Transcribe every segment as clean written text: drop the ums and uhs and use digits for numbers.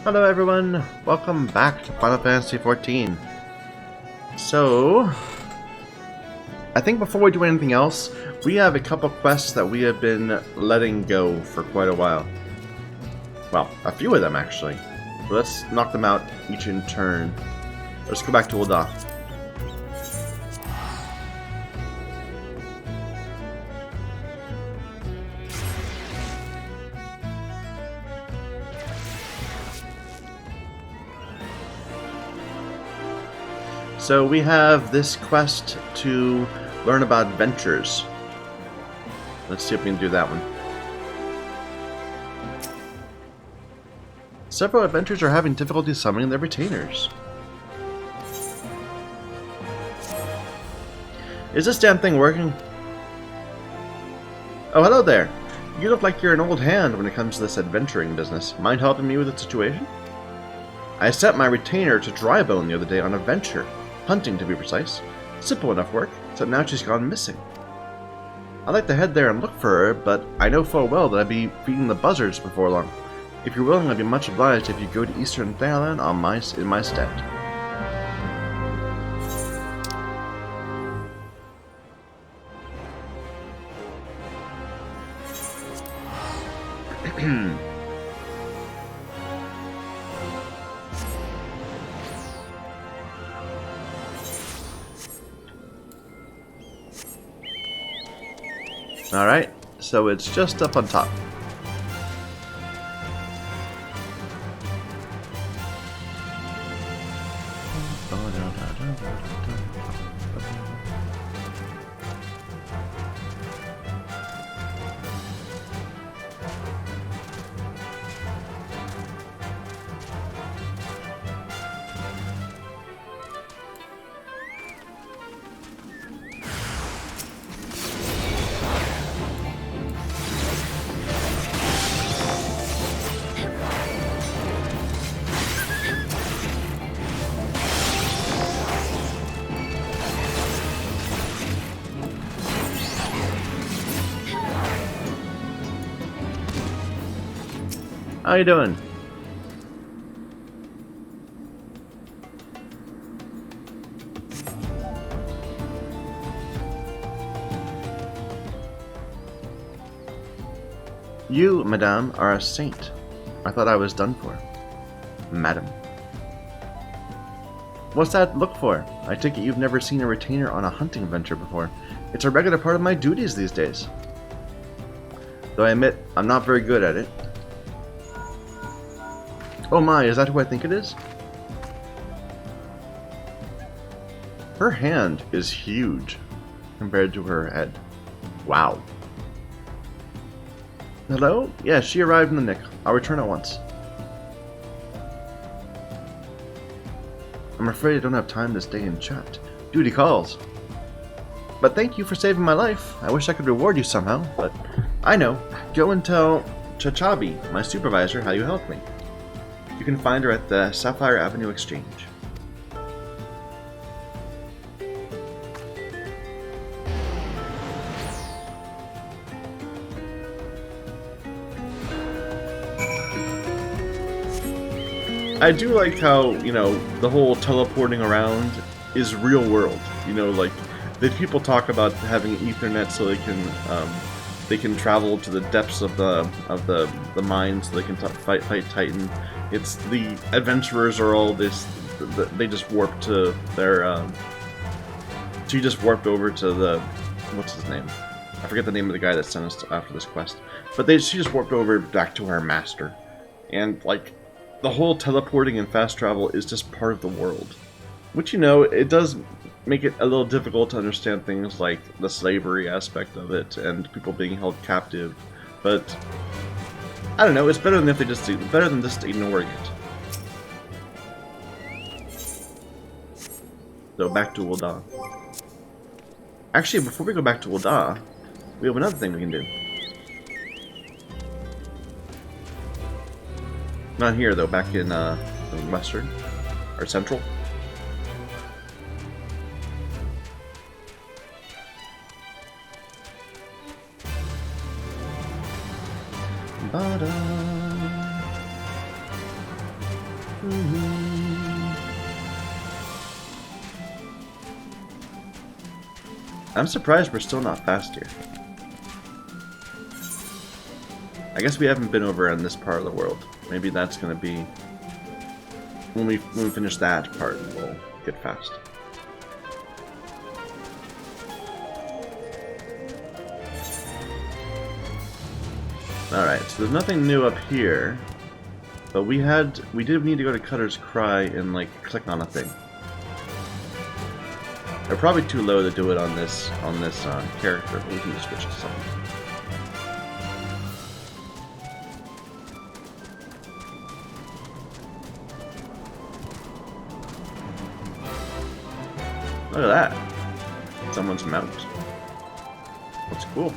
Hello everyone, welcome back to Final Fantasy XIV. So, I think before we do anything else, we have a couple quests that we have been letting go for quite a while. Well, a few of them actually. So let's knock them out each in turn. Let's go back to Ul'dah. So we have this quest to learn about ventures. Let's see if we can do that one. Several adventurers are having difficulty summoning their retainers. Is this damn thing working? Oh, hello there. You look like you're an old hand when it comes to this adventuring business. Mind helping me with the situation? I sent my retainer to Drybone the other day on a venture. Hunting, to be precise. Simple enough work, except now she's gone missing. I'd like to head there and look for her, but I know full well that I'd be feeding the buzzards before long. If you're willing, I'd be much obliged if you go to Eastern Thailand in my stead. Alright, so it's just up on top. How you doing? You, madame, are a saint. I thought I was done for. Madam. What's that look for? I take it you've never seen a retainer on a hunting venture before. It's a regular part of my duties these days. Though I admit, I'm not very good at it. Oh my, is that who I think it is? Her hand is huge compared to her head. Wow. Hello? Yeah, she arrived in the nick. I'll return at once. I'm afraid I don't have time to stay and chat. Duty calls. But thank you for saving my life. I wish I could reward you somehow, but I know. Go and tell Chocobo, my supervisor, how you helped me. You can find her at the Sapphire Avenue Exchange. I do like how, the whole teleporting around is real world. Like, the people talk about having Ethernet so they can travel to the depths of the mine so they can fight Titan. It's the adventurers are all this. They just warped to their. She just warped over to the. What's his name? I forget the name of the guy that sent us after this quest. But she just warped over back to her master, and like, the whole teleporting and fast travel is just part of the world, which it does make it a little difficult to understand things like the slavery aspect of it and people being held captive, but I don't know. It's better than if they just ignoring it. So back to Ul'dah. Actually, before we go back to Ul'dah, we have another thing we can do. Not here though. Back in Western or Central. I'm surprised we're still not fast here. I guess we haven't been over in this part of the world. Maybe that's gonna be when we finish that part, we'll get fast. Alright, so there's nothing new up here. But we did need to go to Cutter's Cry and like click on a thing. They're probably too low to do it on this character, but we can just switch to something. Look at that. Someone's mount. That's cool.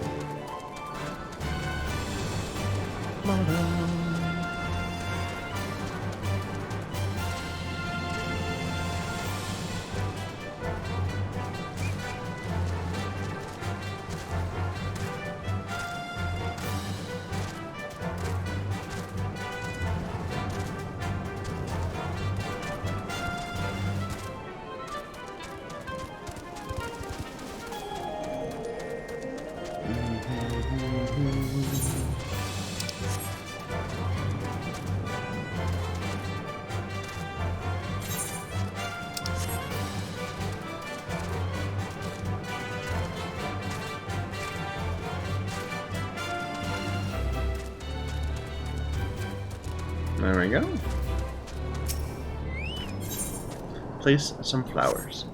There we go. Place some flowers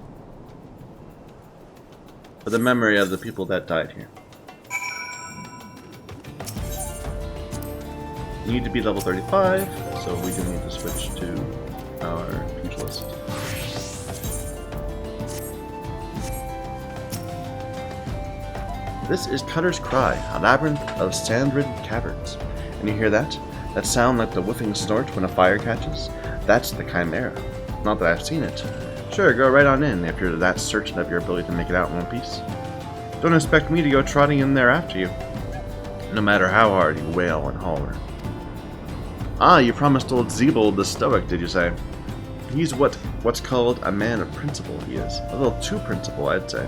for the memory of the people that died here. You need to be level 35, so we do need to switch to our pugilist. This is Cutter's Cry, a labyrinth of sand-ridden caverns. And you hear that? That sound like the whiffing snort when a fire catches? That's the Chimera. Not that I've seen it. Sure, go right on in if you're that certain of your ability to make it out in one piece. Don't expect me to go trotting in there after you, no matter how hard you wail and holler. Ah, you promised old Zeebold the Stoic, did you say? He's what's called a man of principle, he is. A little too principle, I'd say.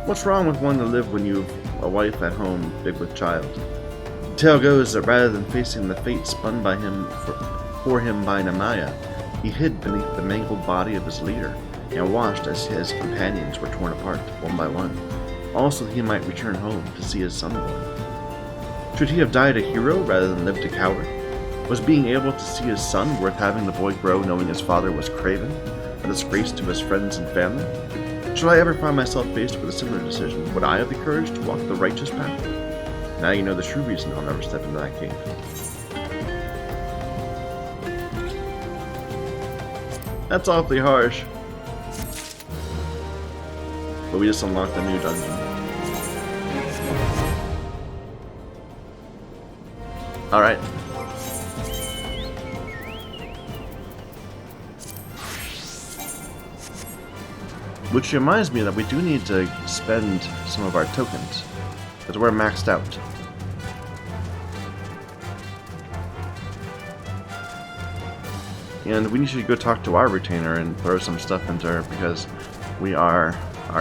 What's wrong with one to live when you've a wife at home, big with child? The tale goes that rather than facing the fate spun by him for him by Nemaya, he hid beneath the mangled body of his leader, and watched as his companions were torn apart, one by one, all so that he might return home to see his son born. Should he have died a hero rather than lived a coward? Was being able to see his son worth having the boy grow knowing his father was craven, a disgrace to his friends and family? Should I ever find myself faced with a similar decision, would I have the courage to walk the righteous path? Now you know the true reason I'll never step into that cave. That's awfully harsh. But we just unlocked a new dungeon. Alright. Which reminds me that we do need to spend some of our tokens, because we're maxed out. And we need to go talk to our retainer and throw some stuff into her, because our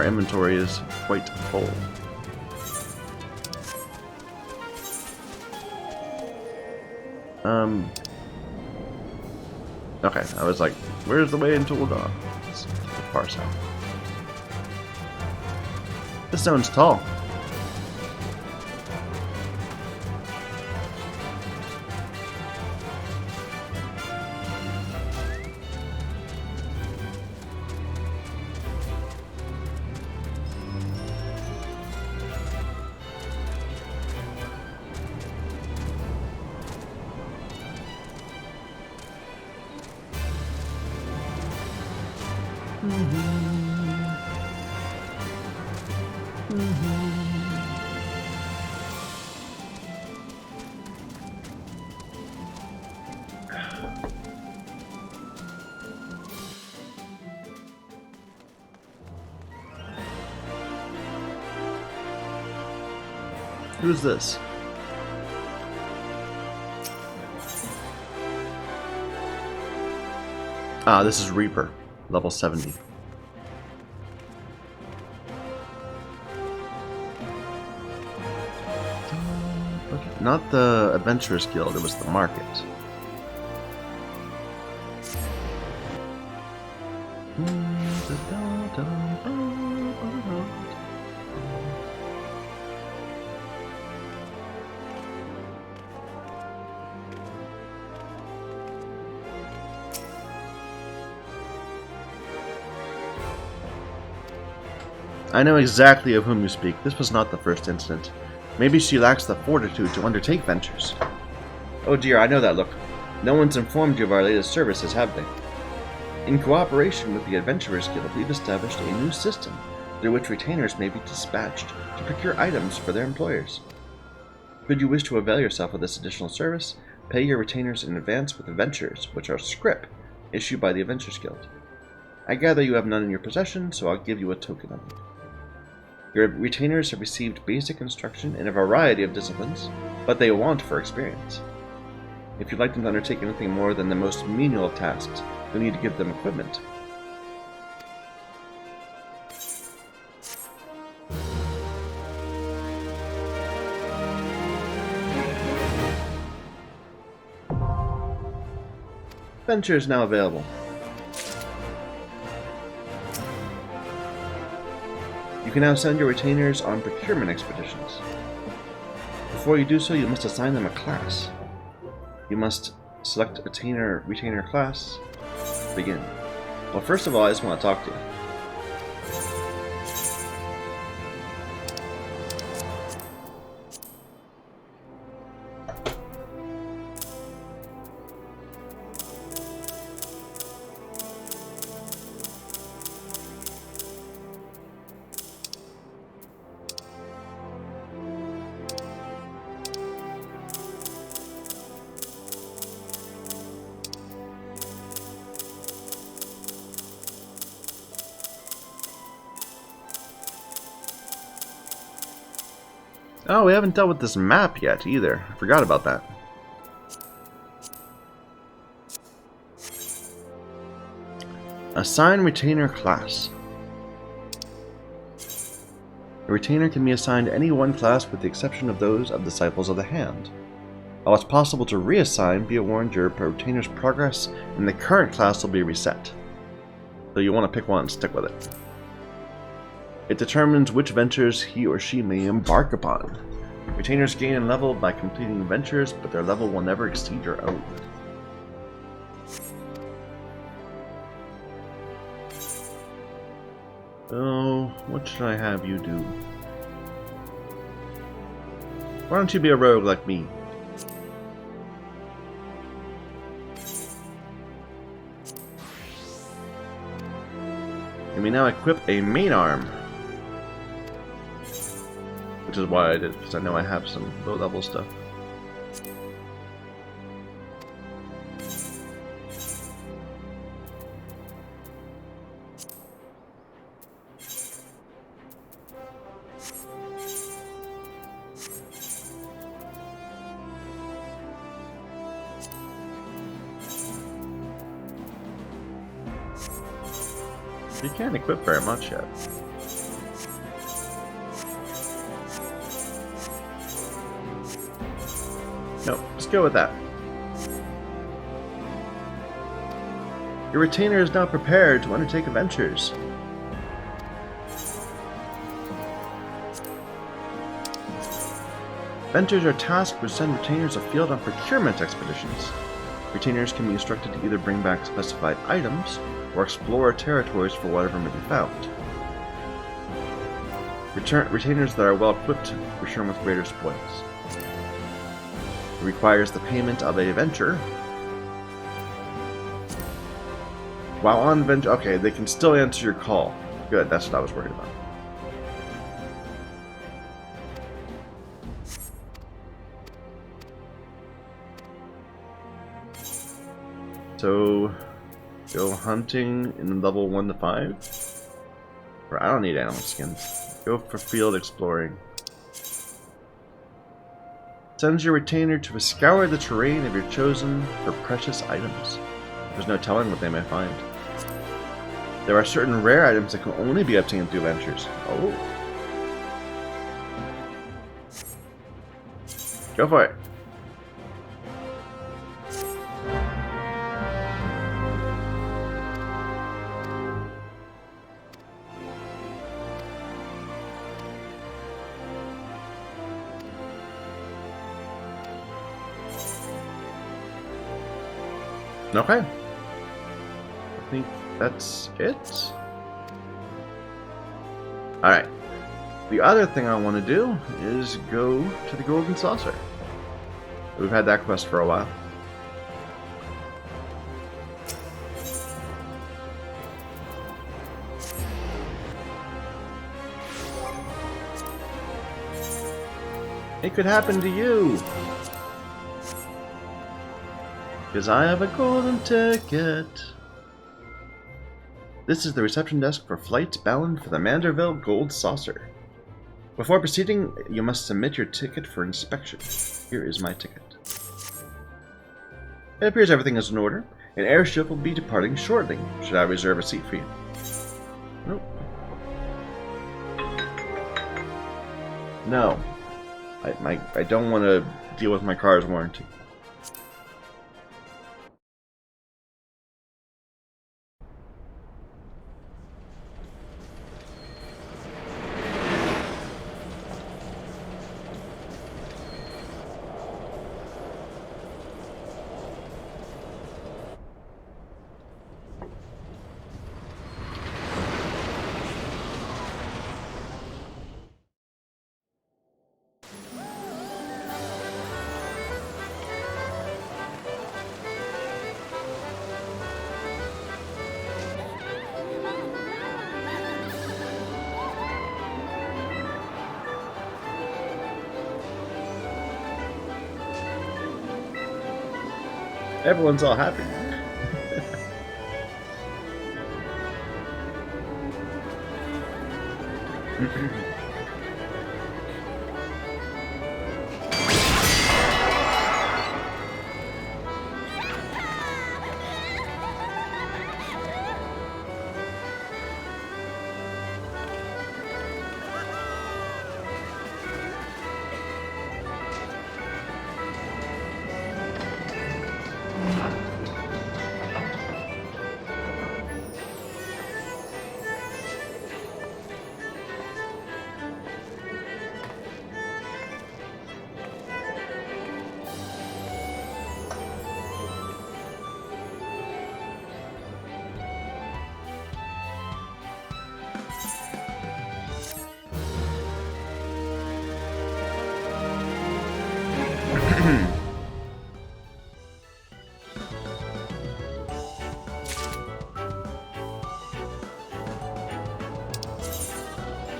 inventory is quite full. Okay, I was like, where's the way into Ul'dah? It's far south. This zone's tall. Who's this? Ah, this is Reaper, level 70. not the Adventurers Guild, it was the market. I know exactly of whom you speak. This was not the first incident. Maybe she lacks the fortitude to undertake ventures. Oh dear, I know that look. No one's informed you of our latest services, have they? In cooperation with the Adventurers Guild, we've established a new system through which retainers may be dispatched to procure items for their employers. Should you wish to avail yourself of this additional service, pay your retainers in advance with adventures, which are scrip, issued by the Adventurers Guild. I gather you have none in your possession, so I'll give you a token of it. Your retainers have received basic instruction in a variety of disciplines, but they want for experience. If you'd like them to undertake anything more than the most menial of tasks, you'll need to give them equipment. Venture is now available. You can now send your retainers on procurement expeditions. Before you do so, you must assign them a class. You must select retainer class. Begin. Well, first of all, I just want to talk to you. Oh, we haven't dealt with this map yet, either. I forgot about that. Assign retainer class. A retainer can be assigned any one class with the exception of those of Disciples of the Hand. While it's possible to reassign, be warned your retainer's progress in the current class will be reset. So you want to pick one and stick with it. It determines which ventures he or she may embark upon. Retainers gain in level by completing ventures, but their level will never exceed your own. So, what should I have you do? Why don't you be a rogue like me? And we now equip a main arm. Which is why I did, because I know I have some low-level stuff. You can't equip very much yet. No, just go with that. Your retainer is now prepared to undertake adventures. Ventures are tasked with send retainers afield on procurement expeditions. Retainers can be instructed to either bring back specified items or explore territories for whatever may be found. Retainers that are well equipped return with greater spoils. It requires the payment of a venture. While on venture, okay, they can still answer your call. Good, that's what I was worried about. So, go hunting in level 1 to 5. Or I don't need animal skins. Go for field exploring. Sends your retainer to scour the terrain of your chosen for precious items. There's no telling what they may find. There are certain rare items that can only be obtained through ventures. Oh. Go for it. Okay. I think that's it. Alright. The other thing I want to do is go to the Golden Saucer. We've had that quest for a while. It could happen to you. Because I have a golden ticket. This is the reception desk for flights bound for the Manderville Gold Saucer. Before proceeding, you must submit your ticket for inspection. Here is my ticket. It appears everything is in order. An airship will be departing shortly. Should I reserve a seat for you? Nope. No. I don't want to deal with my car's warranty. Everyone's all happy.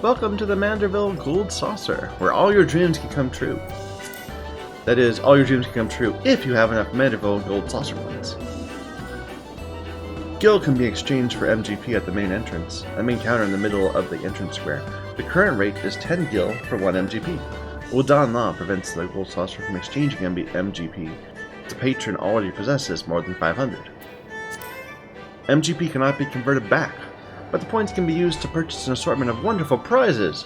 Welcome to the Manderville Gold Saucer, where all your dreams can come true. That is, all your dreams can come true if you have enough Manderville Gold Saucer points. Gil can be exchanged for MGP at the main entrance, a main counter in the middle of the entrance square. The current rate is 10 Gil for 1 MGP. Wodan Law prevents the Gold Saucer from exchanging MGP if the patron already possesses more than 500. MGP cannot be converted back, but the points can be used to purchase an assortment of wonderful prizes.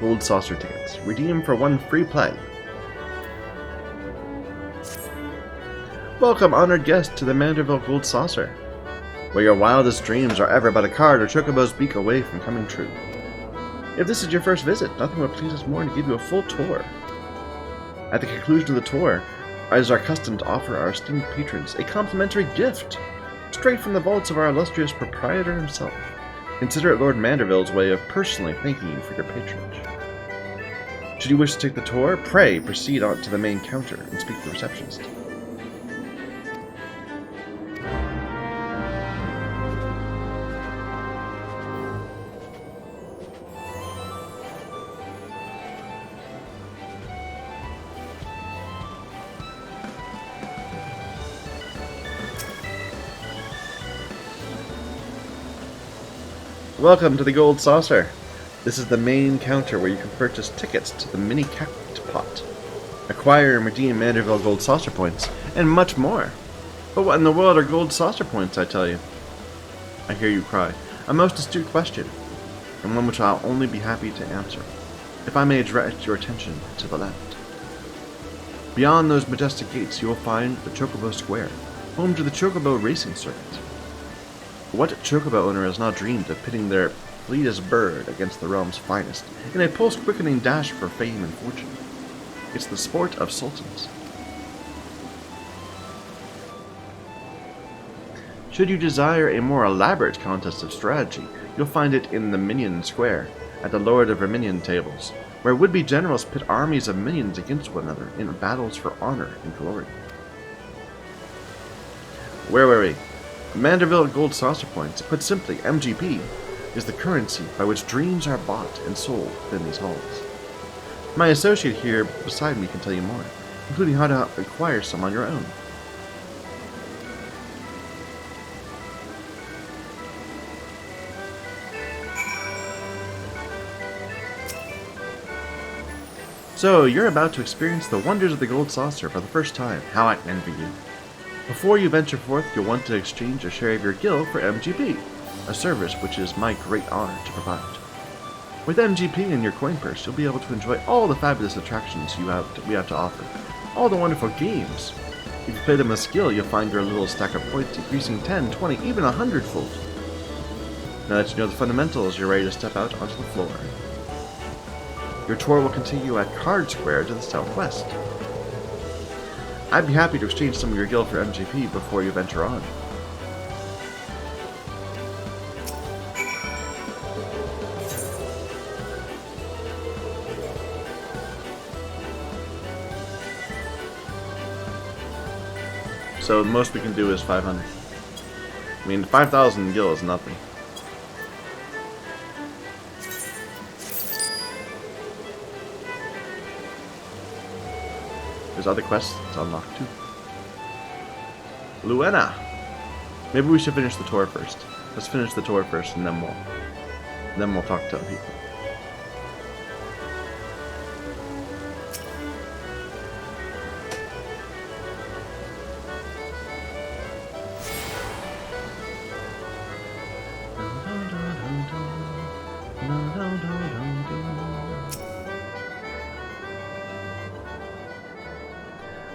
Gold Saucer tickets. Redeem for 1 free play. Welcome, honored guest, to the Manderville Gold Saucer, where your wildest dreams are ever but a card or Chocobo's beak away from coming true. If this is your first visit, nothing would please us more than to give you a full tour. At the conclusion of the tour, it is our custom to offer our esteemed patrons a complimentary gift, straight from the vaults of our illustrious proprietor himself. Consider it Lord Manderville's way of personally thanking you for your patronage. Should you wish to take the tour, pray proceed on to the main counter and speak to the receptionist. Welcome to the Gold Saucer. This is the main counter where you can purchase tickets to the mini pot, acquire and redeem Manderville Gold Saucer points, and much more. But what in the world are Gold Saucer points, I tell you? I hear you cry. A most astute question. and one which I'll only be happy to answer. If I may direct your attention to the left. Beyond those majestic gates, you will find the Chocobo Square, home to the Chocobo racing circuit. What Chocobo owner has not dreamed of pitting their fleetest bird against the realm's finest in a pulse-quickening dash for fame and fortune? It's the sport of sultans. Should you desire a more elaborate contest of strategy, you'll find it in the Minion Square, at the Lord of Verminion tables, where would-be generals pit armies of minions against one another in battles for honor and glory. Where were we? Manderville Gold Saucer Points, put simply, MGP, is the currency by which dreams are bought and sold within these halls. My associate here beside me can tell you more, including how to acquire some on your own. So, you're about to experience the wonders of the Gold Saucer for the first time. How I envy you. Before you venture forth, you'll want to exchange a share of your gil for MGP, a service which is my great honor to provide. With MGP in your coin purse, you'll be able to enjoy all the fabulous attractions we have to offer, all the wonderful games. If you play them with skill, you'll find your little stack of points increasing 10, 20, even 100-fold. Now that you know the fundamentals, you're ready to step out onto the floor. Your tour will continue at Card Square to the southwest. I'd be happy to exchange some of your gil for MGP before you venture on. So the most we can do is 500. I mean, 5,000 gil is nothing. There's other quests to unlock too. Luena! Maybe we should finish the tour first. Let's finish the tour first and then we'll talk to other people.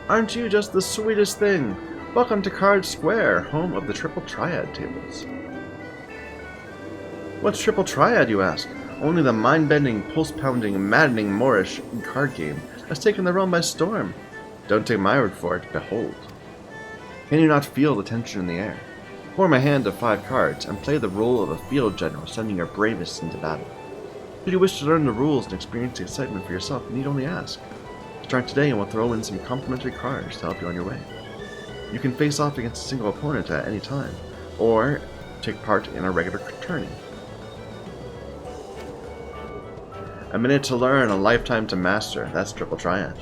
Aren't you just the sweetest thing? Welcome to Card Square, home of the Triple Triad tables. What's Triple Triad, you ask? Only the mind-bending, pulse-pounding, maddening Moorish card game has taken the realm by storm. Don't take my word for it, behold. Can you not feel the tension in the air? Form a hand of 5 cards and play the role of a field general sending your bravest into battle. Should you wish to learn the rules and experience the excitement for yourself, you need only ask. Start today and we'll throw in some complimentary cards to help you on your way. You can face off against a single opponent at any time, or take part in a regular tourney. A minute to learn, a lifetime to master. That's Triple Triad.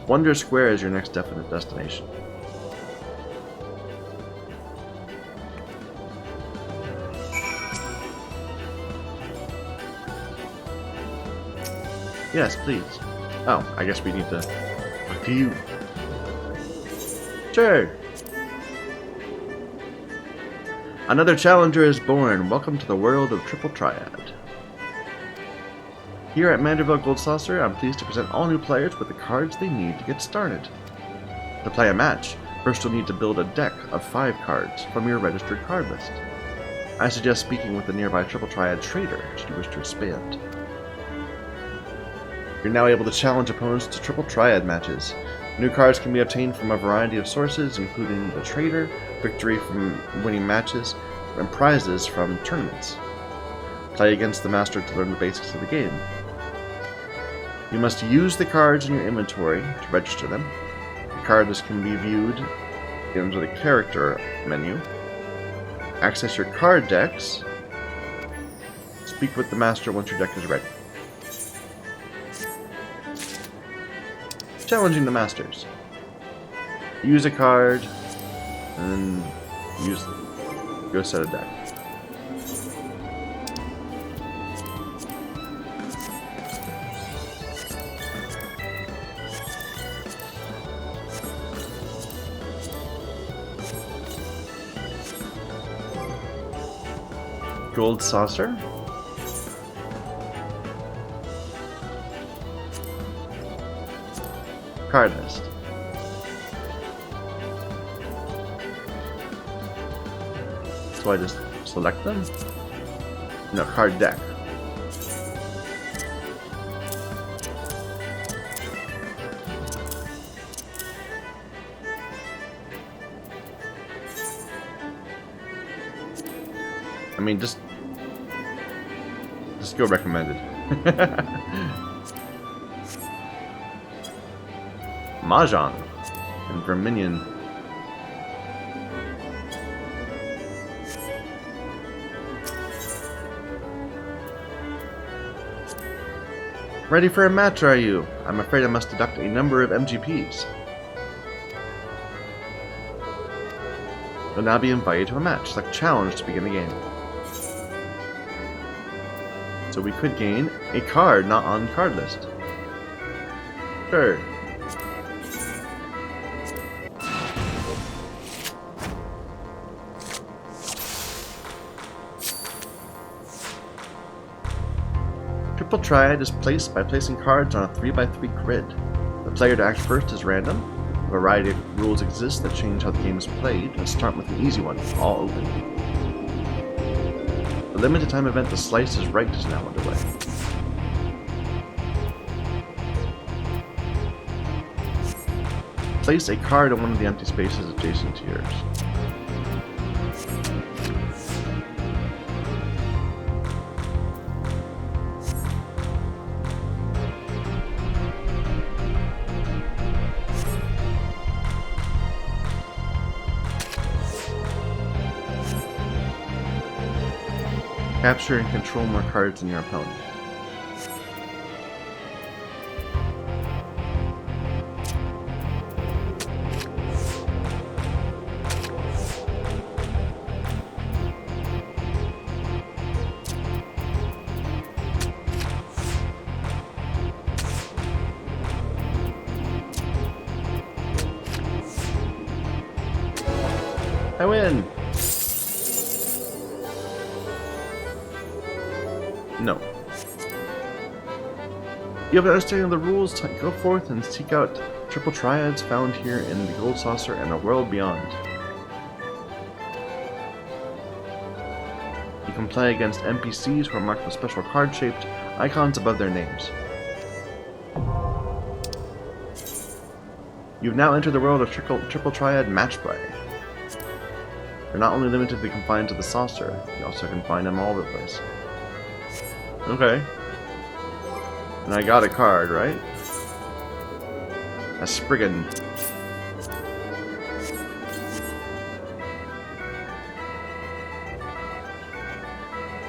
Wonder Square is your next definite destination. Yes, please. Oh, I guess we need to talk to you. Sure. Another challenger is born. Welcome to the world of Triple Triad. Here at Manderville Gold Saucer, I'm pleased to present all new players with the cards they need to get started. To play a match, first you'll need to build a deck of 5 cards from your registered card list. I suggest speaking with the nearby Triple Triad trader should you wish to expand. You're now able to challenge opponents to Triple Triad matches. New cards can be obtained from a variety of sources, including the trader, victory from winning matches, and prizes from tournaments. Play against the master to learn the basics of the game. You must use the cards in your inventory to register them. The card list can be viewed under the character menu. Access your card decks. Speak with the master once your deck is ready. Challenging the masters. Use a card, and then go set a deck. Gold saucer. Card list. So I just select them? No, card deck. I mean, just go recommended. Mahjong and Verminion. Ready for a match, are you? I'm afraid I must deduct a number of MGPs. You'll now be invited to a match. Select challenge to begin the game. So we could gain a card not on card list. Sure. Triple Triad is placed by placing cards on a 3x3 grid. The player to act first is random. A variety of rules exist that change how the game is played. Let's start with an easy one, all open. The limited time event The Slice is Right is now underway. Place a card on one of the empty spaces adjacent to yours. Capture and control more cards than your opponent. I win! No. You have an understanding of the rules. Go forth and seek out triple triads found here in the Gold Saucer and the world beyond. You can play against NPCs who are marked with special card-shaped icons above their names. You've now entered the world of triple triad match play. They're not only limited to the confines of the saucer, you also can find them all over the place. Okay. And I got a card, right? A Spriggan.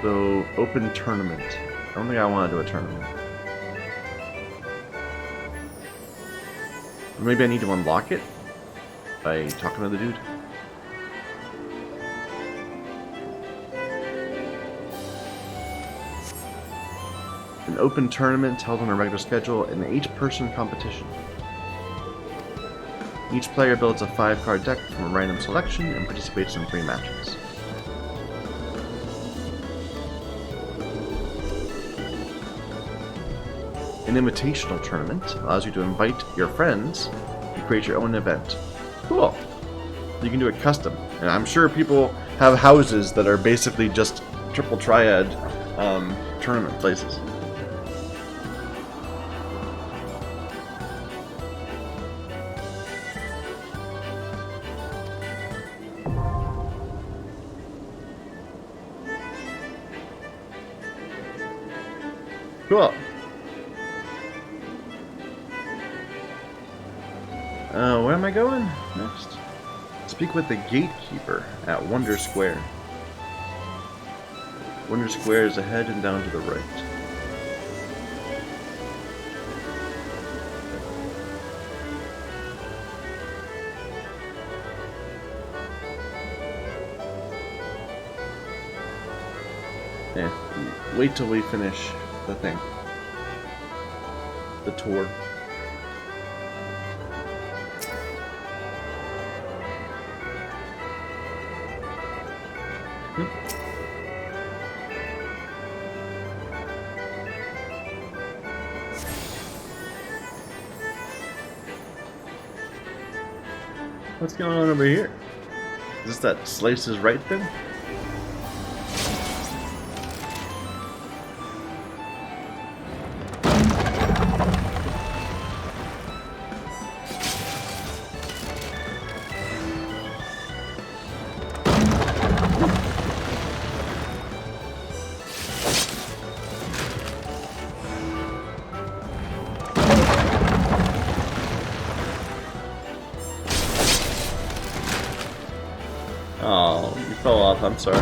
So, open tournament. I don't think I want to do a tournament. Or maybe I need to unlock it by talking to the dude. An open tournament held on a regular schedule, an 8-person competition. Each player builds a 5-card deck from a random selection and participates in 3 matches. An invitational tournament allows you to invite your friends to create your own event. Cool! You can do it custom, and I'm sure people have houses that are basically just triple triad tournament places. Cool. Where am I going next? Speak with the gatekeeper at Wonder Square. Wonder Square is ahead and down to the right. Wait till we finish the thing. The tour. What's going on over here? Is this that slice is right thing? Oh, you fell off, I'm sorry.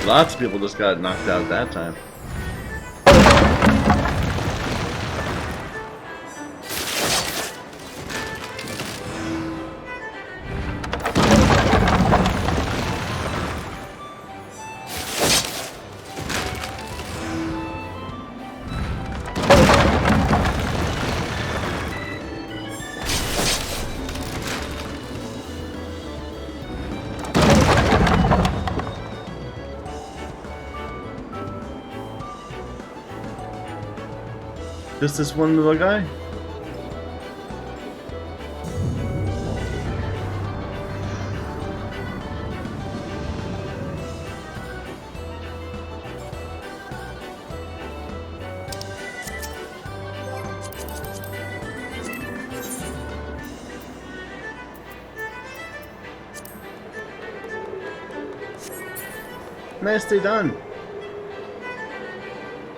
Lots of people just got knocked out that time. Just this one little guy? Nicely done.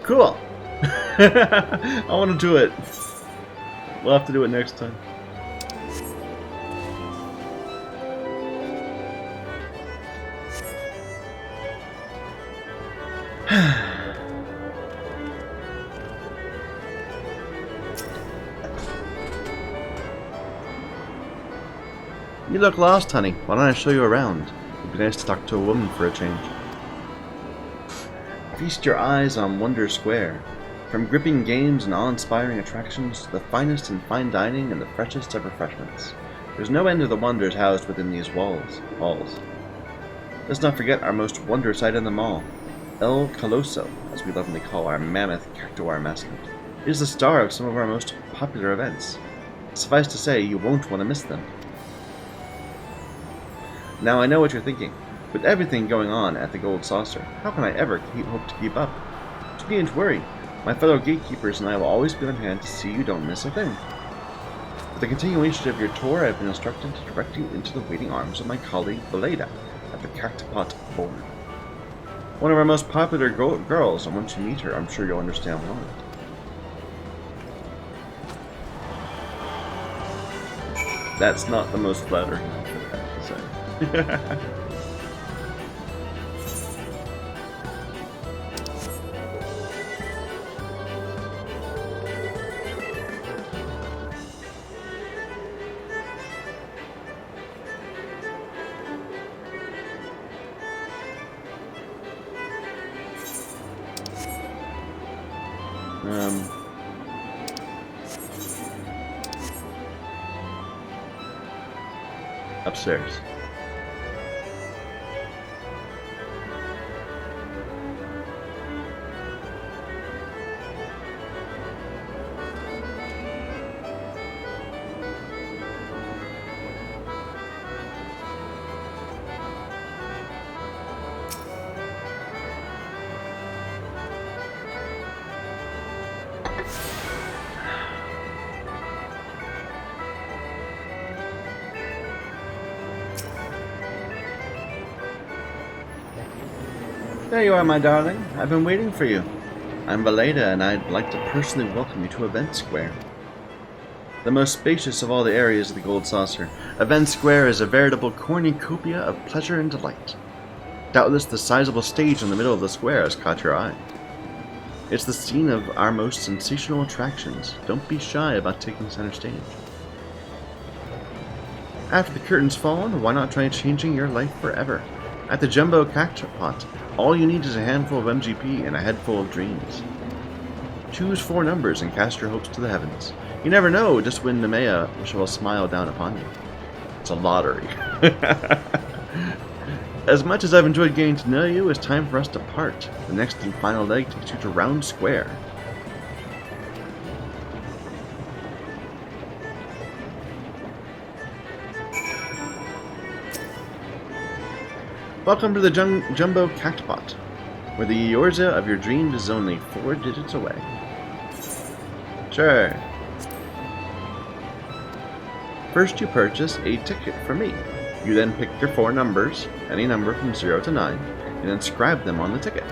Cool. I want to do it. We'll have to do it next time. You look lost, honey. Why don't I show you around? It'd be nice to talk to a woman for a change. Feast your eyes on Wonder Square. From gripping games and awe-inspiring attractions to the finest in fine dining and the freshest of refreshments. There's no end to the wonders housed within these halls. Let's not forget our most wondrous sight in them all. El Coloso, as we lovingly call our mammoth cactuar mascot, is the star of some of our most popular events. Suffice to say, you won't want to miss them. Now I know what you're thinking. With everything going on at the Gold Saucer, how can I ever hope to keep up? But you needn't worry. My fellow gatekeepers and I will always be on hand to see you don't miss a thing. For the continuation of your tour, I've been instructed to direct you into the waiting arms of my colleague Beleda at the Cactopot Board. One of our most popular girls, and once you meet her, I'm sure you'll understand why. That's not the most flattering outfit, I have to say. Upstairs. There you are, my darling. I've been waiting for you. I'm Valeda, and I'd like to personally welcome you to Event Square, the most spacious of all the areas of the Gold Saucer. Event Square is a veritable cornucopia of pleasure and delight. Doubtless the sizable stage in the middle of the square has caught your eye. It's the scene of our most sensational attractions. Don't be shy about taking center stage. After the curtain's fallen, why not try changing your life forever? At the Jumbo Cactopot, all you need is a handful of MGP and a head full of dreams. Choose 4 numbers and cast your hopes to the heavens. You never know just when Nemea will smile down upon you. It's a lottery. As much as I've enjoyed getting to know you, it's time for us to part. The next and final leg takes you to Round Square. Welcome to the Jumbo Cactopot, where the Eorza of your dreams is only 4 digits away. Sure. First you purchase a ticket from me. You then pick your 4 numbers, any number from 0 to 9, and inscribe them on the ticket.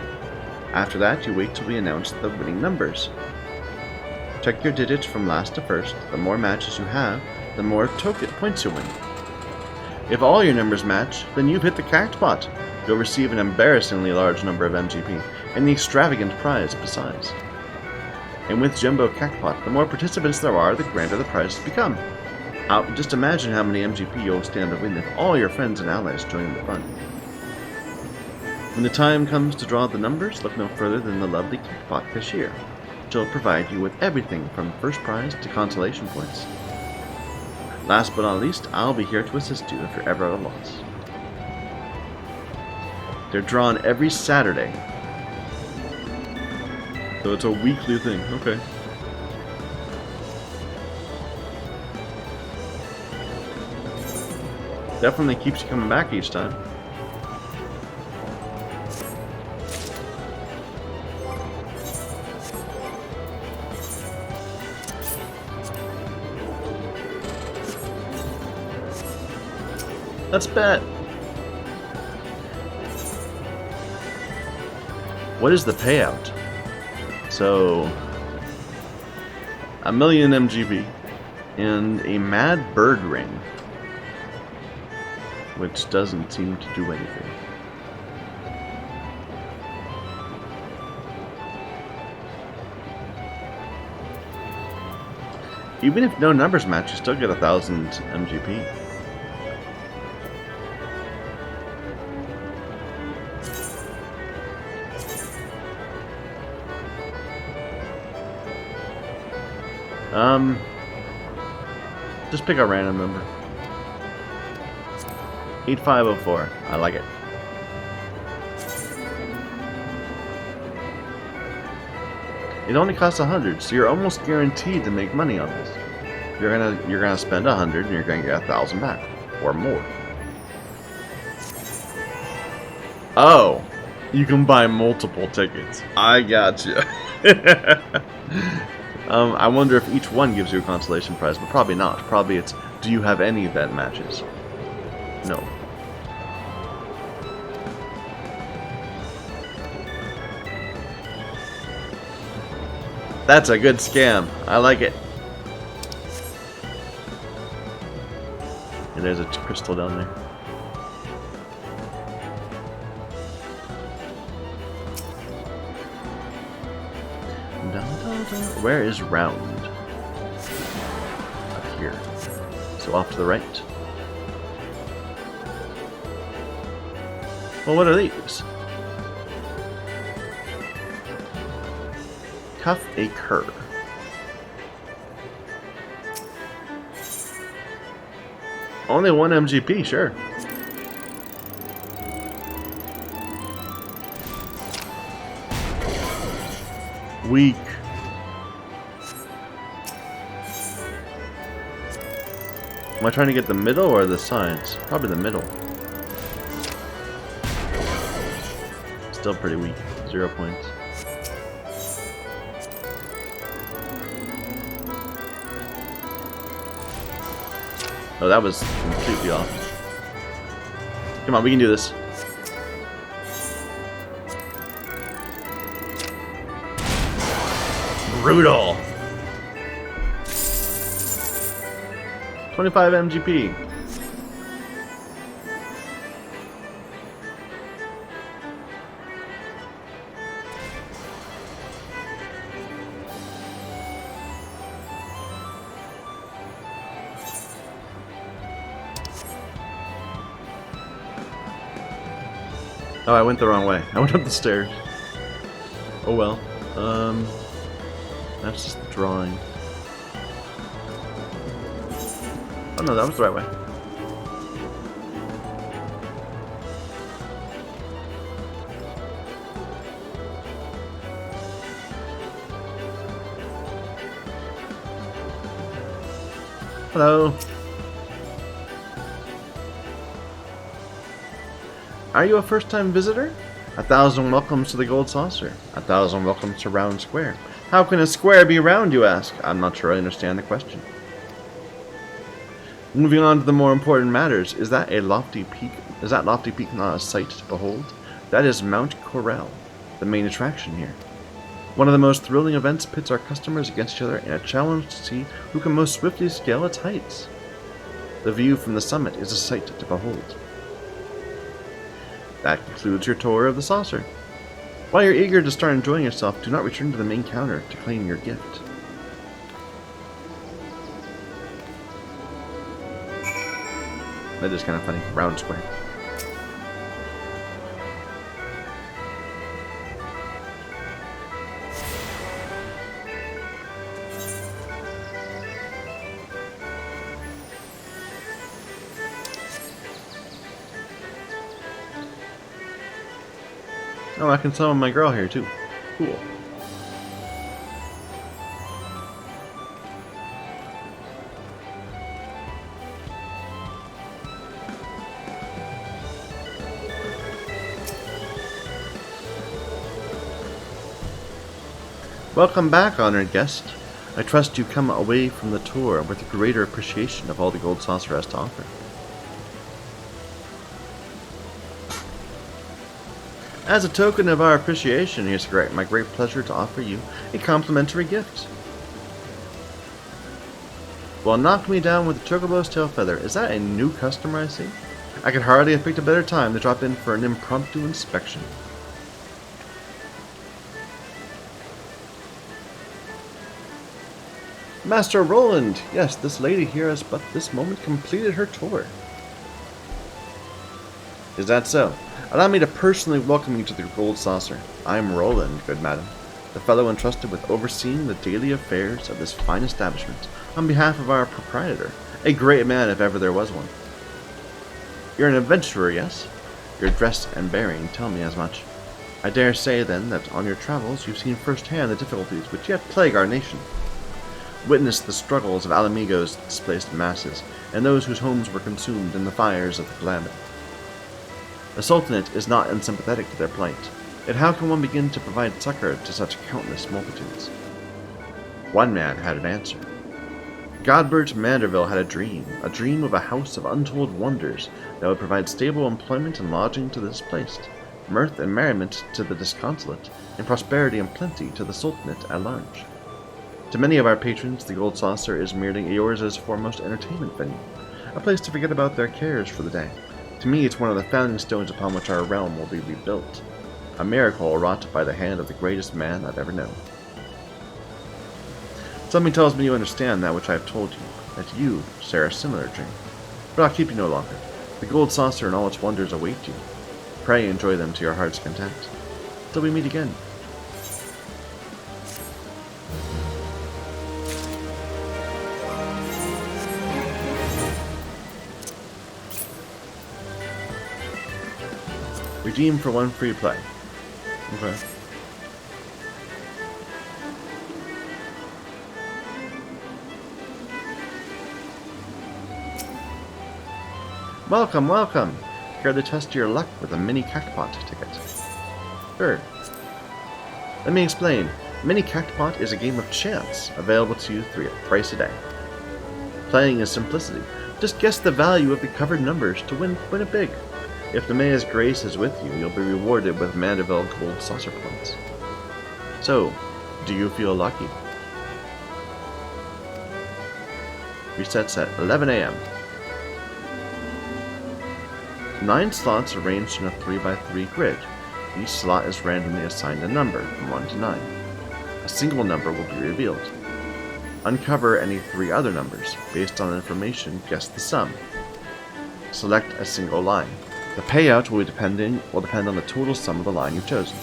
After that, you wait till we announce the winning numbers. Check your digits from last to first. The more matches you have, the more token points you win. If all your numbers match, then you've hit the Cactopot. You'll receive an embarrassingly large number of MGP, and the extravagant prize besides. And with Jumbo Cactopot, the more participants there are, the grander the prizes become. Just imagine how many MGP you'll stand to win if all your friends and allies join the fun. When the time comes to draw the numbers, look no further than the lovely Cactopot cashier, which will provide you with everything from first prize to consolation points. Last but not least, I'll be here to assist you if you're ever at a loss. They're drawn every Saturday, so it's a weekly thing. Okay. Definitely keeps you coming back each time. Let's bet. What is the payout? So, 1,000,000 MGB and a Mad Bird Ring, which doesn't seem to do anything. Even if no numbers match, you still get 1,000 MGP. Just pick a random number. 8504. I like it. It only costs 100, so you're almost guaranteed to make money on this. You're gonna spend 100 and you're gonna get 1,000 back. Or more. Oh, you can buy multiple tickets. I gotcha. I wonder if each one gives you a consolation prize, but probably not. Probably it's, do you have any event matches? No. That's a good scam. I like it. And there's a crystal down there. Where is round? Up here. So off to the right. Well, what are these? Cuff a cur. Only 1 MGP, sure. Weak. Am I trying to get the middle or the sides? Probably the middle. Still pretty weak. 0 points. Oh, that was completely off. Come on, we can do this. Brutal. 25 MGP. Oh, I went the wrong way. I went up the stairs. Oh well. That's just the drawing. Oh no, that was the right way. Hello. Are you a first-time visitor? 1,000 welcomes to the Gold Saucer. 1,000 welcomes to Round Square. How can a square be round, you ask? I'm not sure I understand the question. Moving on to the more important matters, is that lofty peak not a sight to behold? That is Mount Corel, the main attraction here. One of the most thrilling events pits our customers against each other in a challenge to see who can most swiftly scale its heights. The view from the summit is a sight to behold. That concludes your tour of the saucer. While you're eager to start enjoying yourself, do not return to the main counter to claim your gift. That is kind of funny. Round Square. Oh, I can summon my girl here too. Cool. Welcome back, honored guest. I trust you come away from the tour with a greater appreciation of all the Gold Saucer has to offer. As a token of our appreciation, it's my great pleasure to offer you a complimentary gift. Well, knock me down with a Chocobo's tail feather. Is that a new customer I see? I could hardly have picked a better time to drop in for an impromptu inspection. Master Roland! Yes, this lady here has but this moment completed her tour. Is that so? Allow me to personally welcome you to the Gold Saucer. I am Roland, good madam, the fellow entrusted with overseeing the daily affairs of this fine establishment, on behalf of our proprietor, a great man if ever there was one. You're an adventurer, yes? Your dress and bearing tell me as much. I dare say, then, that on your travels you've seen firsthand the difficulties which yet plague our nation. Witnessed the struggles of Alamigo's displaced masses, and those whose homes were consumed in the fires of the calamity. The Sultanate is not unsympathetic to their plight, yet how can one begin to provide succor to such countless multitudes? One man had an answer. Godbert Manderville had a dream of a house of untold wonders that would provide stable employment and lodging to the displaced, mirth and merriment to the disconsolate, and prosperity and plenty to the Sultanate at large. To many of our patrons, the Gold Saucer is merely yours' foremost entertainment venue, a place to forget about their cares for the day. To me, it's one of the founding stones upon which our realm will be rebuilt, a miracle wrought by the hand of the greatest man I've ever known. Something tells me you understand that which I have told you, that you share a similar dream. But I'll keep you no longer. The Gold Saucer and all its wonders await you. Pray enjoy them to your heart's content. Till we meet again. Redeem for one free play. Okay. Welcome, welcome! Here to test your luck with a mini cactpot ticket. Sure. Let me explain. Mini cactpot is a game of chance, available to you thrice a day. Playing is simplicity. Just guess the value of the covered numbers to win it big. If the Mayor's Grace is with you, you'll be rewarded with Manderville Gold Saucer points. So, do you feel lucky? Resets at 11 a.m. 9 slots arranged in a 3x3 grid. Each slot is randomly assigned a number, from 1 to 9. A single number will be revealed. Uncover any 3 other numbers. Based on information, guess the sum. Select a single line. The payout will depend on the total sum of the line you've chosen.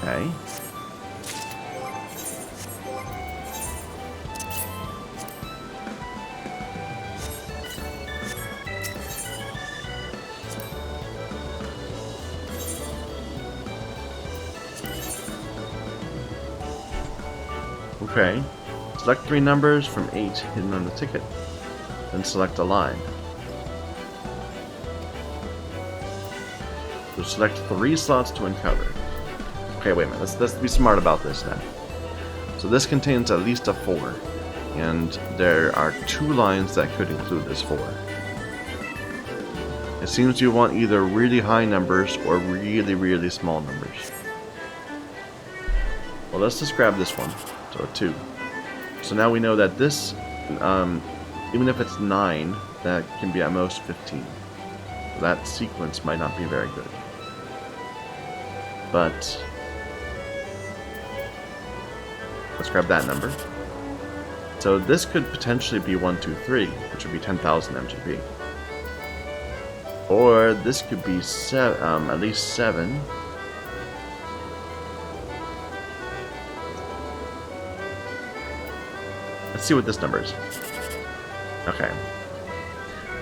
Okay. Okay. Select 3 numbers from 8 hidden on the ticket. Then select a line. So select 3 slots to uncover. Okay, wait a minute. Let's be smart about this now. So this contains at least a 4. And there are 2 lines that could include this 4. It seems you want either really high numbers or really, really small numbers. Well, let's just grab this one. So 2. So now we know that this, even if it's 9, that can be at most 15. That sequence might not be very good. But let's grab that number. So this could potentially be 1, 2, 3, which would be 10,000 MGP. Or this could be at least 7. Let's see what this number is. Okay.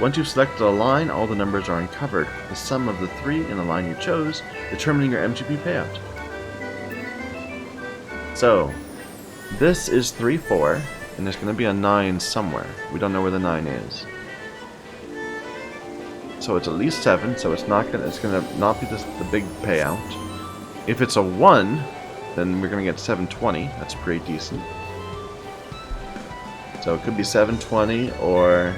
Once you've selected a line, all the numbers are uncovered. The sum of the 3 in the line you chose, determining your MGP payout. So, this is 3, 4, and there's going to be a 9 somewhere. We don't know where the 9 is. So it's at least 7, so it's going to not be the big payout. If it's a 1, then we're going to get 720. That's pretty decent. So it could be 720, or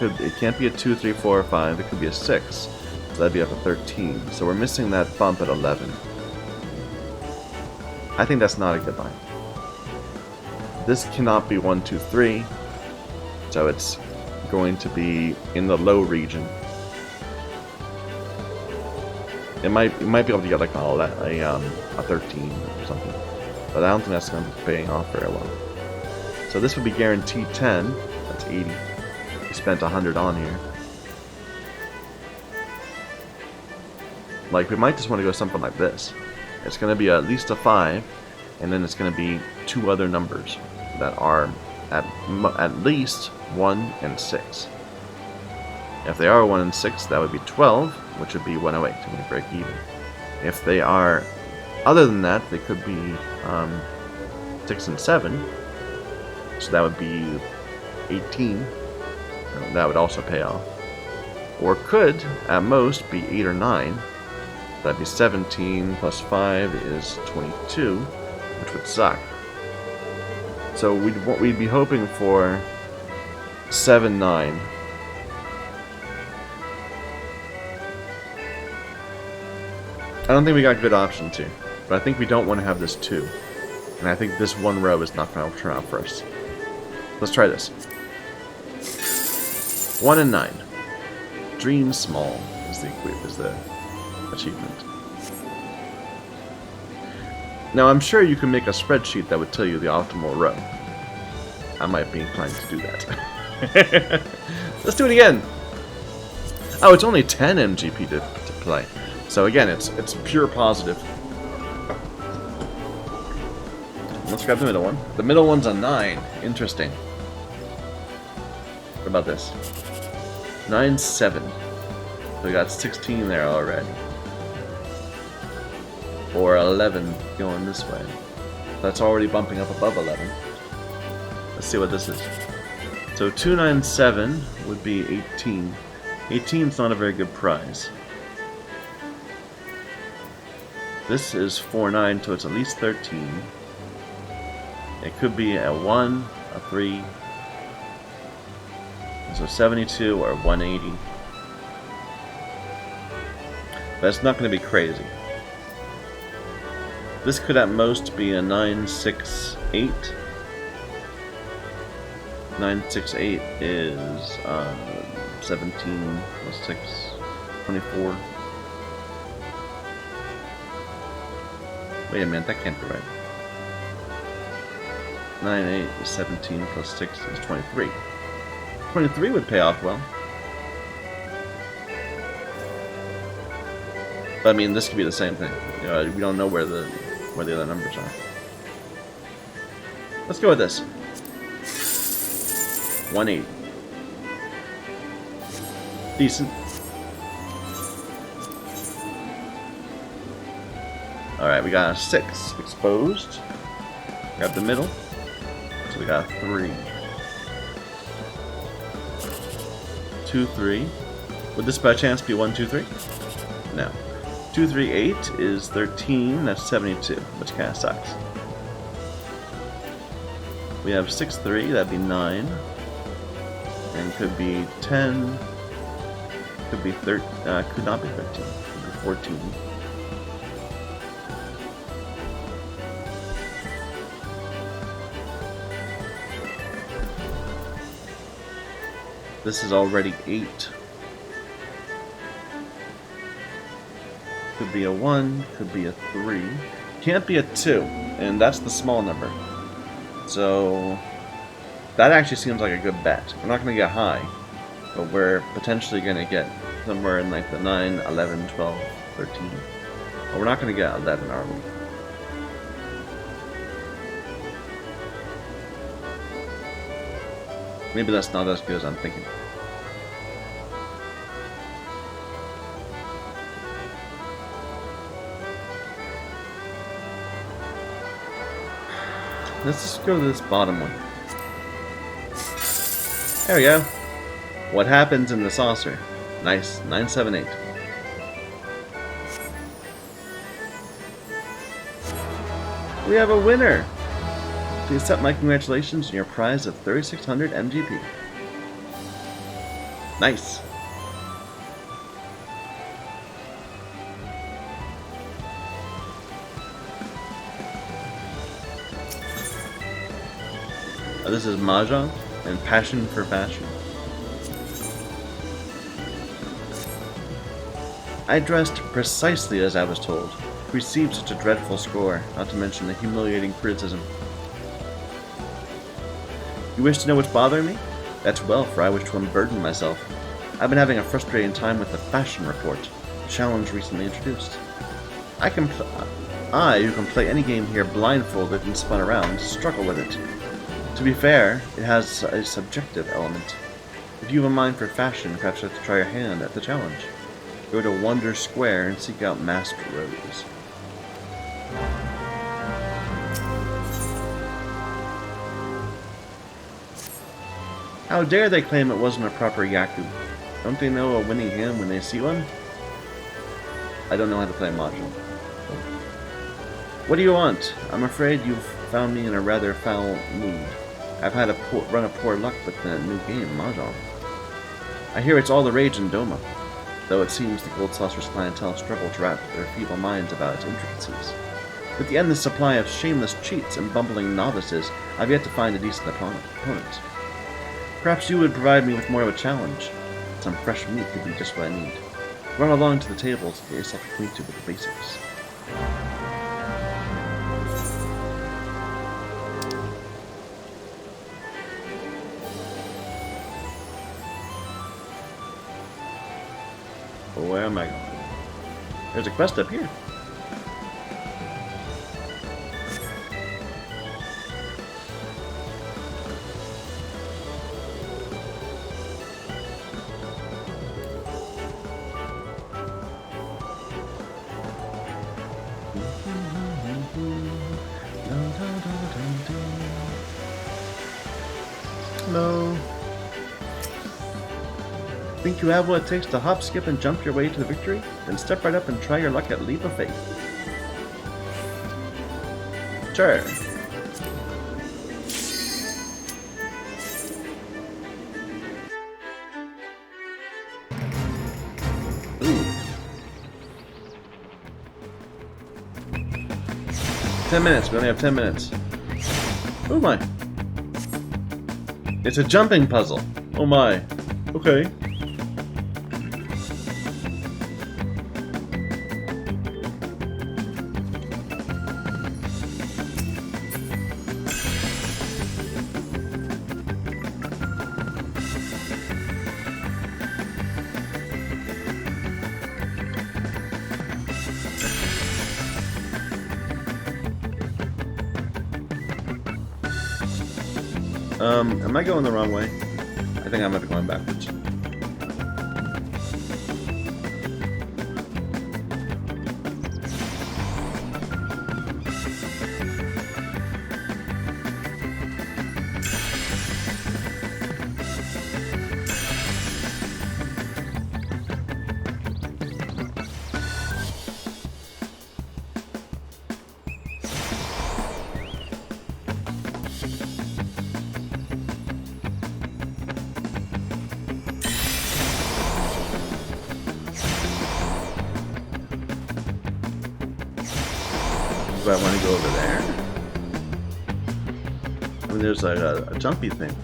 it can't be a 2, 3, 4, or 5. It could be a 6. So that'd be up to 13. So we're missing that bump at 11. I think that's not a good line. This cannot be 1, 2, 3. So it's going to be in the low region. You might be able to get like a 13 or something, but I don't think that's going to be paying off very well. So this would be guaranteed 10. That's 80. We spent 100 on here. Like, we might just want to go something like this. It's going to be at least a 5, and then it's going to be 2 other numbers that are at least 1 and 6. If they are 1 and 6, that would be 12, which would be 108 to make break even. If they are other than that, they could be 6 and 7. So that would be 18. That would also pay off. Or could, at most, be 8 or 9. That'd be 17 plus 5 is 22, which would suck. So we'd be hoping for 7, 9. I don't think we got good options here, but I think we don't want to have this 2. And I think this 1 row is not going to turn out for us. Let's try this. 1 and 9. Dream small is the achievement. Now I'm sure you can make a spreadsheet that would tell you the optimal row. I might be inclined to do that. Let's do it again. Oh, it's only 10 MGP to play. So again, it's pure positive. Let's grab the middle one. The middle one's a 9. Interesting. What about this? 9, 7. So we got 16 there already. Or 11 going this way. That's already bumping up above 11. Let's see what this is. So 297 would be 18. 18 is not a very good prize. This is 49, so it's at least 13. It could be a 1, a 3. So 72 or 180. That's not going to be crazy. This could at most be a 9, 6, 8. 968 is 17 plus 6, 24. Wait a minute, that can't be right. 98 is 17 plus 6 is 23. 23 would pay off well. But I mean, this could be the same thing. You know, we don't know where the other numbers are. Let's go with this. 180. Decent. Alright, we got a 6 exposed. Grab the middle. So we got a 3. 2, 3. Would this by chance be 1, 2, 3? No. 2, 3, 8 is 13. That's 72, which kind of sucks. We have 6, 3. That'd be 9. And could be 10. Could be 13. Could not be 13. Could be 14. This is already 8. Could be a 1, could be a 3. Can't be a 2, and that's the small number. So that actually seems like a good bet. We're not going to get high, but we're potentially going to get somewhere in like the 9, 11, 12, 13. But we're not going to get 11, are we? Maybe that's not as good as I'm thinking. Let's just go to this bottom one. There we go. What happens in the saucer? Nice. 978. We have a winner! Please accept my congratulations on your prize of 3600 MGP. Nice. This is Mahjong and Passion for Fashion. I dressed precisely as I was told. Received such a dreadful score, not to mention the humiliating criticism. You wish to know what's bothering me? That's well, for I wish to unburden myself. I've been having a frustrating time with the fashion report, a challenge recently introduced. I, who can play any game here blindfolded and spun around, struggle with it. To be fair, it has a subjective element. If you have a mind for fashion, perhaps you have to try your hand at the challenge. Go to Wonder Square and seek out Master Rose. How dare they claim it wasn't a proper yaku? Don't they know a winning hand when they see one? I don't know how to play Mahjong. What do you want? I'm afraid you've found me in a rather foul mood. I've had a run of poor luck with the new game, Mahjong. I hear it's all the rage in Doma, though it seems the Gold Saucer's clientele struggle to wrap their feeble minds about its intricacies. With the endless supply of shameless cheats and bumbling novices, I've yet to find a decent opponent. Perhaps you would provide me with more of a challenge. Some fresh meat could be just what I need. Run along to the tables and get yourself acquainted with the basics. Where am I going? There's a quest up here. Hello. Think you have what it takes to hop, skip, and jump your way to the victory? Then step right up and try your luck at Leap of Faith. Sure. Ooh. 10 minutes. We only have 10 minutes. Oh my. It's a jumping puzzle. Oh my. Okay. Am I going the wrong way? I think I might be going backwards. Do I want to go over there? I mean, there's like a jumpy thing.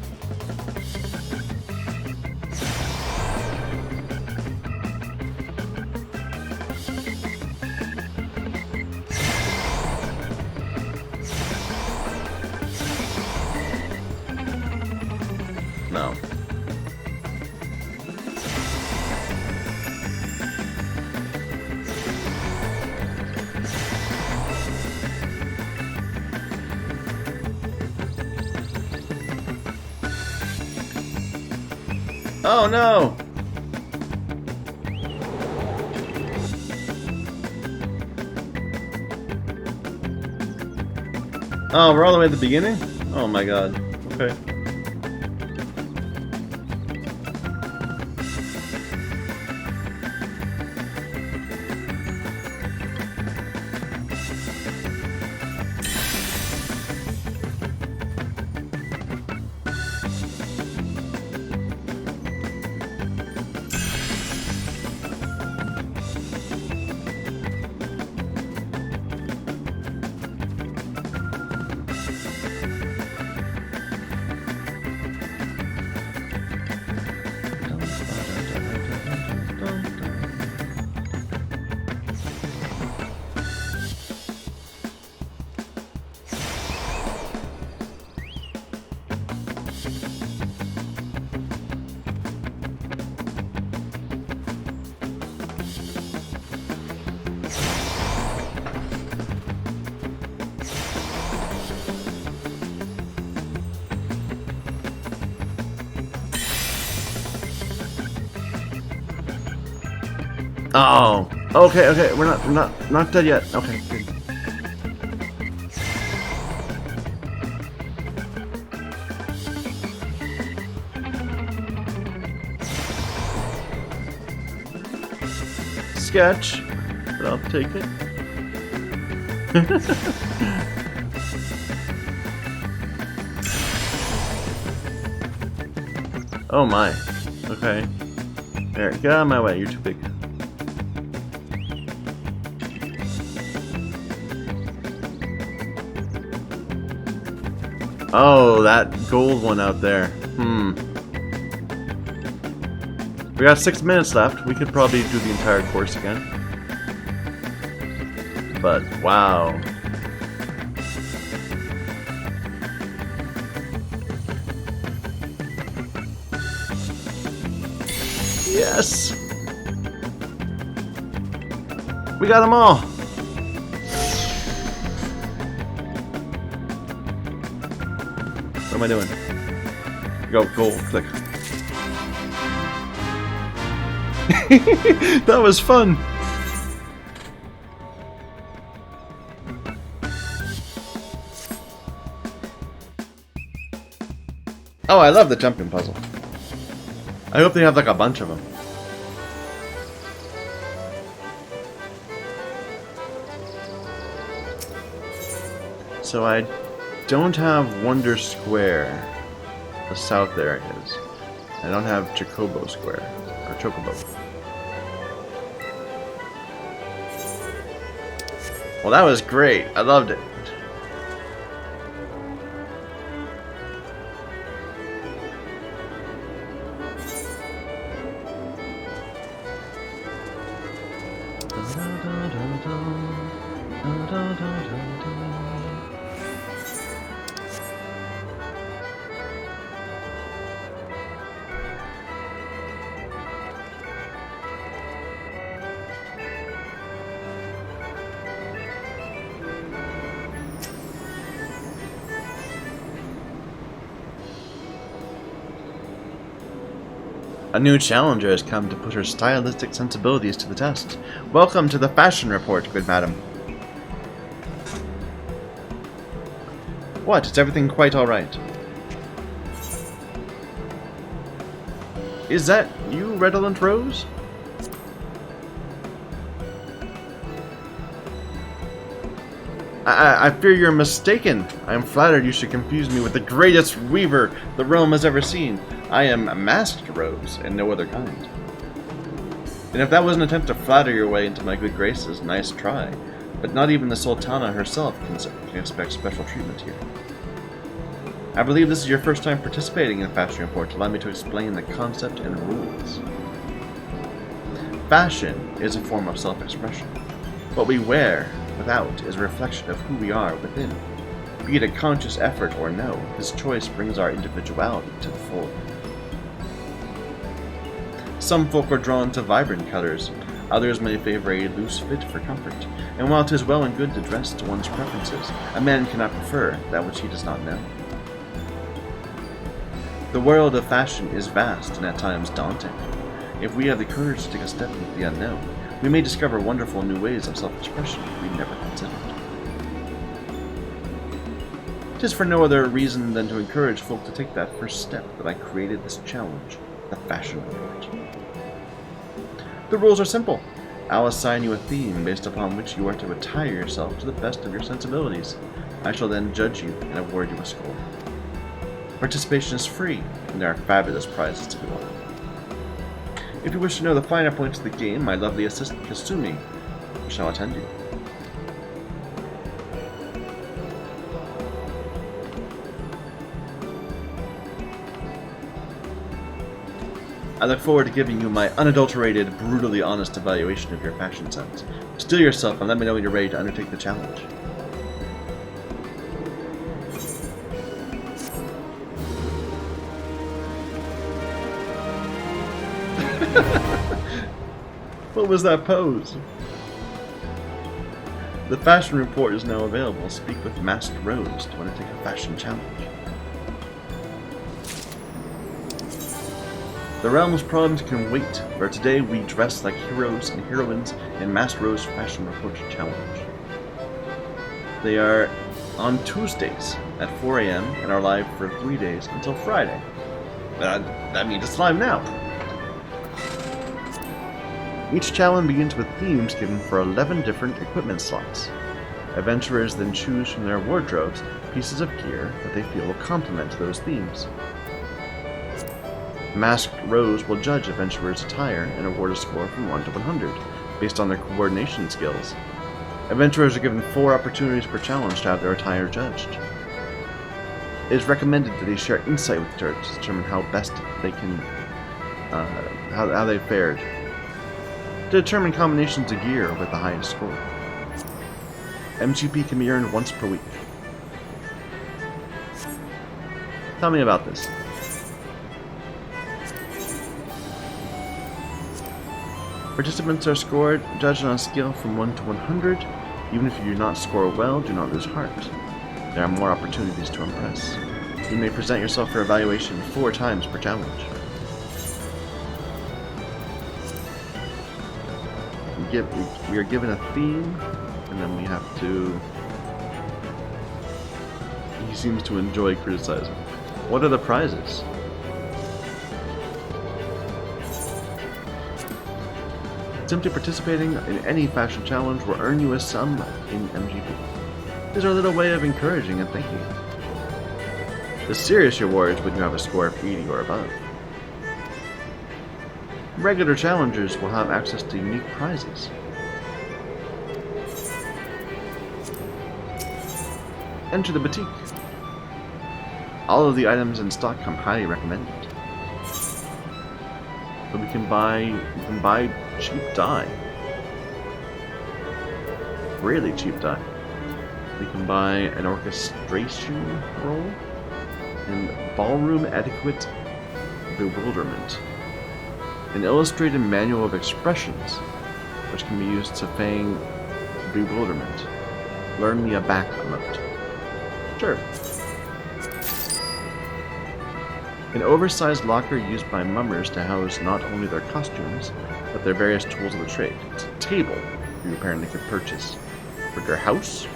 No. Oh no! Oh, we're all the way at the beginning? Oh my god. Okay. Oh, okay, okay. We're not dead yet. Okay, good. Sketch, but I'll take it. Oh my. Okay. There, get out of my way. You're too big. Oh, that gold one out there. We got 6 minutes left. We could probably do the entire course again. But, wow. Yes! We got them all! What am I doing? Go, gold, click. That was fun! Oh, I love the jumping puzzle. I hope they have like a bunch of them. So I don't have Wonder Square, the south there it is. I don't have Chocobo Square, or Chocobo. Well, that was great. I loved it. A new challenger has come to put her stylistic sensibilities to the test. Welcome to the fashion report, good madam. What? Is everything quite alright? Is that you, Redolent Rose? I fear you're mistaken. I am flattered you should confuse me with the greatest weaver the realm has ever seen. I am a masked Rose, and no other kind. And if that was an attempt to flatter your way into my good graces, nice try. But not even the Sultana herself can expect special treatment here. I believe this is your first time participating in a fashion report. Allow me to explain the concept and rules. Fashion is a form of self-expression. What we wear without is a reflection of who we are within. Be it a conscious effort or no, this choice brings our individuality to the fore. Some folk are drawn to vibrant colors, others may favor a loose fit for comfort, and while 'tis well and good to dress to one's preferences, a man cannot prefer that which he does not know. The world of fashion is vast and at times daunting. If we have the courage to take a step into the unknown, we may discover wonderful new ways of self-expression we never considered. It is for no other reason than to encourage folk to take that first step that I created this challenge, the Fashion Report. The rules are simple. I'll assign you a theme based upon which you are to attire yourself to the best of your sensibilities. I shall then judge you and award you a score. Participation is free, and there are fabulous prizes to be won. If you wish to know the finer points of the game, my lovely assistant Kasumi shall attend you. I look forward to giving you my unadulterated, brutally honest evaluation of your fashion sense. Steel yourself and let me know when you're ready to undertake the challenge. What was that pose? The fashion report is now available. Speak with Masked Rose to undertake a fashion challenge. The realm's problems can wait, for today we dress like heroes and heroines in Masked Rose Fashion Report Challenge. They are on Tuesdays at 4 a.m. and are live for 3 days until Friday. That means it's live now. Each challenge begins with themes given for 11 different equipment slots. Adventurers then choose from their wardrobes pieces of gear that they feel will complement those themes. Masked Rose will judge adventurers' attire and award a score from 1 to 100, based on their coordination skills. Adventurers are given 4 opportunities per challenge to have their attire judged. It is recommended that they share insight with the judge to determine how best they can, how they fared, to determine combinations of gear with the highest score. MGP can be earned once per week. Tell me about this. Participants are scored, judged on a scale from 1 to 100. Even if you do not score well, do not lose heart. There are more opportunities to impress. You may present yourself for evaluation 4 times per challenge. We are given a theme, and then we have to... He seems to enjoy criticizing. What are the prizes? Simply participating in any fashion challenge will earn you a sum in MGP. It is our little way of encouraging and thanking you. The serious rewards when you have a score of 80 or above. Regular challengers will have access to unique prizes. Enter the boutique. All of the items in stock come highly recommended. So you can buy cheap dye. Really cheap dye. We can buy an orchestration roll and ballroom etiquette bewilderment. An illustrated manual of expressions, which can be used to feign bewilderment. Learn the aback emote. Sure. An oversized locker used by mummers to house not only their costumes, but their various tools of the trade. It's a table you apparently could purchase for your house.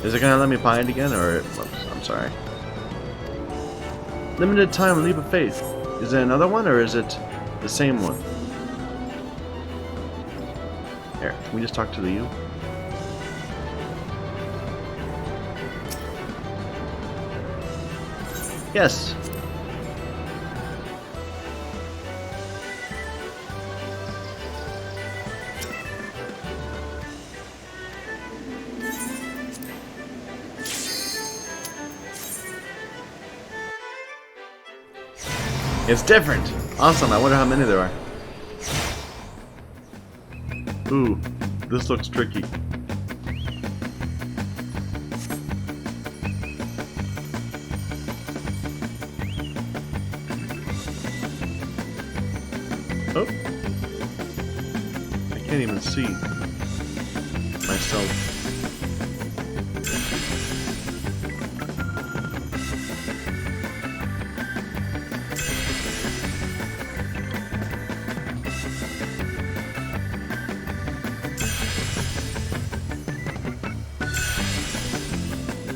Is it gonna let me buy it again, or... Whoops, I'm sorry. Limited time leap of faith. Is it another one, or is it the same one? Here, can we just talk to the you? Yes. It's different! Awesome, I wonder how many there are. Ooh, this looks tricky. Oh. I can't even see myself.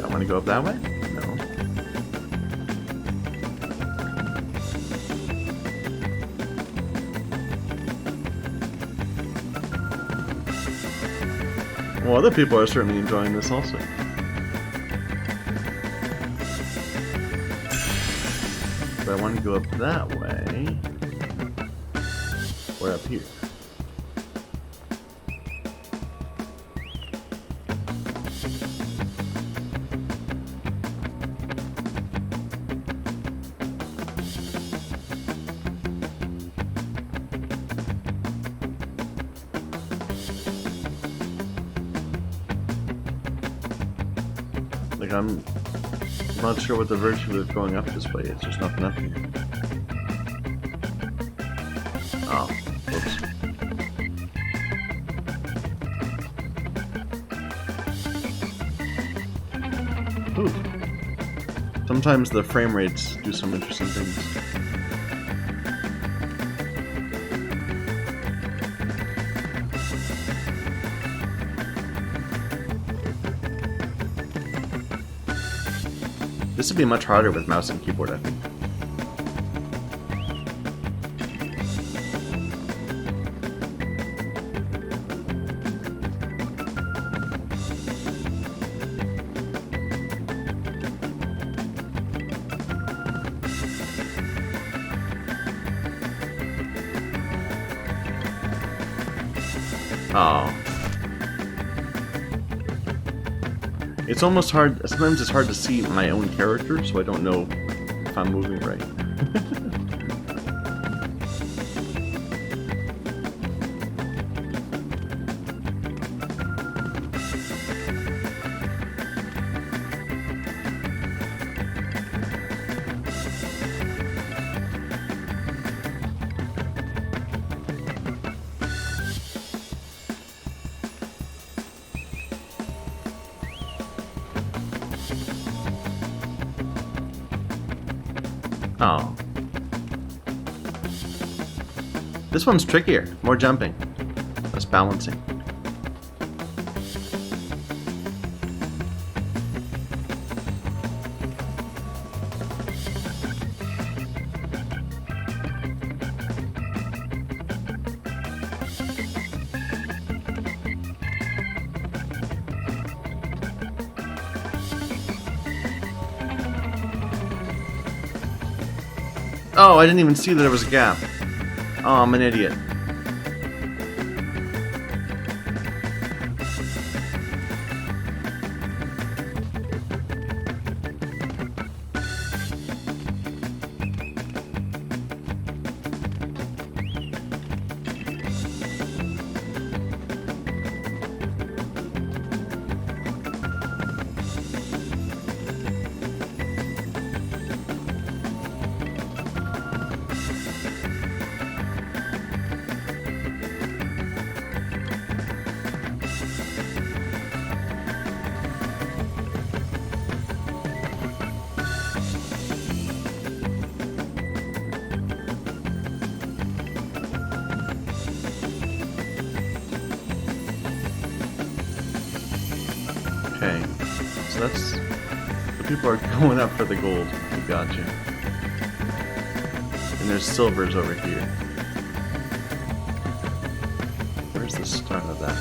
Want to go up that way? No. Well, other people are certainly enjoying this also. But I want to go up that way. Or up here. Like, I'm not sure what the virtue of going up this way is. There's nothing up here. Oh, whoops. Ooh. Sometimes the frame rates do some interesting things. This would be much harder with mouse and keyboard, I think. Oh. It's almost hard, sometimes it's hard to see my own character, so I don't know if I'm moving right. Oh. This one's trickier. More jumping. Less balancing. Oh, I didn't even see that there was a gap. Oh, I'm an idiot. Okay. So that's... The people are going up for the gold. We got you. And there's silvers over here. Where's the start of that?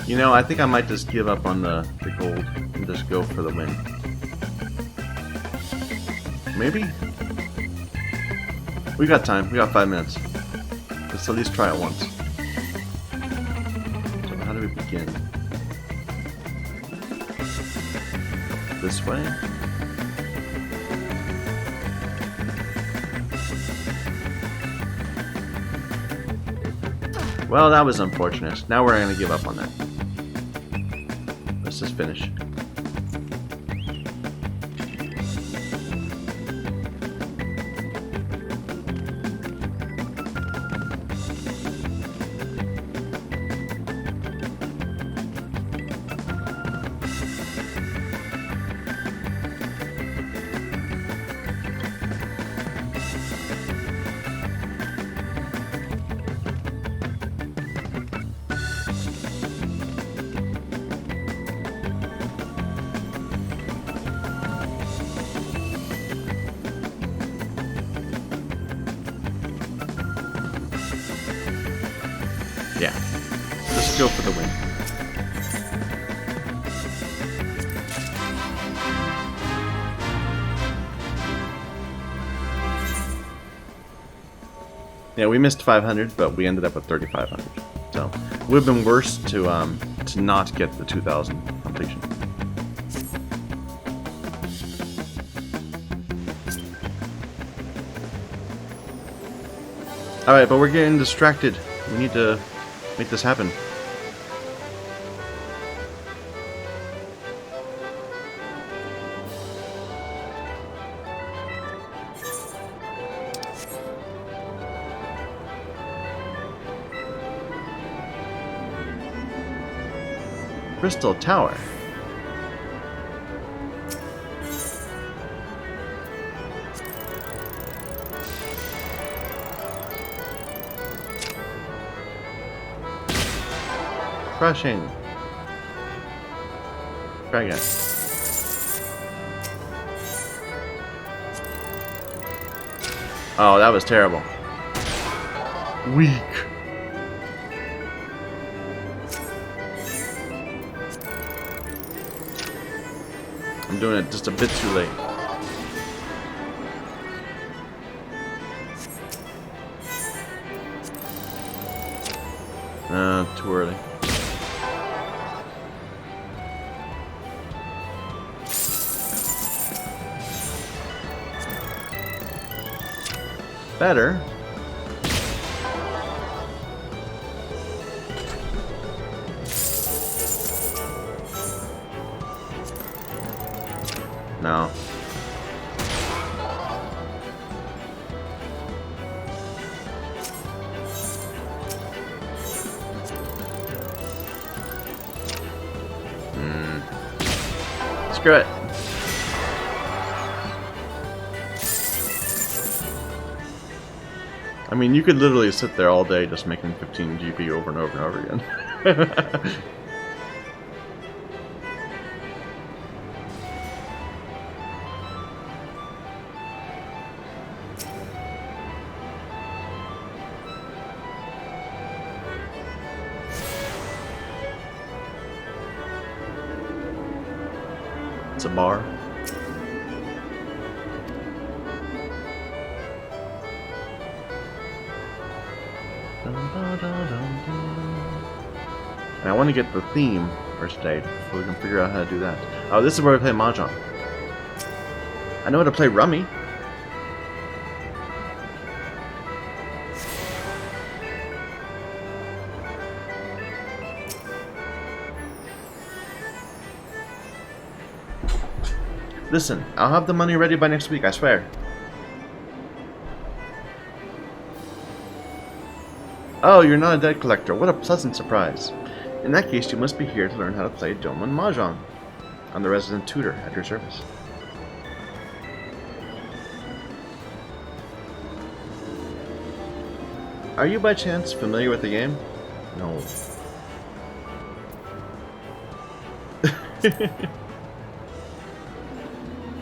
You know, I think I might just give up on the gold and just go for the win. Maybe? We got time. We got 5 minutes. Let's at least try it once. So how do we begin? This way? Well, that was unfortunate. Now we're going to give up on that. Let's just finish. Yeah. Let's go for the win. Yeah, we missed 500, but we ended up with 3,500. So, it would have been worse to not get the 2,000 completion. Alright, but we're getting distracted. We need to make this happen. Crystal Tower. Crushing. Try again. Oh, that was terrible. Weak. I'm doing it just a bit too late. Too early. Better. No. Screw it. I mean, you could literally sit there all day just making 15 GP over and over and over again. It's a bar. And I want to get the theme for today, so we can figure out how to do that. Oh, this is where we play Mahjong. I know how to play Rummy. Listen, I'll have the money ready by next week, I swear. Oh, you're not a debt collector. What a pleasant surprise. In that case, you must be here to learn how to play Domon Mahjong. I'm the resident tutor at your service. Are you by chance familiar with the game? No.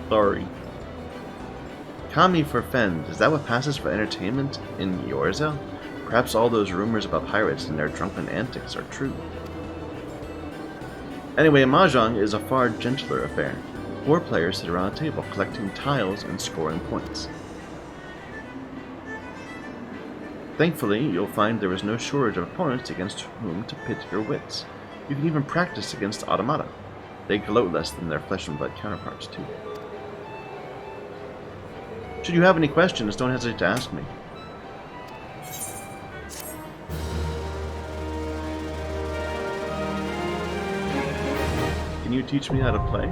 Sorry. Kami for Fend, is that what passes for entertainment in Yorza? Perhaps all those rumors about pirates and their drunken antics are true. Anyway, Mahjong is a far gentler affair. 4 players sit around a table collecting tiles and scoring points. Thankfully, you'll find there is no shortage of opponents against whom to pit your wits. You can even practice against automata. They gloat less than their flesh and blood counterparts, too. Should you have any questions, don't hesitate to ask me. Can you teach me how to play?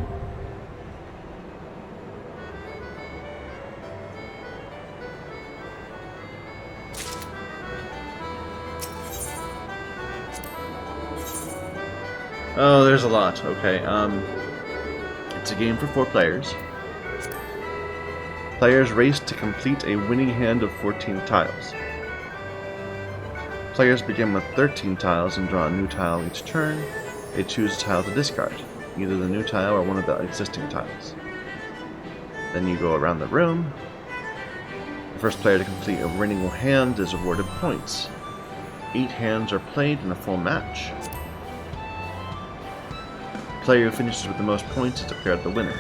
Oh, there's a lot. Okay, it's a game for 4 players. Players race to complete a winning hand of 14 tiles. Players begin with 13 tiles and draw a new tile each turn. They choose a tile to discard, either the new tile or one of the existing tiles. Then you go around the room. The first player to complete a winning hand is awarded points. 8 hands are played in a full match. The player who finishes with the most points is declared the winner.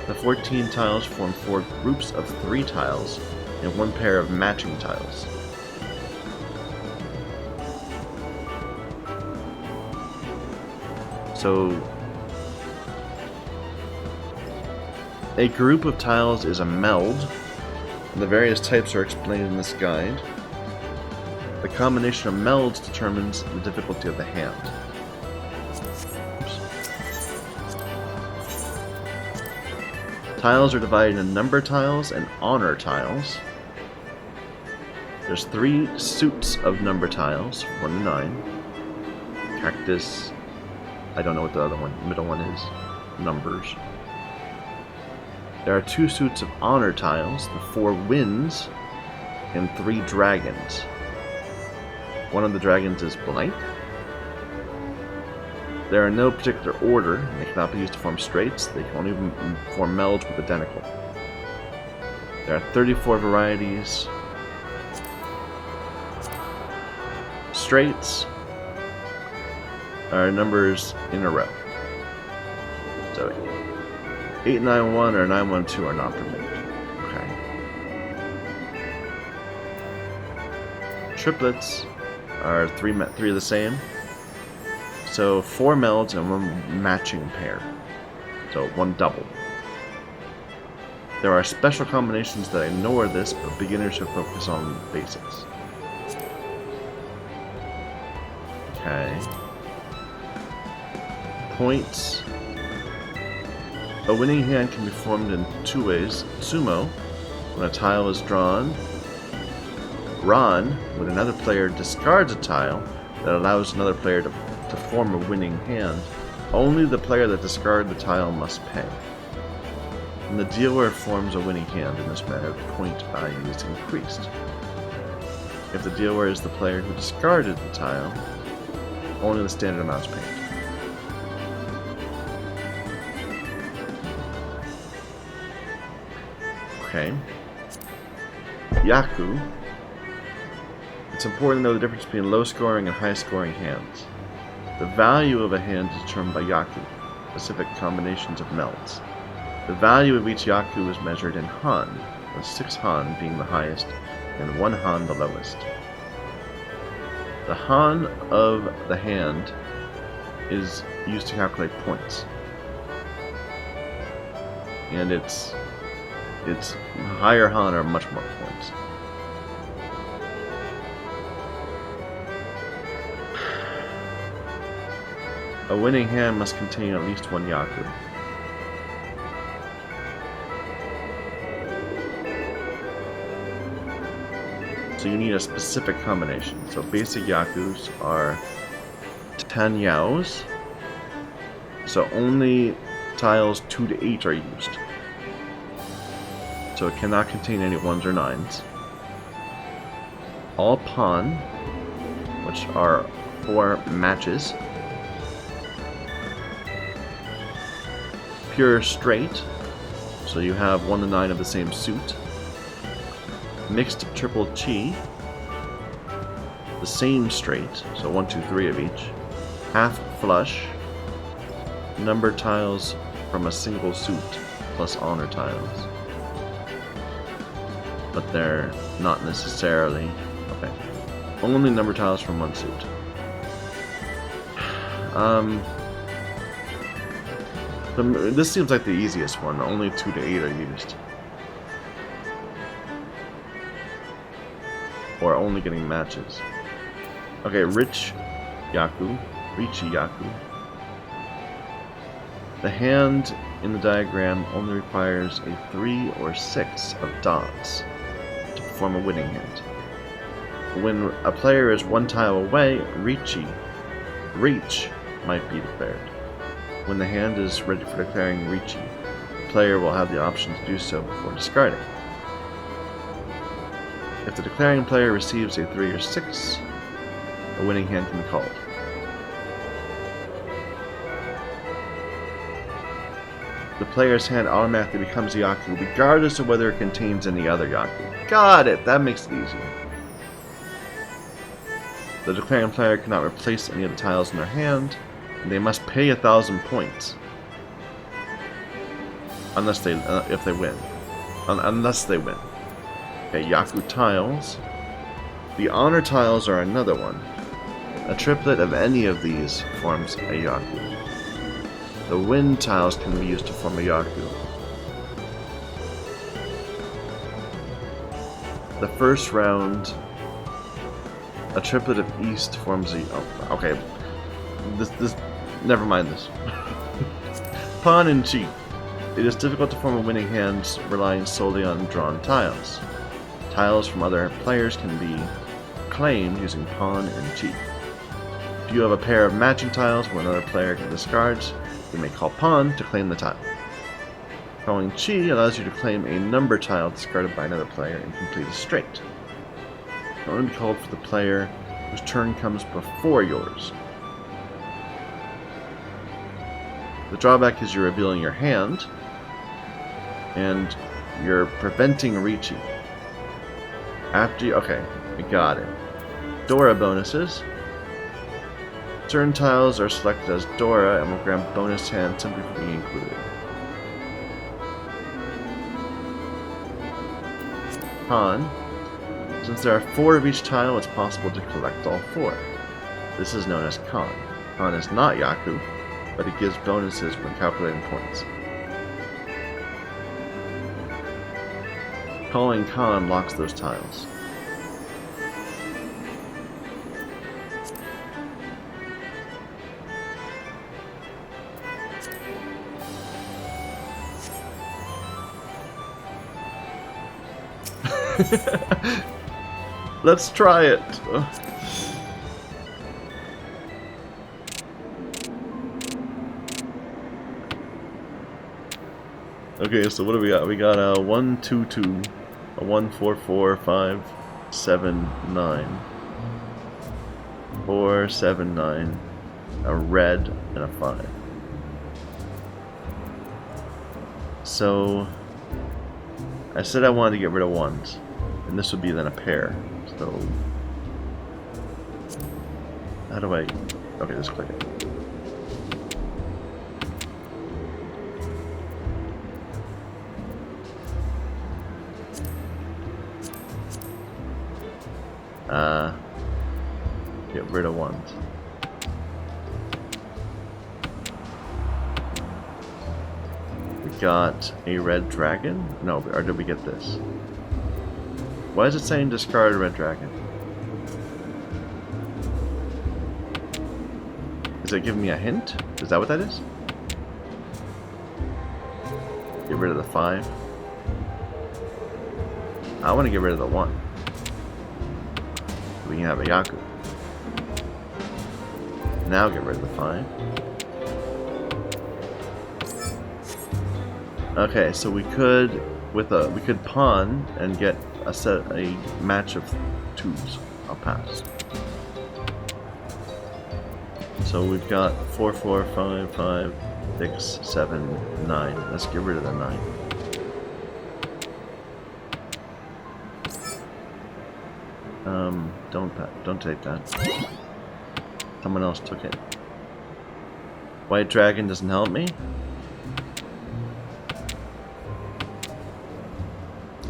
The 14 tiles form 4 groups of 3 tiles and 1 pair of matching tiles. So, a group of tiles is a meld, and the various types are explained in this guide. The combination of melds determines the difficulty of the hand. Tiles are divided into number tiles and honor tiles. There's 3 suits of number tiles, 1 to 9. Cactus, I don't know what the other one, middle one is. Numbers. There are 2 suits of honor tiles, the 4 winds, and 3 dragons. One of the dragons is blank. There are no particular order, and they cannot be used to form straights. They can only form melds with identical. There are 34 varieties. Straights are numbers in a row. So 891 or 912 are not permitted. Okay. Triplets are three of the same. So 4 melds and 1 matching pair. So 1 double. There are special combinations that ignore this, but beginners should focus on basics. Okay. Points. A winning hand can be formed in 2 ways. Sumo, when a tile is drawn. Ran, when another player discards a tile that allows another player to form a winning hand. Only the player that discarded the tile must pay. When the dealer forms a winning hand in this manner, the point value is increased. If the dealer is the player who discarded the tile, only the standard amount is paid. Okay. Yaku. It's important to know the difference between low-scoring and high-scoring hands. The value of a hand is determined by Yaku, specific combinations of melds. The value of each Yaku is measured in Han, with 6 Han being the highest and 1 Han the lowest. The Han of the hand is used to calculate points. And its higher Han are much more points. A winning hand must contain at least 1 Yaku. So you need a specific combination. So basic Yakus are Tanyaos. So only tiles 2 to 8 are used. So it cannot contain any 1s or 9s. All pawn, which are 4 matches. Pure straight, so you have 1 to 9 of the same suit. Mixed triple chi, the same straight, so 1, 2, 3 of each. Half flush, number tiles from a single suit plus honor tiles. But they're not necessarily... okay. Only number tiles from one suit. This seems like the easiest one. Only 2 to 8 are used. Or only getting matches. Okay, Rich Yaku. Richi Yaku. The hand in the diagram only requires a 3 or 6 of dots to perform a winning hand. When a player is 1 tile away, Reach might be declared. When the hand is ready for declaring Reach, the player will have the option to do so before discarding. If the declaring player receives a 3 or 6, a winning hand can be called. The player's hand automatically becomes a Yaku, regardless of whether it contains any other Yaku. Got it! That makes it easy. The declaring player cannot replace any of the tiles in their hand, and they must pay 1,000 points. Unless they win. Unless they win. Okay, Yaku tiles. The honor tiles are another one. A triplet of any of these forms a Yaku. The wind tiles can be used to form a Yaku. The first round, a triplet of east forms a... oh, okay. This never mind this. Pawn and cheat. It is difficult to form a winning hand relying solely on drawn tiles. Tiles from other players can be claimed using pawn and cheat. If you have a pair of matching tiles where another player can discard, you may call pawn to claim the tile. Calling chi allows you to claim a number tile discarded by another player and complete a straight. It can only be called for the player whose turn comes before yours. The drawback is you're revealing your hand, and you're preventing reaching. After you... okay, we got it. Dora bonuses. Certain tiles are selected as Dora and will grant bonus hand simply for being included. Pawn. Since there are 4 of each tile, it's possible to collect all 4. This is known as Khan. Khan is not Yaku, but it gives bonuses when calculating points. Calling Khan locks those tiles. Let's try it. Okay, so what do we got? We got a 1, 2, 2, a 1, 4, 4, 5, 7, 9, 4, 7, 9, a red, and a 5. So I said I wanted to get rid of 1s, and this would be then a pair. So how do I... okay, just click it. Get rid of 1s. We got a red dragon? No, or did we get this? Why is it saying discard a red dragon? Is it giving me a hint? Is that what that is? Get rid of the 5. I want to get rid of the 1. We can have a Yaku. Now get rid of the 5. Okay, so we could pawn and get a match of 2s. I'll pass. So we've got 4, 4, 5, 5, 6, 7, 9. Let's get rid of the 9. Don't take that. Someone else took it. White Dragon doesn't help me.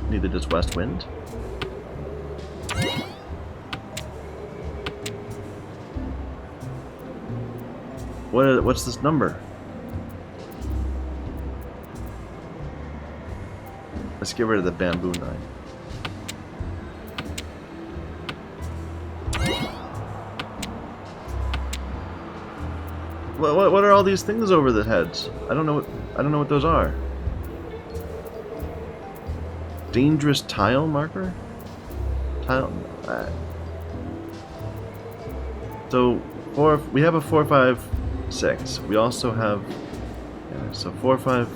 Neither does West Wind. What's this number? Let's get rid of the bamboo 9. What are all these things over the heads? I don't know what those are. Dangerous tile marker? Tile. So we have a 4, 5, 6. We also have so 4, 5.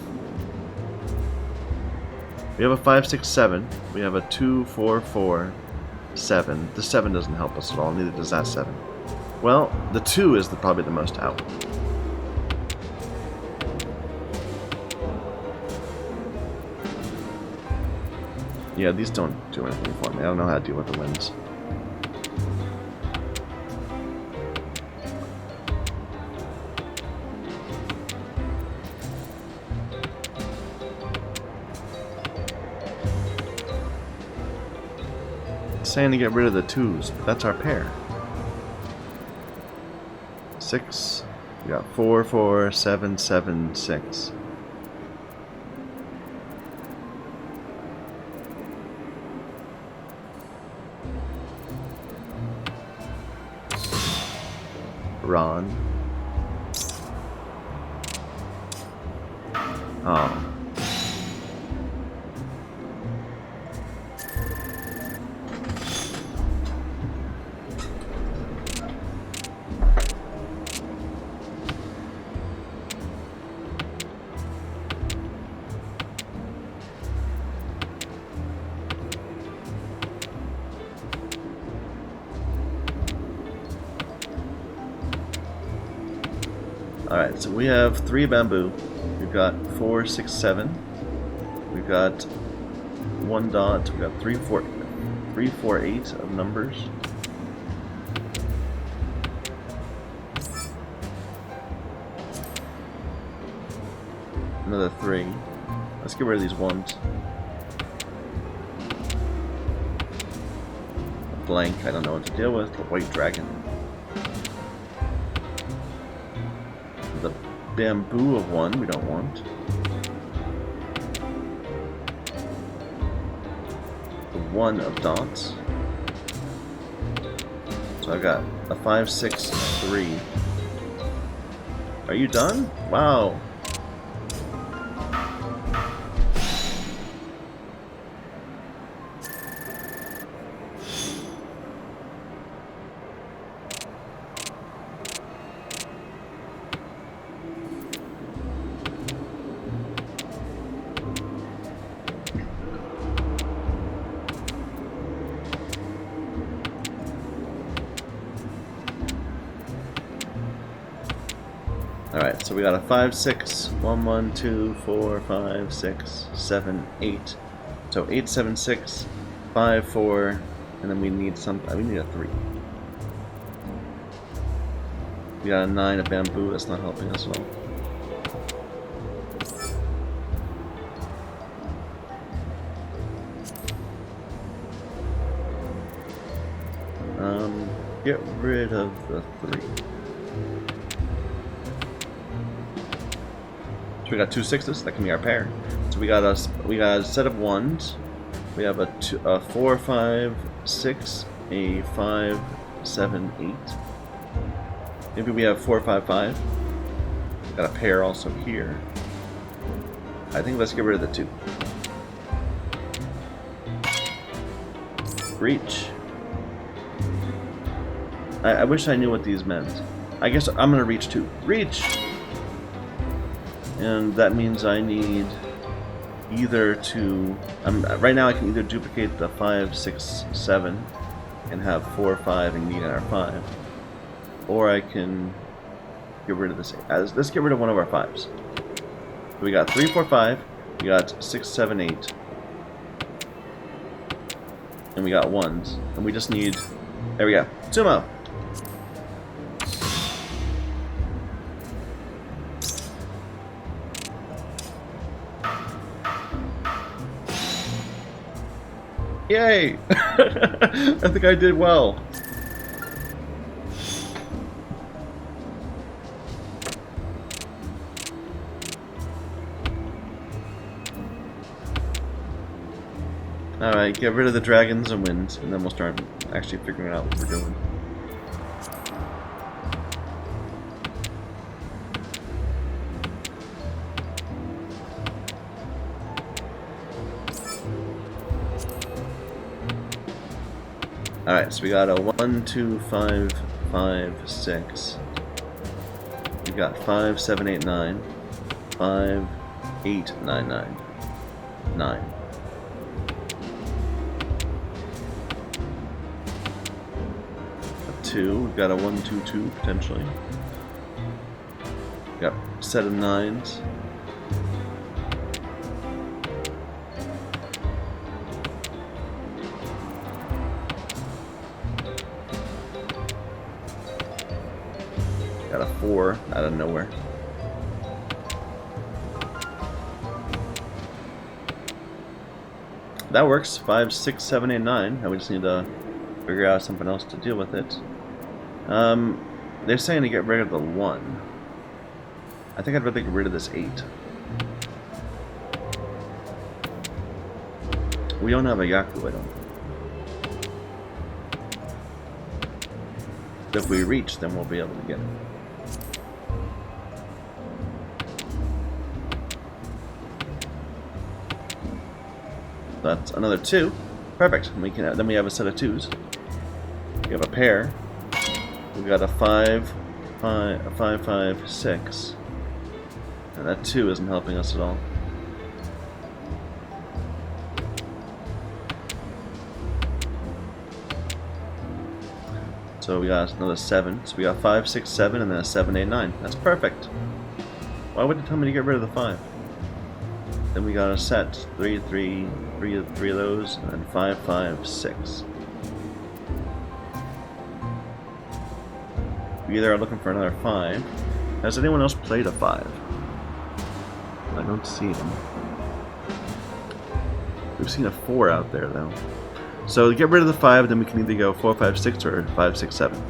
We have a 5, 6, 7. We have a 2, 4, 4, 7. The 7 doesn't help us at all. Neither does that 7. Well, the 2 is probably the most out. Yeah, these don't do anything for me. I don't know how to deal with the winds. It's saying to get rid of the 2s, but that's our pair. 6. We got 4, 4, 7, 7, 6. Ron. Oh. Alright, so we have 3 bamboo. We've got 4, 6, 7. We've got 1 dot. We've got 3, 4, 8 of numbers. Another 3. Let's get rid of these 1s. A blank, I don't know what to deal with. The white dragon. The bamboo of 1 we don't want. The 1 of dots. So I got a 5, 6, 3. Are you done? Wow. Alright, so we got a 5, 6, 1, 1, 2, 4, 5, 6, 7, 8. So 8, 7, 6, 5, 4, and then we need we need a 3. We got a 9 of bamboo, that's not helping us at all. Get rid of the 3. So we got 2 6s. That can be our pair. So we got a set of 1s. We have a 4, 5, 6, a 5, 7, 8. Maybe we have 4, 5, 5. Got a pair also here. I think let's get rid of the 2. Reach. I wish I knew what these meant. I guess I'm gonna reach 2. Reach! And that means I need either to... right now I can either duplicate the 5, 6, 7 and have 4, 5 and need our 5. Or I can get rid of this. Let's get rid of one of our 5s. We got 3, 4, 5. We got 6, 7, 8. And we got 1s. And we just need... There we go. Sumo! Yay! I think I did well. Alright, get rid of the dragons and winds, and then we'll start actually figuring out what we're doing. Alright, so we got a 1, 2, 5, 5, 6. We got 5, 7, 8, 9. 5, 8, 9, 9. 9. A 2, we've got a 1, 2, 2 potentially. We got a set of 9s. Got a 4 out of nowhere. That works. 5, 6, 7, 8, 9. Now we just need to figure out something else to deal with it. They're saying to get rid of the 1. I think I'd rather get rid of this 8. We don't have a Yaku, I don't think. If we reach, then we'll be able to get it. That's another 2. Perfect. We can then we have a set of 2s. We have a pair. We got a 5, 5, 5, 5, 6. And that 2 isn't helping us at all. So we got another 7. So we got 5, 6, 7, and then a 7, 8, 9. That's perfect. Why would it tell me to get rid of the 5? Then we got a set 3, 3, 3 of those, and then 5, 5, 6. We either are looking for another 5. Has anyone else played a 5? I don't see them. We've seen a 4 out there though. So to get rid of the 5, then we can either go 4, 5, 6 or 5, 6, 7.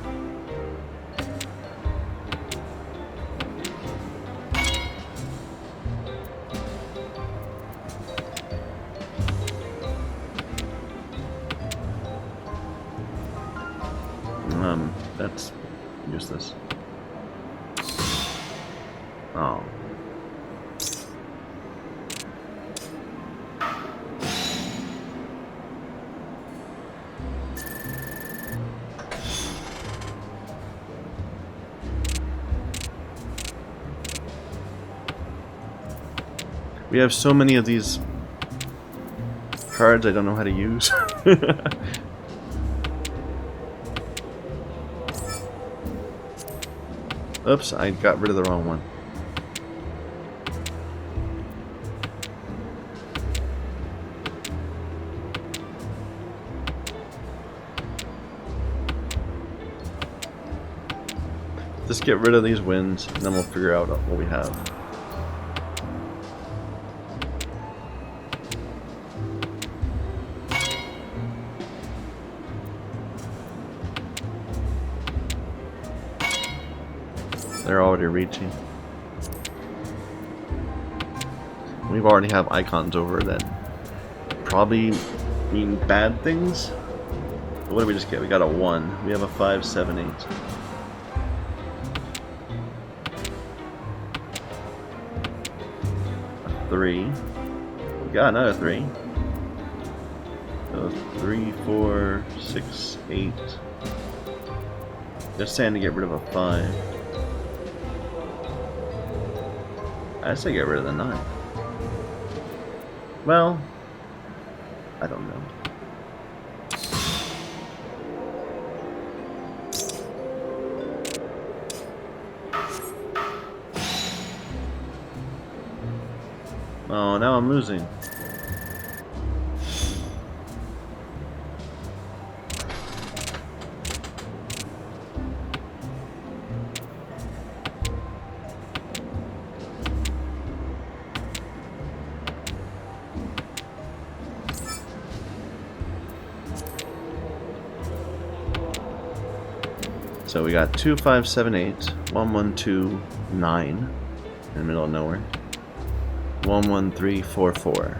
That's useless. Oh. We have so many of these cards I don't know how to use. Oops, I got rid of the wrong one. Just get rid of these winds, and then we'll figure out what we have. They're already reaching. We already have icons over that probably mean bad things. What did we just get? We got a 1. We have a 5, 7, 8. A 3. We got another 3. So 3, 4, 6, 8. They're saying to get rid of a 5. I say get rid of the 9. Well, I don't know. Oh, now I'm losing. So we got 2, 5, 7, 8, 1, 1, 2, 9 in the middle of nowhere. 1, 1, 3, 4, 4.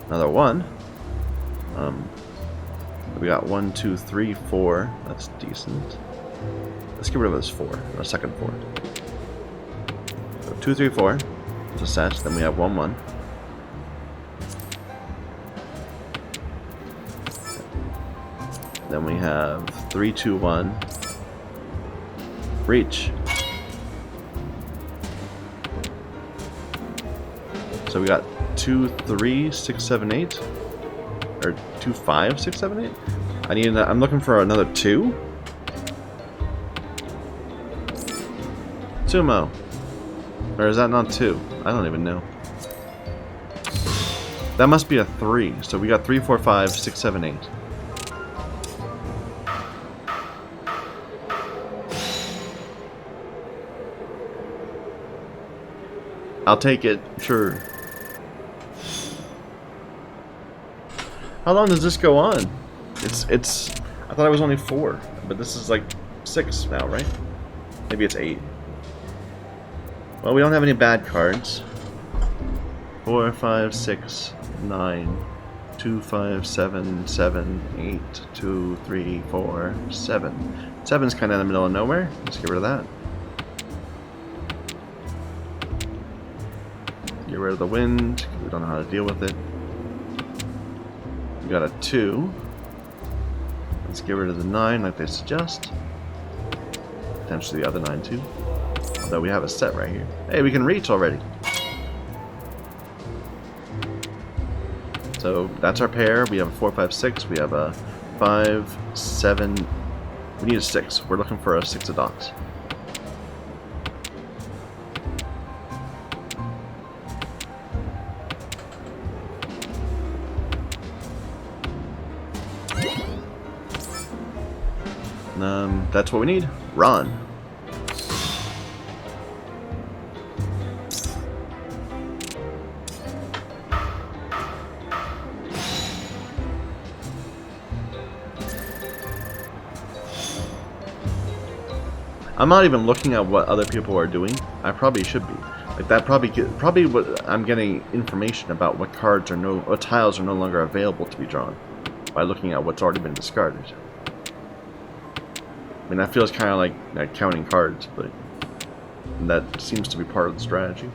Another 1. We got 1, 2, 3, 4. That's decent. Let's get rid of this 4. Our second 4. So 2, 3, 4. It's a set. Then we have 1, 1. Then we have 3, 2, 1. Reach. So we got 2, 3, 6, 7, 8. Or 2, 5, 6, 7, 8. I'm looking for another 2. Sumo. Or is that not 2? I don't even know. That must be a 3. So we got 3, 4, 5, 6, 7, 8. I'll take it, sure. How long does this go on? It's I thought it was only 4, but this is like 6 now, right? Maybe it's 8. Well, we don't have any bad cards. 4, 5, 6, 9, 2, 5, 7, 7, 8, 2, 3, 4, 7. 7's kind of in the middle of nowhere. Let's get rid of that. Get rid of the wind. We don't know how to deal with it. We got a 2. Let's get rid of the 9 like they suggest. Potentially the other 9 too. Although we have a set right here. Hey, we can reach already. So that's our pair. We have a 4, 5, 6. We have a 5, 7. We need a 6. We're looking for a 6 of dots. That's what we need. Run. I'm not even looking at what other people are doing. I probably should be. Like that probably what I'm getting information about what cards are what tiles are no longer available to be drawn by looking at what's already been discarded. I mean, that feels kind of like counting cards, but that seems to be part of the strategy.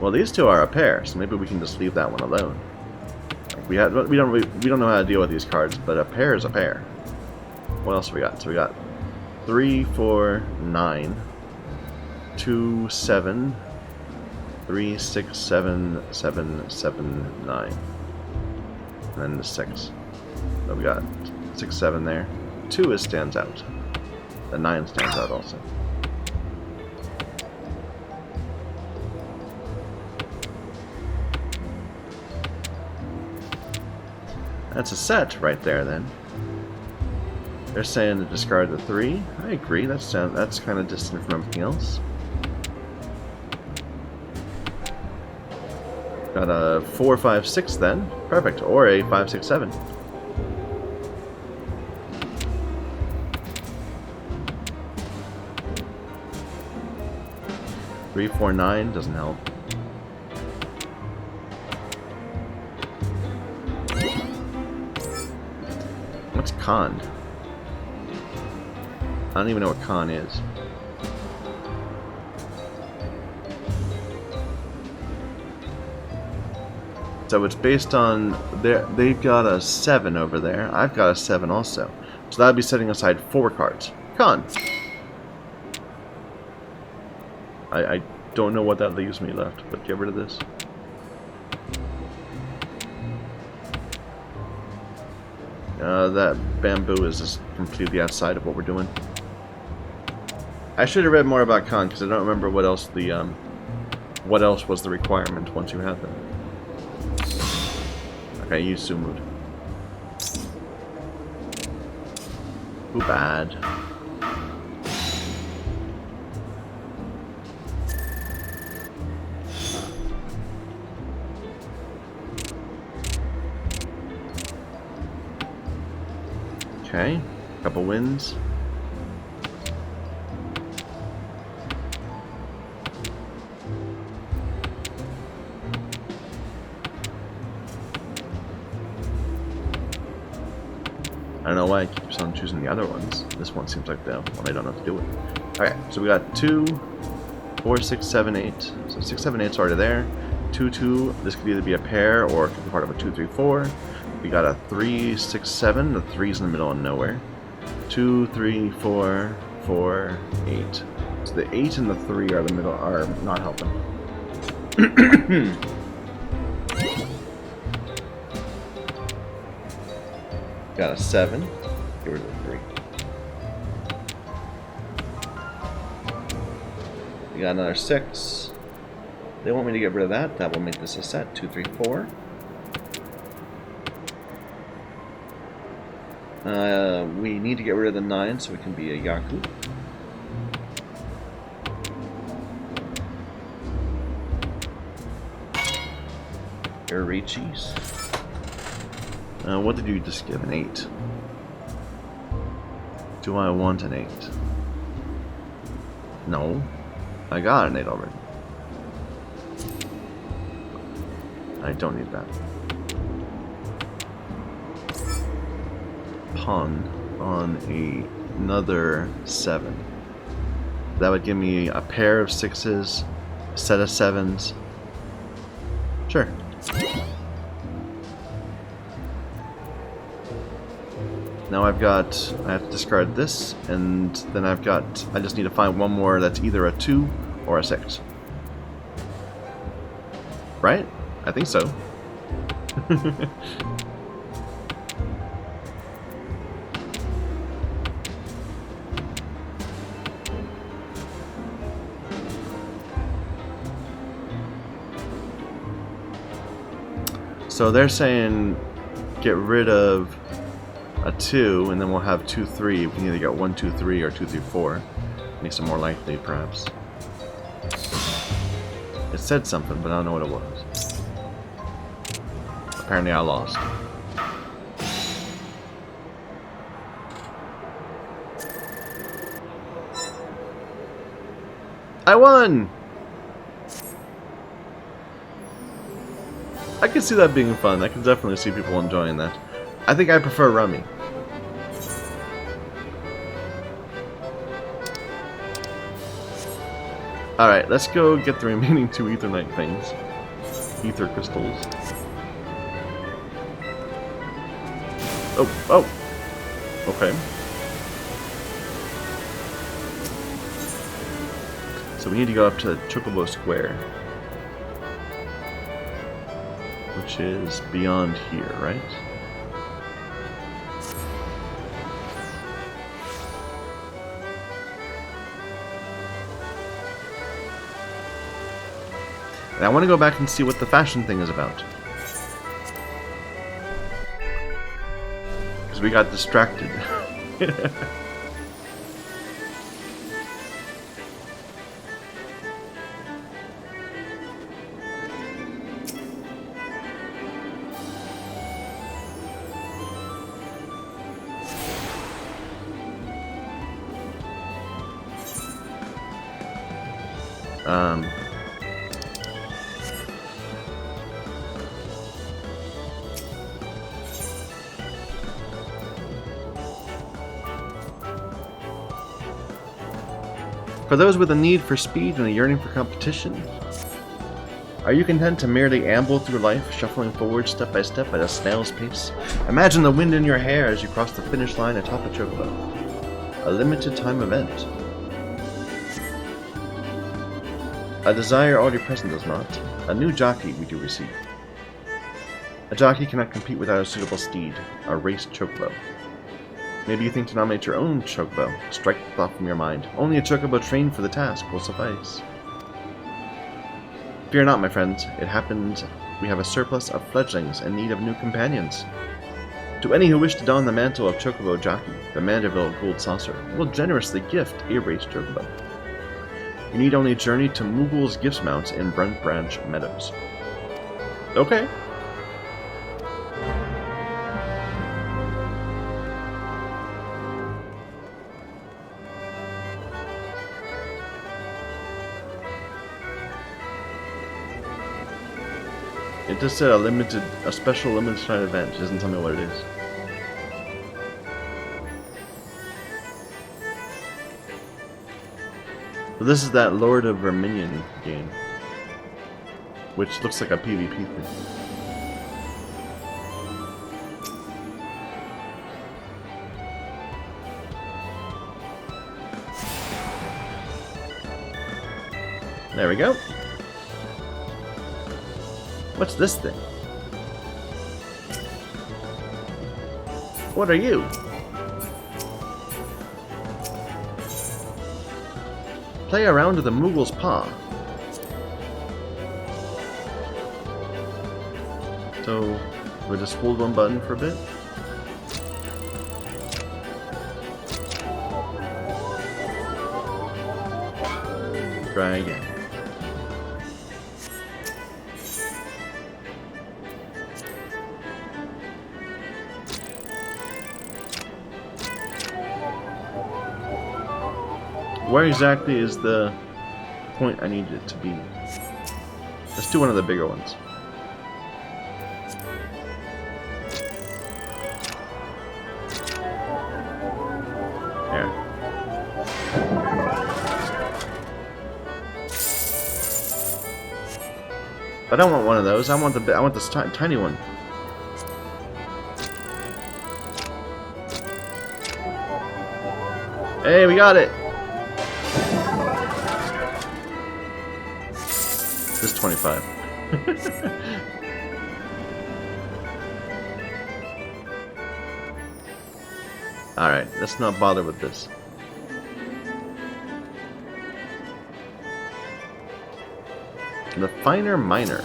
Well, these two are a pair, so maybe we can just leave that one alone. Like we don't know how to deal with these cards, but a pair is a pair. What else have we got? So we got 3, 4, 9, 2, 7, 3, 6, 7, 7, 7, 9, and then the 6. So we got 6, 7 there. 2 stands out. The 9 stands out also. That's a set right there then. They're saying to discard the 3. I agree, that's kind of distant from everything else. Got a 4, 5, 6 then. Perfect. Or a 5, 6, 7. Three, 4, 9 doesn't help. What's con? I don't even know what con is. So it's based on they've got a 7 over there. I've got a 7 also. So that would be setting aside 4 cards. Con. I don't know what that leaves me left, but get rid of this. That bamboo is just completely outside of what we're doing. I should have read more about Con because I don't remember what else was the requirement once you had them. Okay, use Sumud. Too bad. Okay, couple wins. I don't know why it keeps on choosing the other ones. This one seems like the one I don't know what to do with. Okay, so we got 2, 4, 6, 7, 8. So 6, 7, 8 is already there. 2, 2. This could either be a pair or it could be part of a 2, 3, 4. We got a 3, 6, 7. The 3's in the middle of nowhere. 2, 3, 4, 4, 8. So the 8 and the 3 are the middle are not helping. Got a 7. Get rid of the 3. We got another 6. They want me to get rid of that. That will make this a set. 2, 3, 4. We need to get rid of the 9 so we can be a Yaku. Irichis. What did you just give? An 8. Do I want an 8? No. I got an 8 already. I don't need that. Pawn on another 7. That would give me a pair of 6s, a set of 7s. Sure. Now I have to discard this, and then I just need to find one more that's either a 2 or a 6. Right? I think so. So they're saying get rid of a 2, and then we'll have 2, 3. We can either get 1, 2, 3 or 2, 3, 4. Makes it more likely, perhaps. It said something, but I don't know what it was. Apparently I lost. I won! I can see that being fun. I can definitely see people enjoying that. I think I prefer Rummy. Alright, let's go get the remaining 2 Aetherite things. Ether crystals. Oh. Okay. So we need to go up to Chocobo Square. Which is beyond here, right? And I want to go back and see what the fashion thing is about. Because we got distracted. For those with a need for speed and a yearning for competition, Are you content to merely amble through life, shuffling forward step by step at a snail's pace? Imagine the wind in your hair as you cross the finish line atop a chocobo. A limited time event. A desire already present does not. A new jockey we do receive. A jockey cannot compete without a suitable steed, a race chocobo. Maybe you think to nominate your own chocobo. Strike the thought from your mind. Only a chocobo trained for the task will suffice. Fear not, my friends. It happened we have a surplus of fledglings in need of new companions. To any who wish to don the mantle of chocobo jockey, the Mandeville Gold Saucer will generously gift a race chocobo. You need only journey to Moogle's Gifts Mounts in Brunt Branch Meadows. Okay. It just said a special limited time event. It doesn't tell me what it is. So this is that Lord of Verminion game, which looks like a PvP thing. There we go. What's this thing? What are you? Play around with the Moogle's paw. So, we just hold one button for a bit. Try again. Where exactly is the point I need it to be? Let's do one of the bigger ones. There. I don't want one of those. I want this tiny one. Hey, we got it. This 25. Alright, let's not bother with this. The Finer Miner.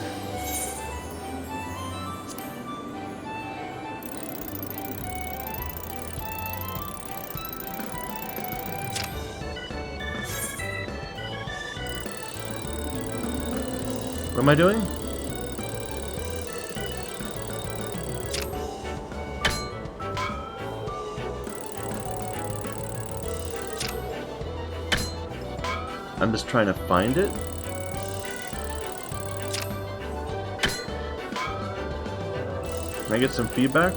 What am I doing? I'm just trying to find it. Can I get some feedback?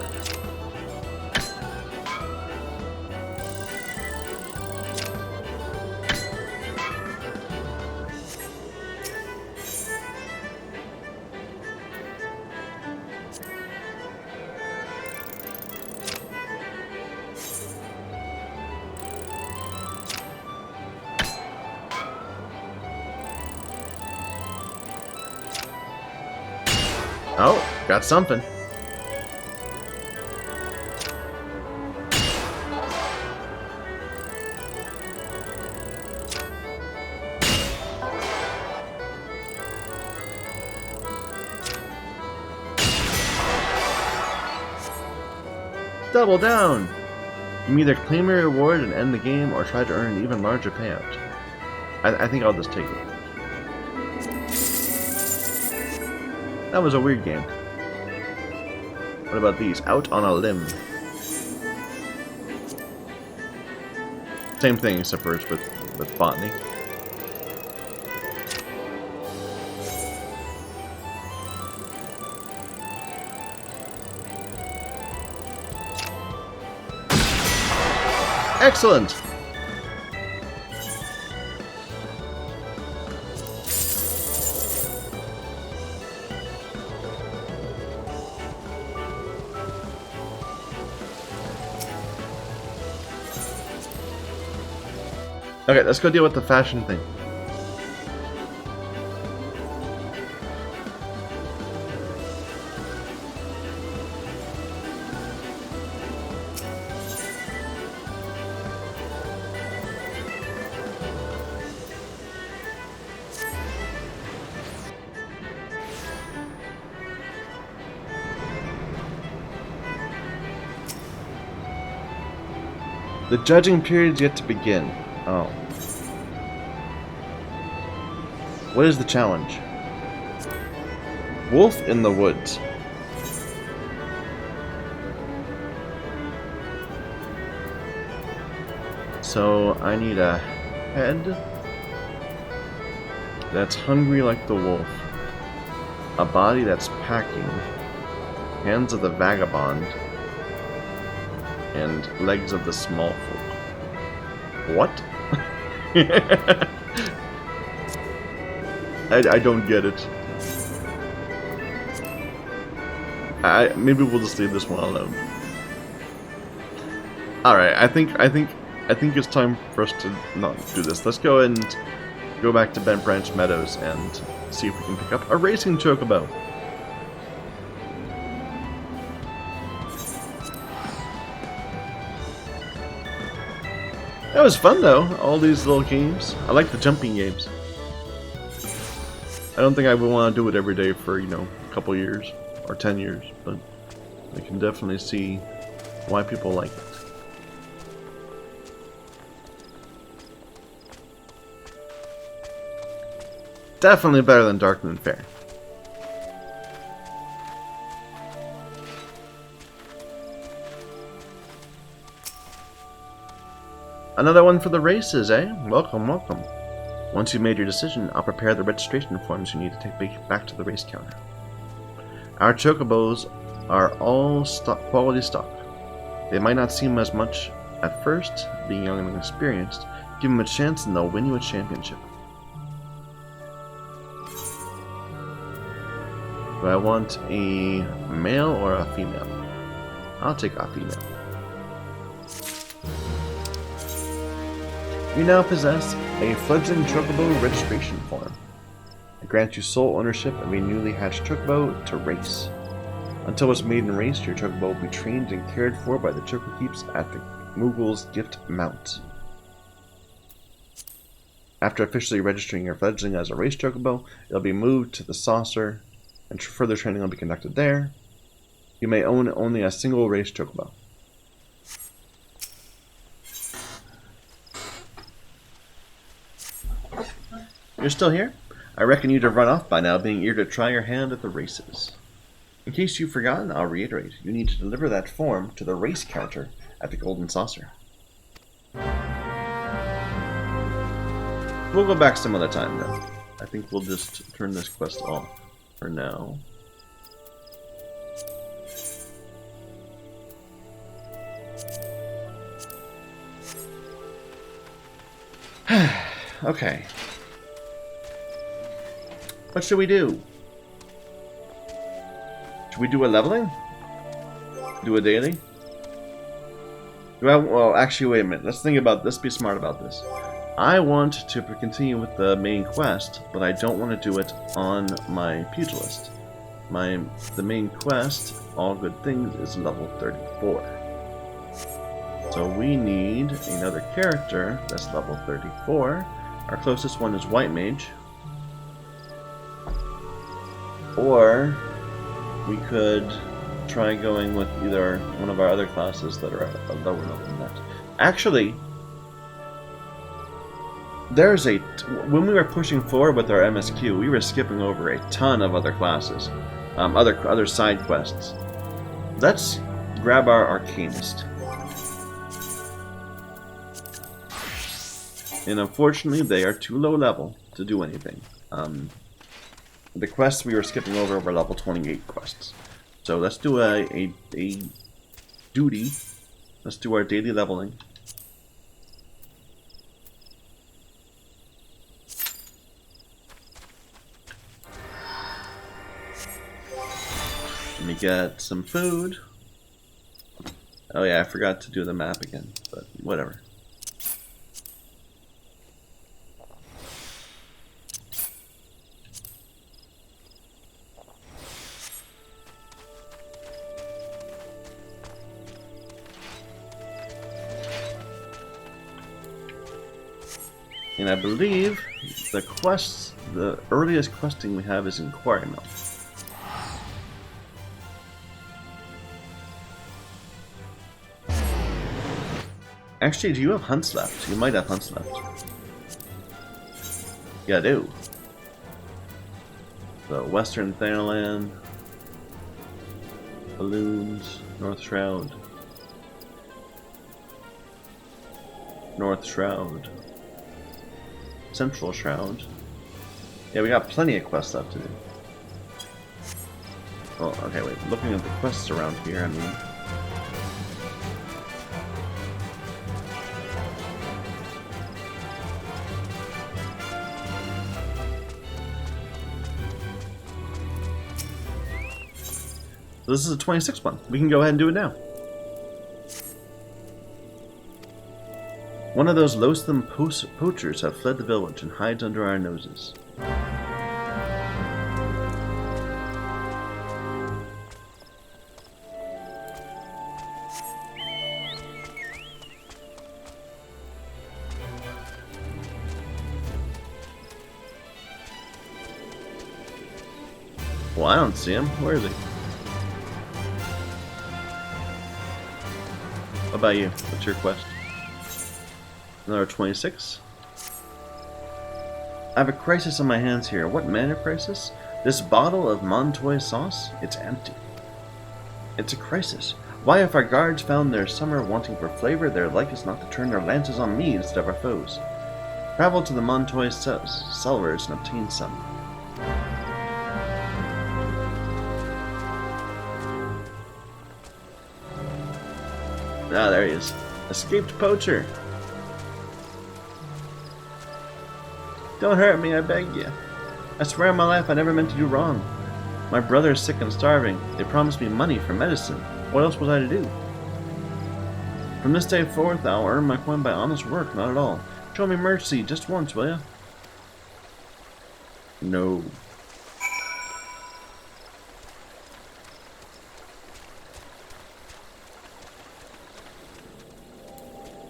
Oh, got something. Double down! You can either claim your reward and end the game, or try to earn an even larger payout. I think I'll just take it. That was a weird game. What about these? Out on a Limb. Same thing, except for it's with botany. Excellent! Okay, let's go deal with the fashion thing. The judging period's yet to begin. Oh. What is the challenge? Wolf in the woods. So I need a head that's hungry like the wolf, a body that's packing, hands of the vagabond, and legs of the small folk. What? I don't get it. Maybe we'll just leave this one alone. All right, I think it's time for us to not do this. Let's go and go back to Bent Branch Meadows and see if we can pick up a racing chocobo. That was fun though, all these little games. I like the jumping games. I don't think I would want to do it every day for, you know, a couple years or 10 years, but I can definitely see why people like it. Definitely better than Dark Moon Fair. Another one for the races, eh? Welcome, welcome. Once you've made your decision, I'll prepare the registration forms you need to take back to the race counter. Our chocobos are all quality stock. They might not seem as much at first, being young and inexperienced. Give them a chance and they'll win you a championship. Do I want a male or a female? I'll take a female. You now possess a fledgling chocobo registration form. It grants you sole ownership of a newly hatched chocobo to race. Until it's maiden race, your chocobo will be trained and cared for by the Choco Keeps at the Moogle's Gift Mount. After officially registering your fledgling as a race chocobo, it'll be moved to the saucer, and further training will be conducted there. You may own only a single race chocobo. You're still here? I reckon you'd have run off by now, being eager to try your hand at the races. In case you've forgotten, I'll reiterate. You need to deliver that form to the race counter at the Golden Saucer. We'll go back some other time, though. I think we'll just turn this quest off for now. Okay. What should we do? Should we do a leveling? Do a daily? Well, actually, wait a minute. Let's think about this. Be smart about this. I want to continue with the main quest, but I don't want to do it on my pugilist. The main quest, all good things, is level 34. So we need another character that's level 34. Our closest one is White Mage. Or we could try going with either one of our other classes that are at a lower level than that. Actually, when we were pushing forward with our MSQ, we were skipping over a ton of other classes, other side quests. Let's grab our Arcanist. And unfortunately, they are too low level to do anything. The quests we were skipping over were level 28 quests. So let's do a duty. Let's do our daily leveling. Let me get some food. Oh yeah, I forgot to do the map again, but whatever. And I believe the earliest questing we have is in Quarry Mill. Actually, do you have hunts left? You might have hunts left. Yeah, I do. So, Western Thanalan, Balloons, North Shroud, North Shroud, Central Shroud. Yeah, we got plenty of quests left to do. Well, okay, wait. Looking at the quests around here, I mean. So this is a 26th one. We can go ahead and do it now. One of those loathsome poachers have fled the village and hides under our noses. Well, I don't see him. Where is he? What about you? What's your quest? Another 26. I have a crisis on my hands here. What manner of crisis? This bottle of Montoy sauce? It's empty. It's a crisis. Why, if our guards found their summer wanting for flavor, they're like us not to turn their lances on me instead of our foes. Travel to the Montoy cellars and obtain some. Ah, there he is. Escaped poacher. Don't hurt me, I beg you. I swear on my life I never meant to do wrong. My brother is sick and starving. They promised me money for medicine. What else was I to do? From this day forth, I'll earn my coin by honest work, not at all. Show me mercy just once, will ya? No.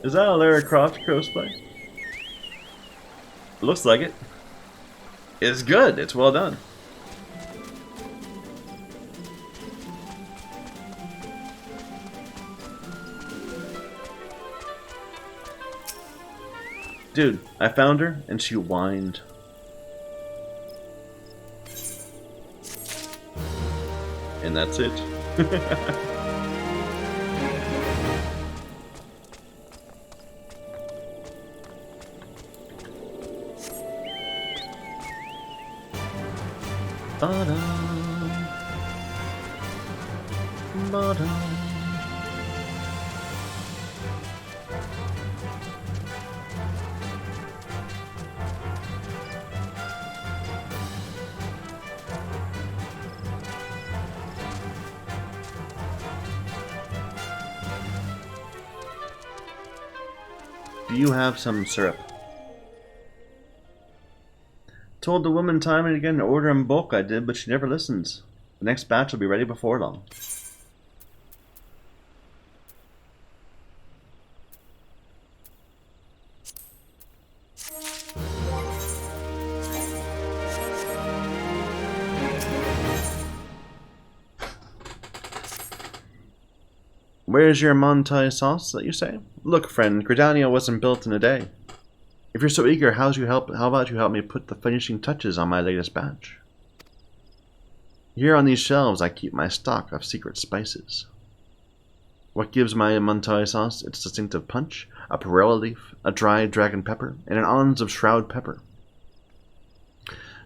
Is that a Lara Croft cosplay? Looks like it. It's good. It's well done. Dude, I found her and she whined. And that's it. Do you have some syrup? Told the woman time and again to order in bulk, I did, but she never listens. The next batch will be ready before long. Where's your Montai sauce that you say? Look, friend, Gridania wasn't built in a day. If you're so eager, how about you help me put the finishing touches on my latest batch? Here on these shelves I keep my stock of secret spices. What gives my Montai sauce its distinctive punch? A perilla leaf, a dried dragon pepper, and an ounce of shroud pepper.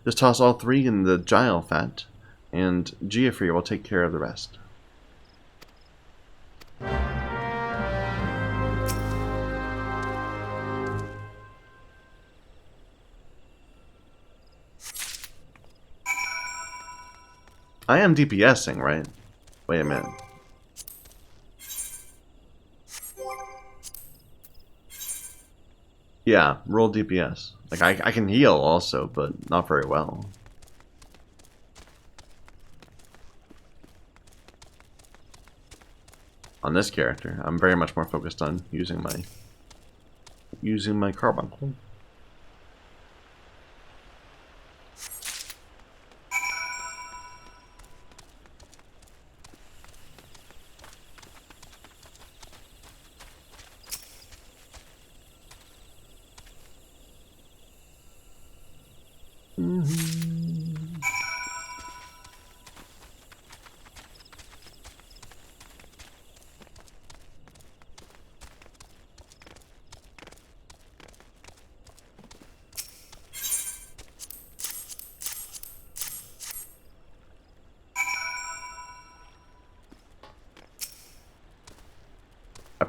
Just toss all three in the gile fat, and Geoffrey will take care of the rest. I am DPSing, right? Wait a minute. Yeah, roll DPS. Like, I can heal also, but not very well. On this character, I'm very much more focused on using my carbuncle.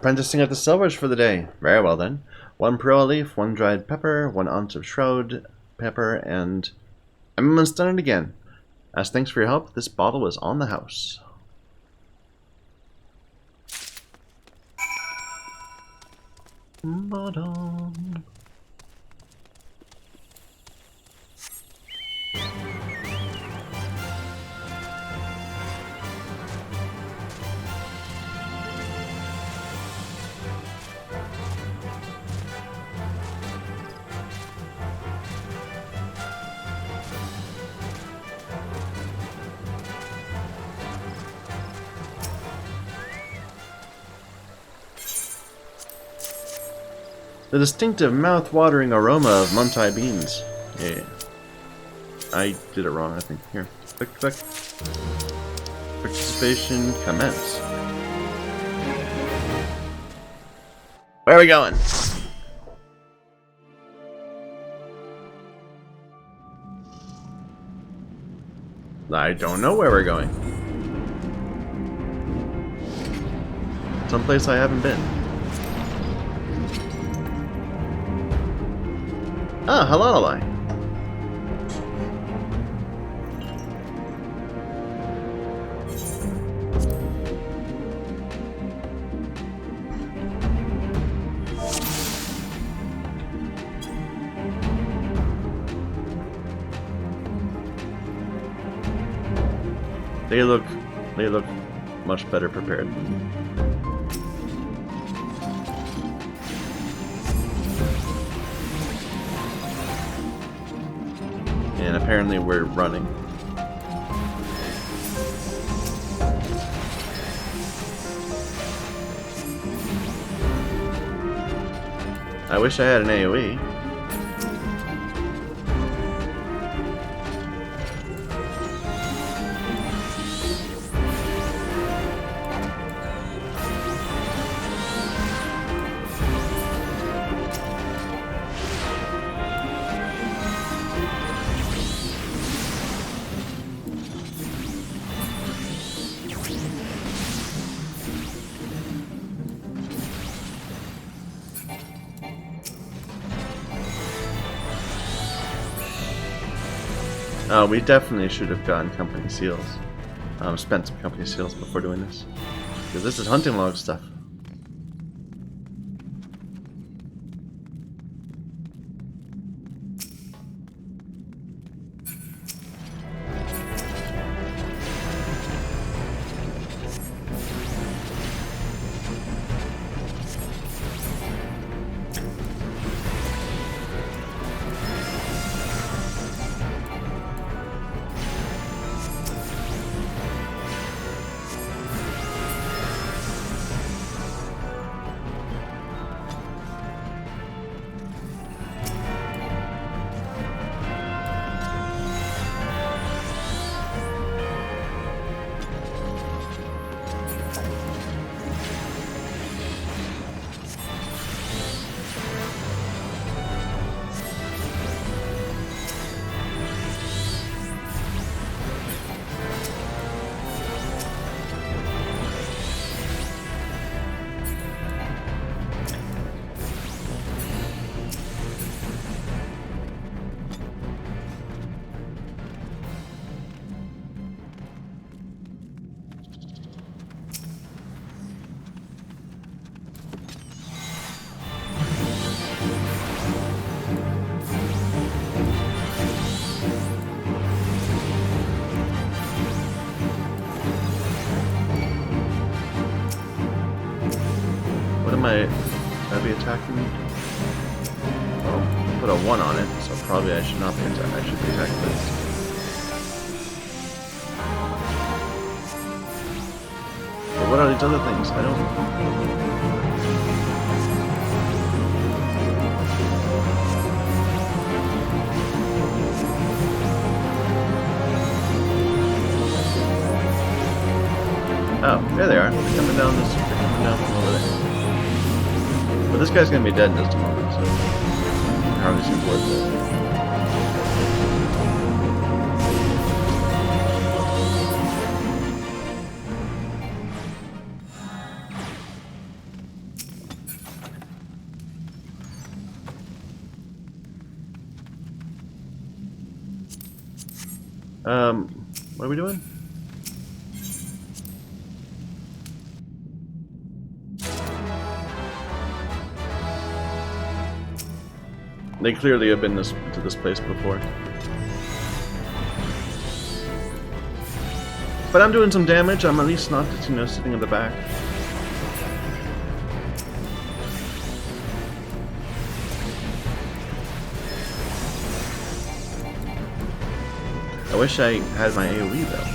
Apprenticing at the Silvers for the day. Very well then. 1 pearl leaf, 1 dried pepper, 1 ounce of shroud pepper, and I'm almost done it again. As thanks for your help, this bottle is on the house. Bottle. The distinctive mouth-watering aroma of Muntai beans. Yeah. I did it wrong, I think. Here. Click, click. Participation commence. Where are we going? I don't know where we're going. Someplace I haven't been. Ah, Halalai. They look much better prepared. And apparently we're running. I wish I had an AoE. We definitely should have gotten company seals. Spent some company seals before doing this. Because this is hunting log stuff. Might be attacking me? Well, put a 1 on it, so probably I should not be attacking. I should be attacking this. But what are these other things? I don't. Oh, there they are. They're coming down this. They're coming down from over there. But this guy's gonna be dead in just a moment, so it hardly seems worth it. What are we doing? They clearly have been to this place before. But I'm doing some damage. I'm at least not just, sitting in the back. I wish I had my AoE though.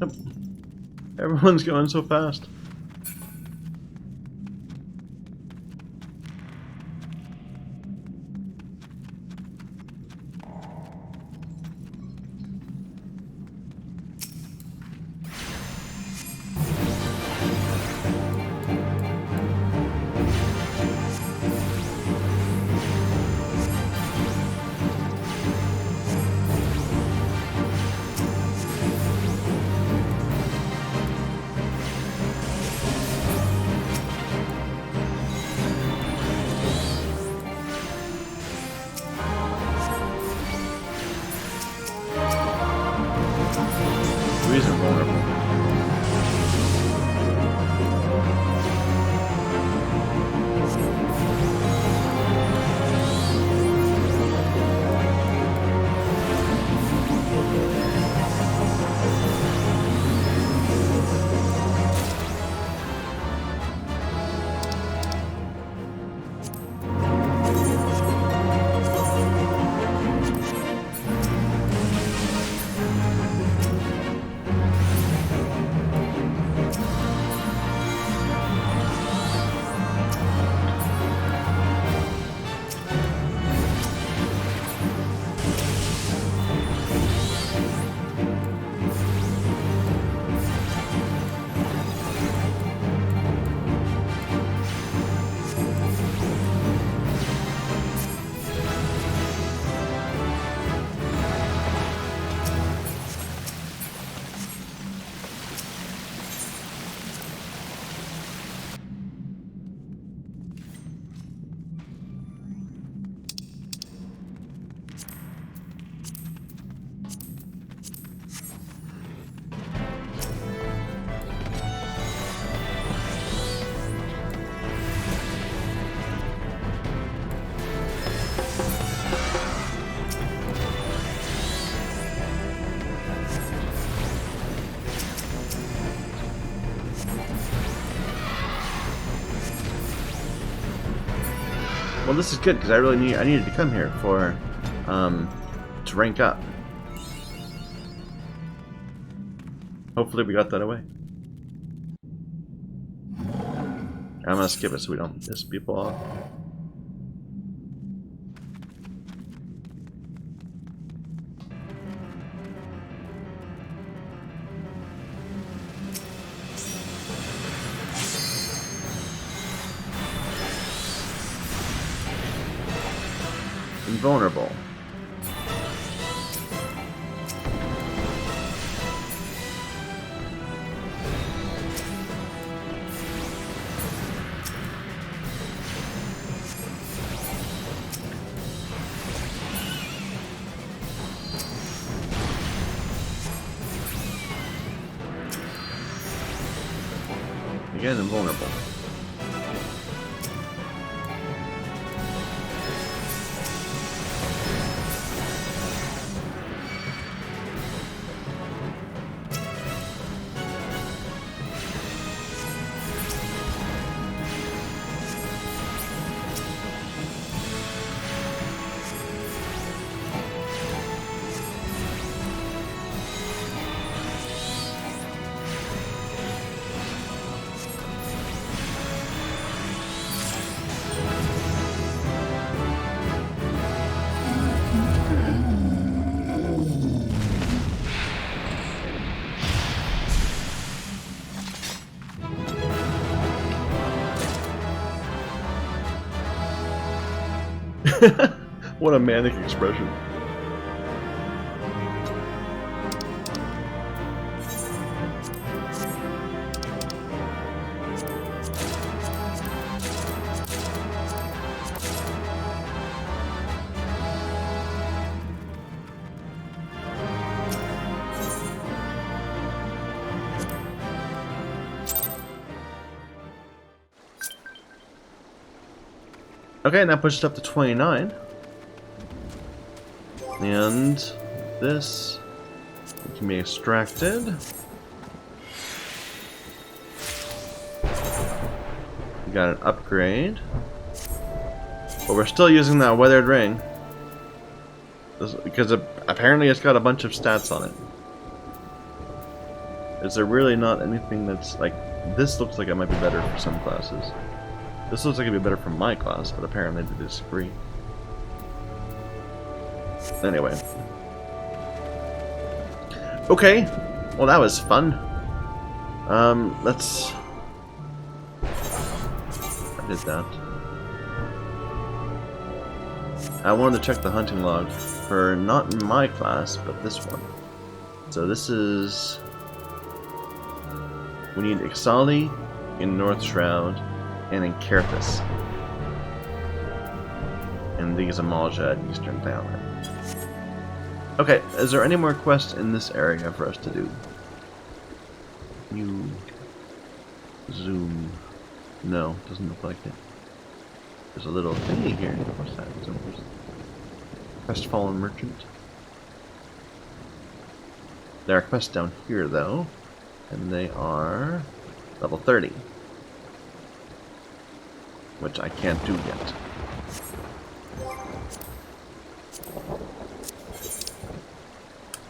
Yep. Everyone's going so fast. Reason vulnerable. Well, this is good because I needed to come here for to rank up. Hopefully we got that away. I'm gonna skip it so we don't piss people off. Invulnerable. Again, invulnerable. What a manic expression. Okay, now push it up to 29. And this can be extracted. We got an upgrade. But we're still using that weathered ring. Because apparently it's got a bunch of stats on it. Is there really not anything that's like... This looks like it might be better for some classes. This looks like it'd be better for my class, but apparently they disagree. Anyway. Okay. Well, that was fun. Let's... I did that. I wanted to check the hunting log for not in my class, but this one. So this is... We need Ixali in North Shroud and in Kerthus. And these Amalja at Eastern Thailand. Okay, is there any more quests in this area for us to do? You zoom. No, doesn't look like it. There's a little thingy here. What's that? Crestfallen Merchant. There are quests down here though, and they are level 30. Which I can't do yet.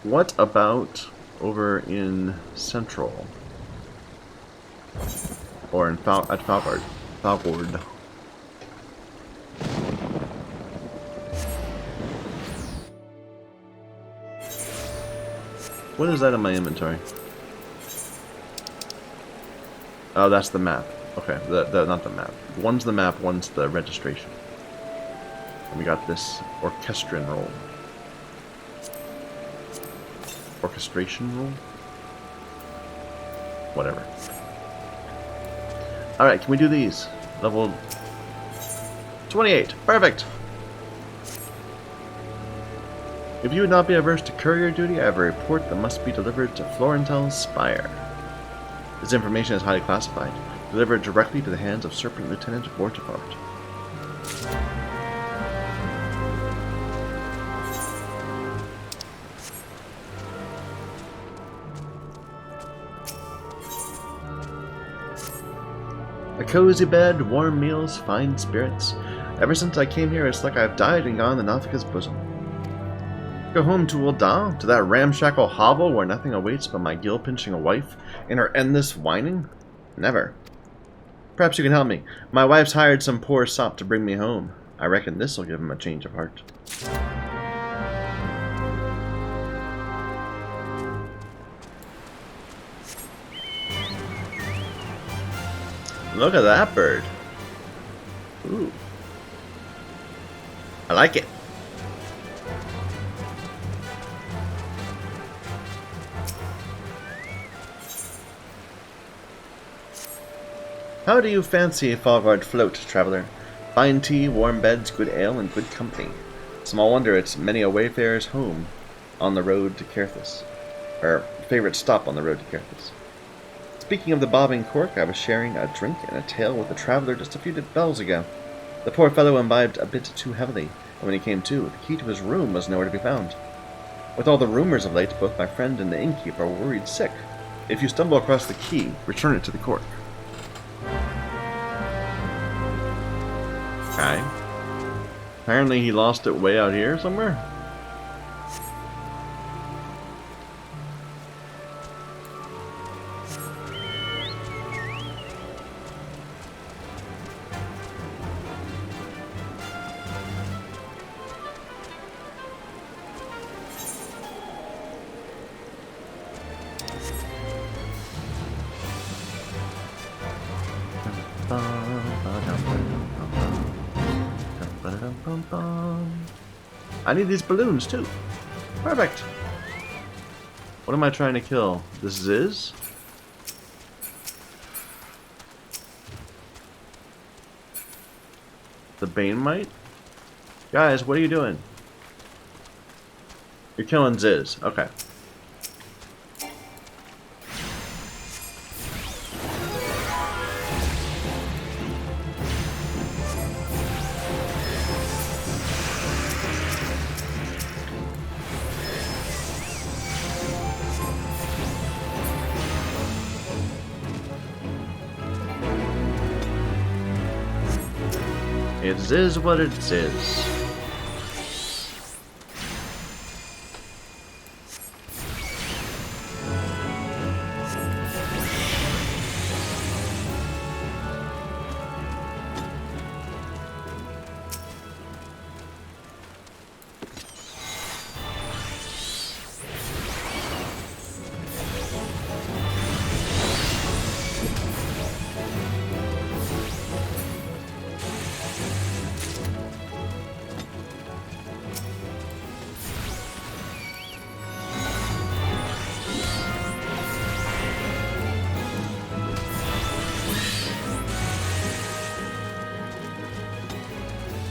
What about over in Central? Or in at Falgard? Falgard. What is that in my inventory? Oh, that's the map. Okay, not the map. One's the map, one's the registration. And we got this orchestrin roll. Orchestration roll? Whatever. Alright, can we do these? Level 28. Perfect! If you would not be averse to courier duty, I have a report that must be delivered to Florentel's Spire. This information is highly classified. Delivered directly to the hands of Serpent Lieutenant Vortigard. A cozy bed, warm meals, fine spirits. Ever since I came here, it's like I've died and gone to Nafika's bosom. Go home to Ul'dah, to that ramshackle hovel where nothing awaits but my gill-pinching wife and her endless whining? Never. Perhaps you can help me. My wife's hired some poor sop to bring me home. I reckon this'll give him a change of heart. Look at that bird. Ooh. I like it. How do you fancy Falgard float, traveler? Fine tea, warm beds, good ale, and good company. Small wonder it's many a wayfarer's home on the road to Caerthas. Or favorite stop on the road to Caerthas. Speaking of the bobbing cork, I was sharing a drink and a tale with a traveler just a few bells ago. The poor fellow imbibed a bit too heavily, and when he came to, the key to his room was nowhere to be found. With all the rumors of late, both my friend and the innkeeper are worried sick. If you stumble across the key, return it to the cork. Okay. Apparently he lost it way out here somewhere. I need these balloons too. Perfect. What am I trying to kill? This is? The Banemite? Guys, what are you doing? You're killing Ziz. Okay. It is what it is.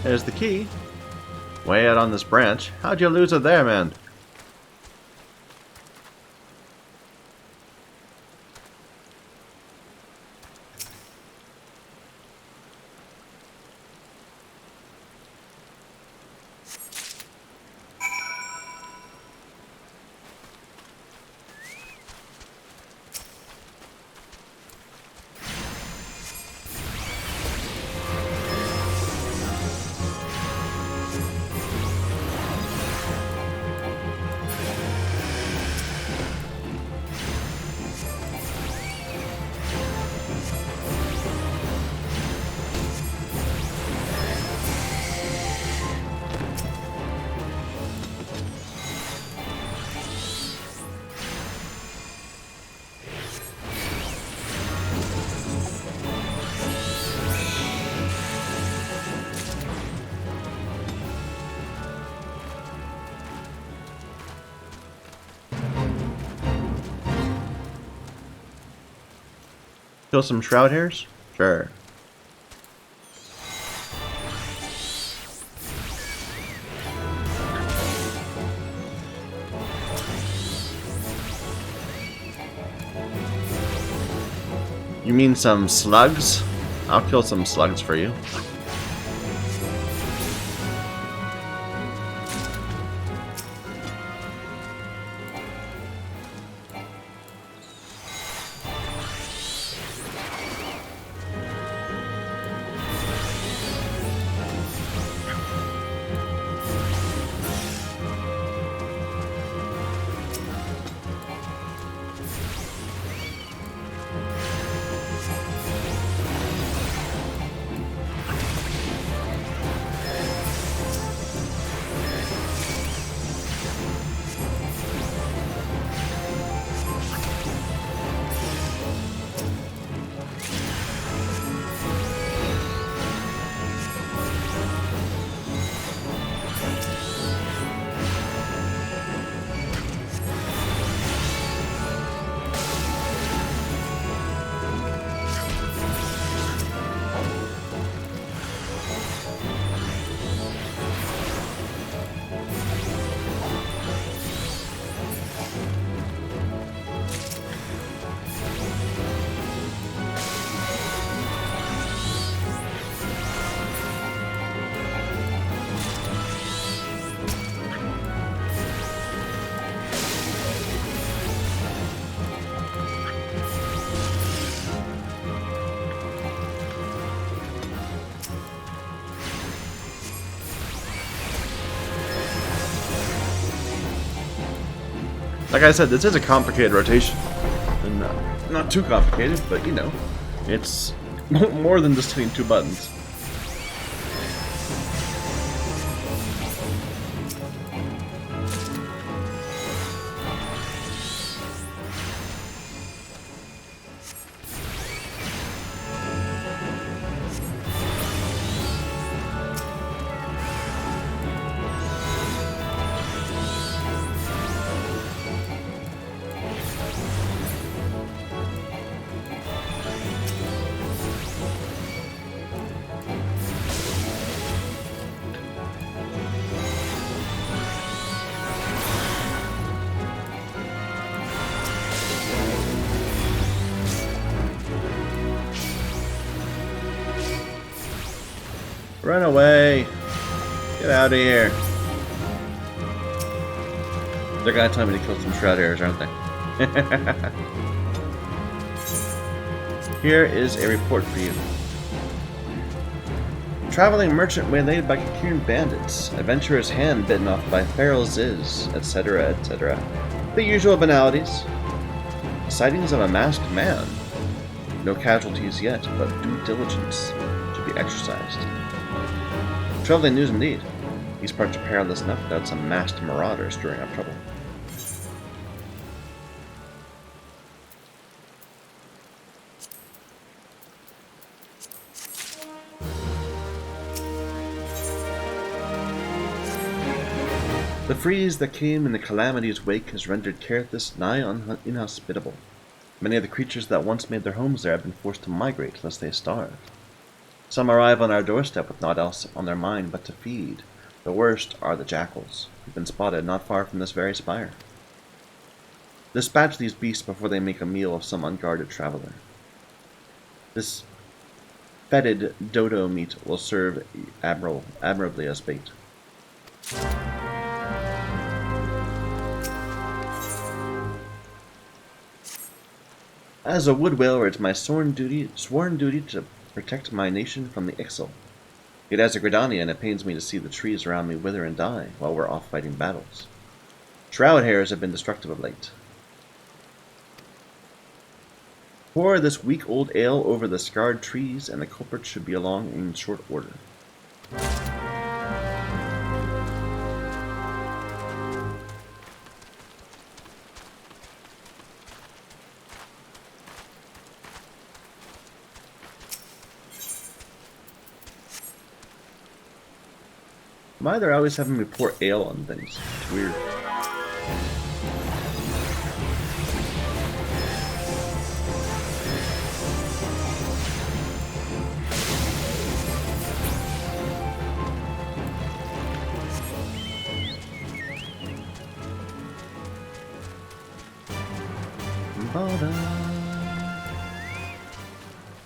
There's the key. Way out on this branch. How'd you lose it there, man? Kill some shroud hairs? Sure. You mean some slugs? I'll kill some slugs for you. Like I said, this is a complicated rotation. And not too complicated, but you know, it's more than just hitting 2 buttons. Run away! Get out of here! They're gonna tell me to kill some shroud hairs, aren't they? Here is a report for you. Traveling merchant waylaid by Kakirn bandits. Adventurer's hand bitten off by feral Ziz, etc., etc. The usual banalities. Sightings of a masked man. No casualties yet, but due diligence to be exercised. Troubling news indeed. These parts are perilous enough without some masked marauders stirring up trouble. The freeze that came in the calamity's wake has rendered Carithus nigh inhospitable. Many of the creatures that once made their homes there have been forced to migrate lest they starve. Some arrive on our doorstep with naught else on their mind but to feed. The worst are the jackals, who've been spotted not far from this very spire. Dispatch these beasts before they make a meal of some unguarded traveler. This fetid dodo meat will serve admirably as bait. As a wood whaler, it's my sworn duty to protect my nation from the Ixal. Yet as a Gridanian, it pains me to see the trees around me wither and die while we're off fighting battles. Shroud hairs have been destructive of late. Pour this weak-old ale over the scarred trees, and the culprit should be along in short order. Why they're always having me pour ale on things? It's weird.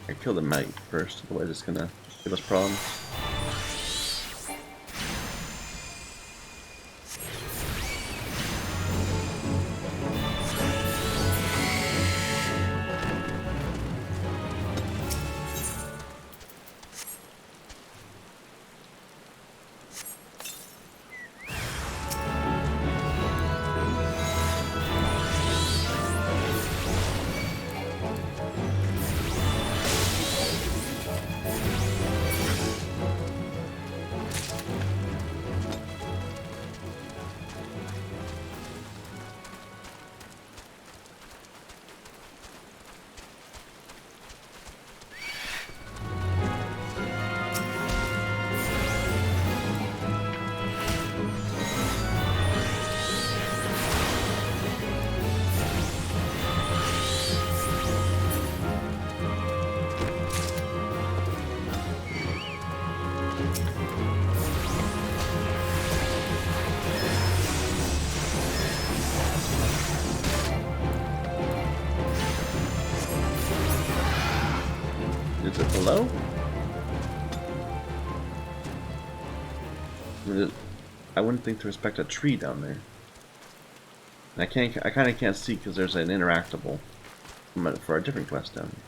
I killed the mate first, otherwise it's gonna give us problems. Is it below? I wouldn't think to respect a tree down there. And I kind of can't see because there's an interactable for a different quest down there.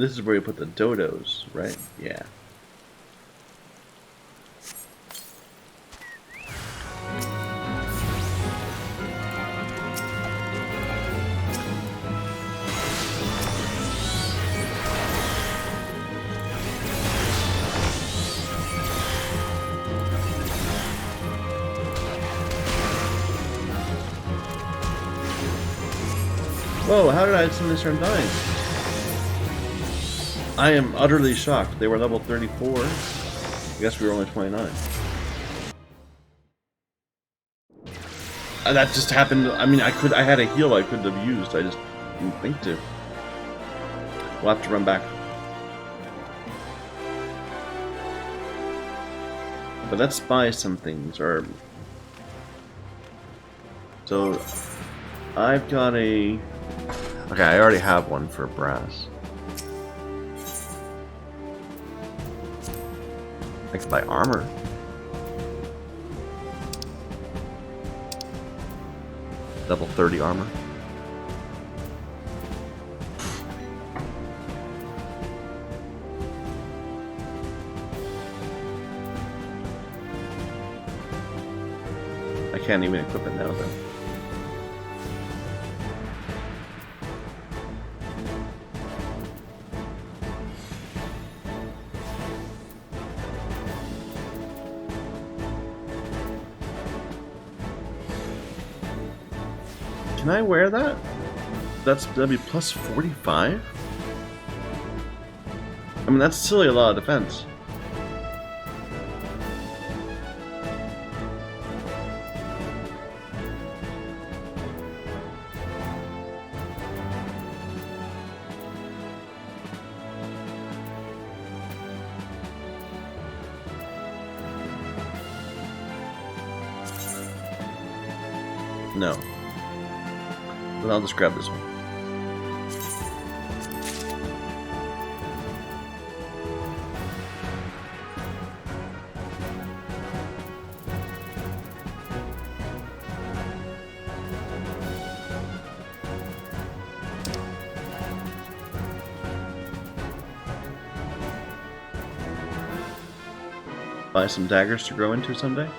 this is where you put the dodos, right? Yeah. Whoa, how did I suddenly start dying? I am utterly shocked. They were level 34. I guess we were only 29. That just happened. I mean, I had a heal I could have used. I just didn't think to. We'll have to run back. But let's buy some things, or... So, I've got a... Okay, I already have one for brass. I can buy armor. Level 30 armor. I can't even equip it now then. Can I wear that? That'd be plus 45? I mean, that's silly a lot of defense. No. Then I'll just grab this one. Buy some daggers to grow into someday.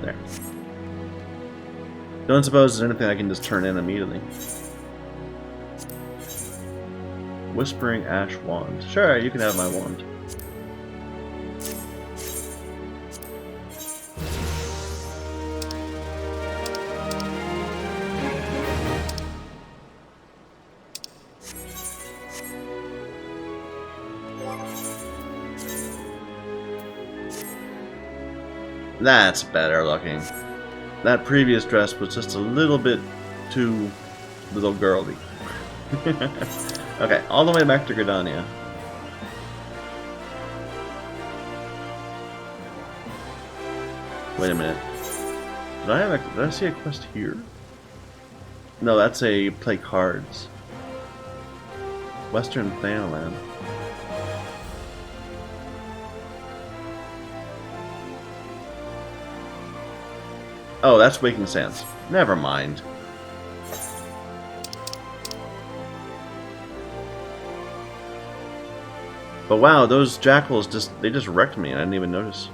There. Don't suppose there's anything I can just turn in immediately. Whispering Ash Wand. Sure, you can have my wand. That's better looking. That previous dress was just a little bit too little girly. Okay, all the way back to Gridania. Wait a minute. Did I see a quest here? No, that's a play cards. Western Thanalan. Oh, that's Waking Sands. Never mind. But wow, those jackals just wrecked me. I didn't even notice.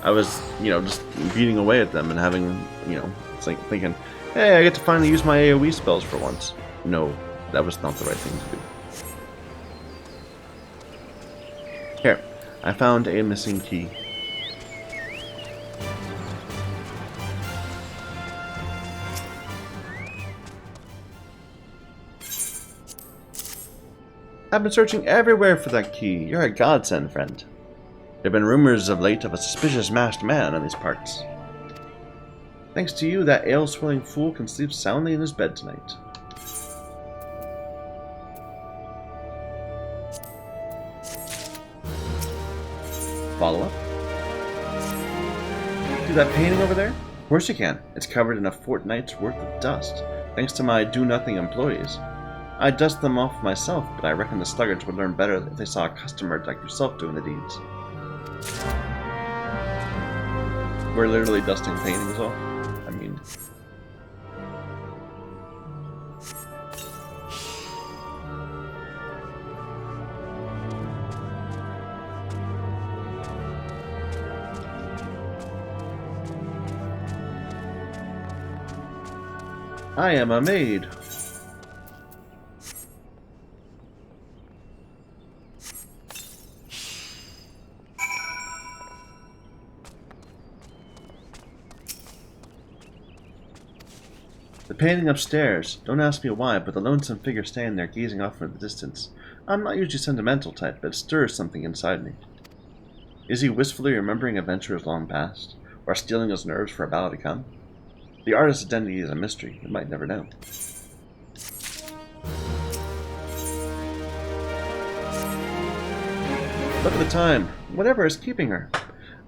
I was, just beating away at them and having, it's like thinking, hey, I get to finally use my AoE spells for once. No, that was not the right thing to do. Here, I found a missing key. I've been searching everywhere for that key. You're a godsend, friend. There have been rumors of late of a suspicious masked man in these parts. Thanks to you, that ale-swilling fool can sleep soundly in his bed tonight. Follow up? See that painting over there? Of course you can. It's covered in a fortnight's worth of dust, thanks to my do-nothing employees. I dust them off myself, but I reckon the sluggards would learn better if they saw a customer like yourself doing the deeds. We're literally dusting paintings off. I mean... I am a maid. The painting upstairs. Don't ask me why, but the lonesome figure standing there gazing off into the distance. I'm not usually sentimental type, but it stirs something inside me. Is he wistfully remembering adventures long past, or steeling his nerves for a battle to come? The artist's identity is a mystery. We might never know. Look at the time. Whatever is keeping her.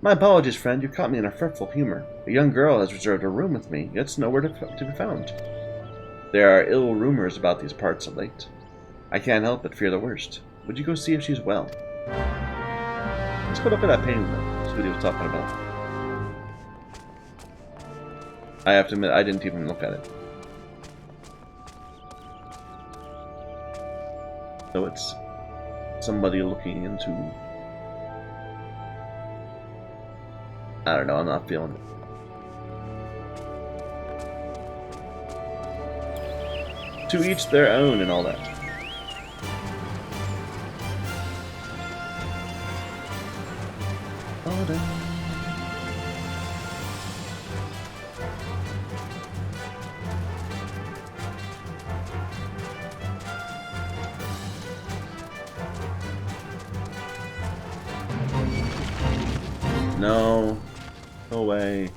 My apologies, friend. You caught me in a fretful humor. A young girl has reserved a room with me, yet it's nowhere to be found. There are ill rumors about these parts of late. I can't help but fear the worst. Would you go see if she's well? Let's go look at that painting, though. That's what he was talking about. I have to admit, I didn't even look at it. So it's somebody looking into... I don't know, I'm not feeling it. To each their own and all that. No. Go away.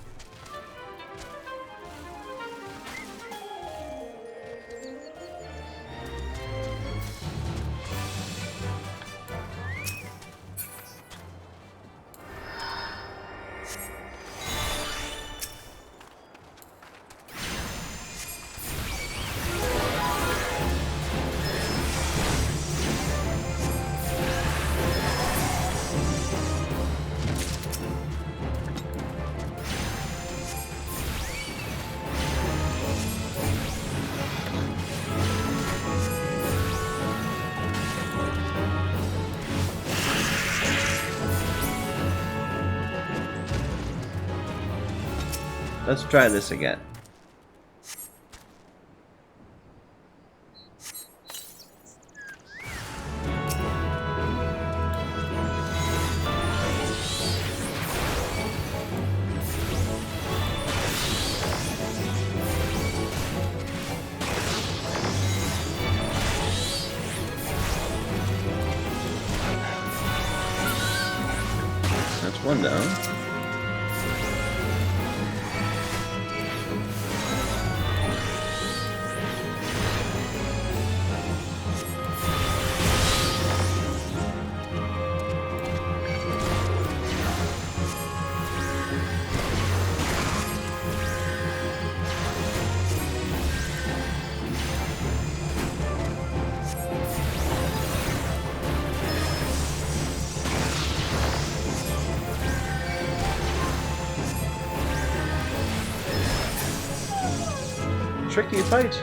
Let's try this again. That's one down. Tricky fight.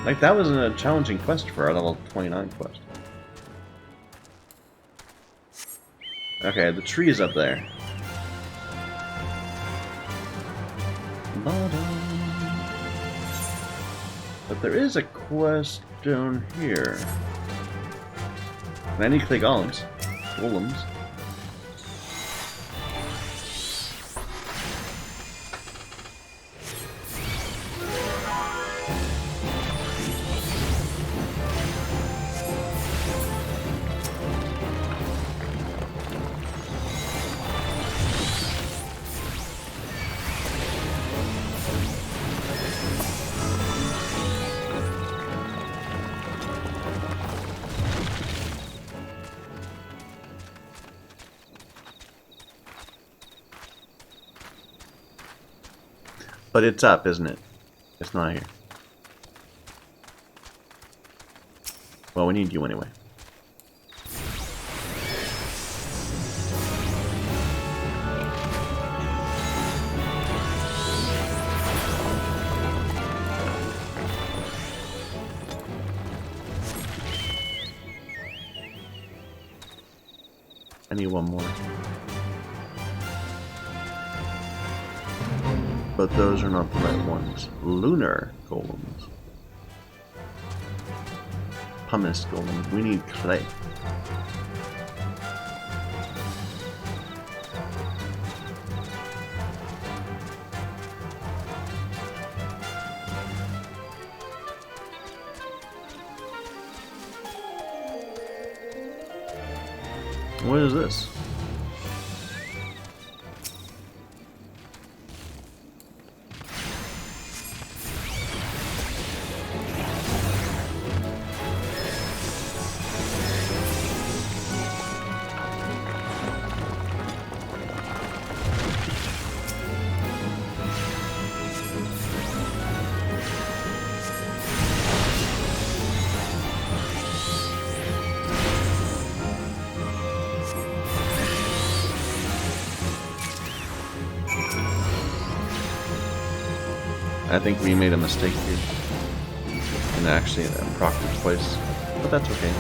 Like, that was a challenging quest for our level 29 quest. Okay, the tree is up there. But there is a quest down here. And I need to click golems. Golems. But it's up, isn't it? It's not here. Well, we need you anyway. I need one more. But those are not the right ones. Lunar golems. Pumice golem. We need clay. What is this? I think we made a mistake here. And actually procced it twice. But that's okay.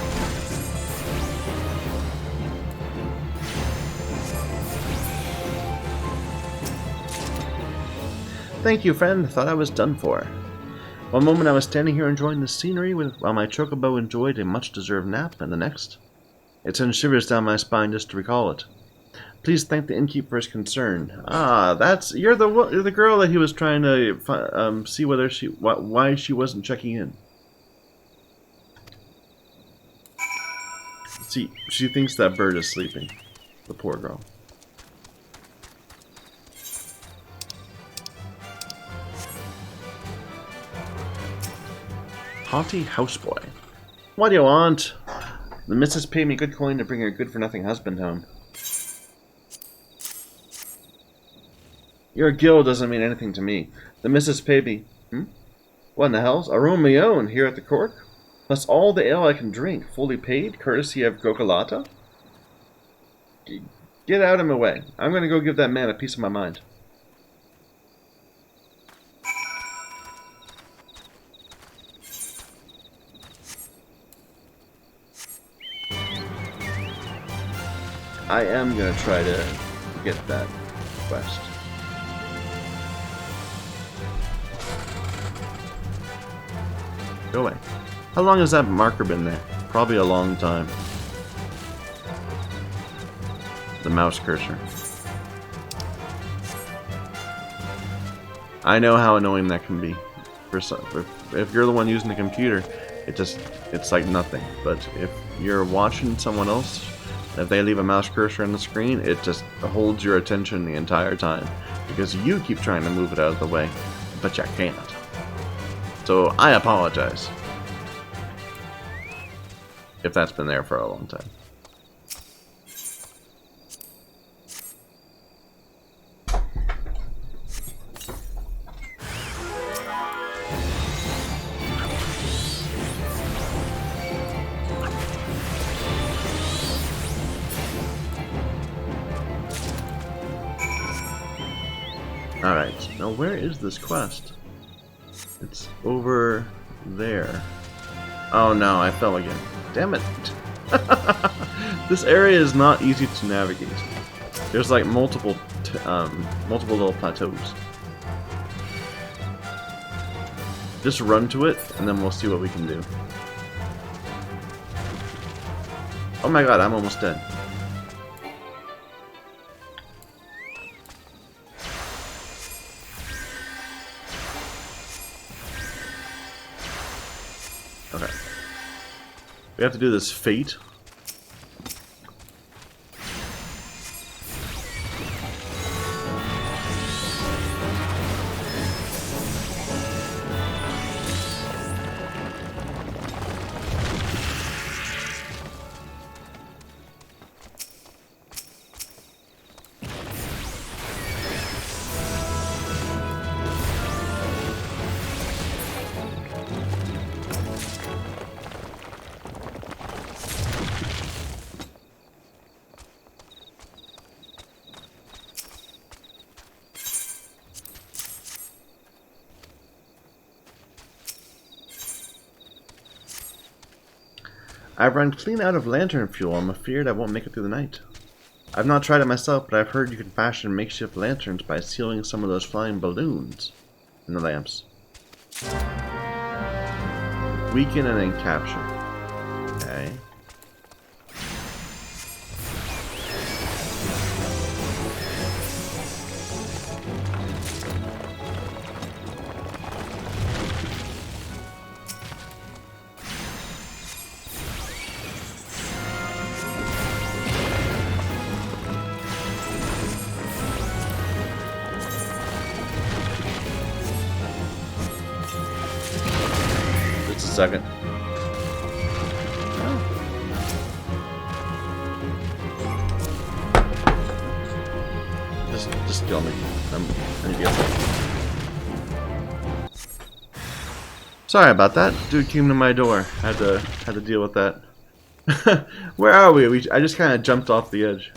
Thank you, friend. Thought I was done for. One moment I was standing here enjoying the scenery while my chocobo enjoyed a much-deserved nap, and the next, it sends shivers down my spine just to recall it. Please thank the innkeep for his concern. Ah, you're the girl that he was trying to see why she wasn't checking in. See, she thinks that bird is sleeping. The poor girl. Haughty houseboy. What do you want? The missus paid me good coin to bring her good-for-nothing husband home. Your guild doesn't mean anything to me. The missus paid me. What in the hell's a room of my own here at the court? Plus all the ale I can drink, fully paid, courtesy of Gokalata? Get out of my way. I'm going to go give that man a piece of my mind. I am going to try to get that quest. Go away. How long has that marker been there? Probably a long time. The mouse cursor. I know how annoying that can be. If you're the one using the computer, it's like nothing. But if you're watching someone else, if they leave a mouse cursor on the screen, it just holds your attention the entire time. Because you keep trying to move it out of the way, but you can't. So I apologize if that's been there for a long time. Alright, now where is this quest? It's over there. Oh no, I fell again. Damn it. This area is not easy to navigate. There's like multiple little plateaus. Just run to it, and then we'll see what we can do. Oh my god, I'm almost dead. Okay. We have to do this fate. I've run clean out of lantern fuel. I'm afeared I won't make it through the night. I've not tried it myself, but I've heard you can fashion makeshift lanterns by sealing some of those flying balloons in the lamps. Weaken and then capture. Okay. Second. Just kill me. I need to get there. Sorry about that. Dude came to my door. Had to deal with that. Where are we? I just kind of jumped off the edge.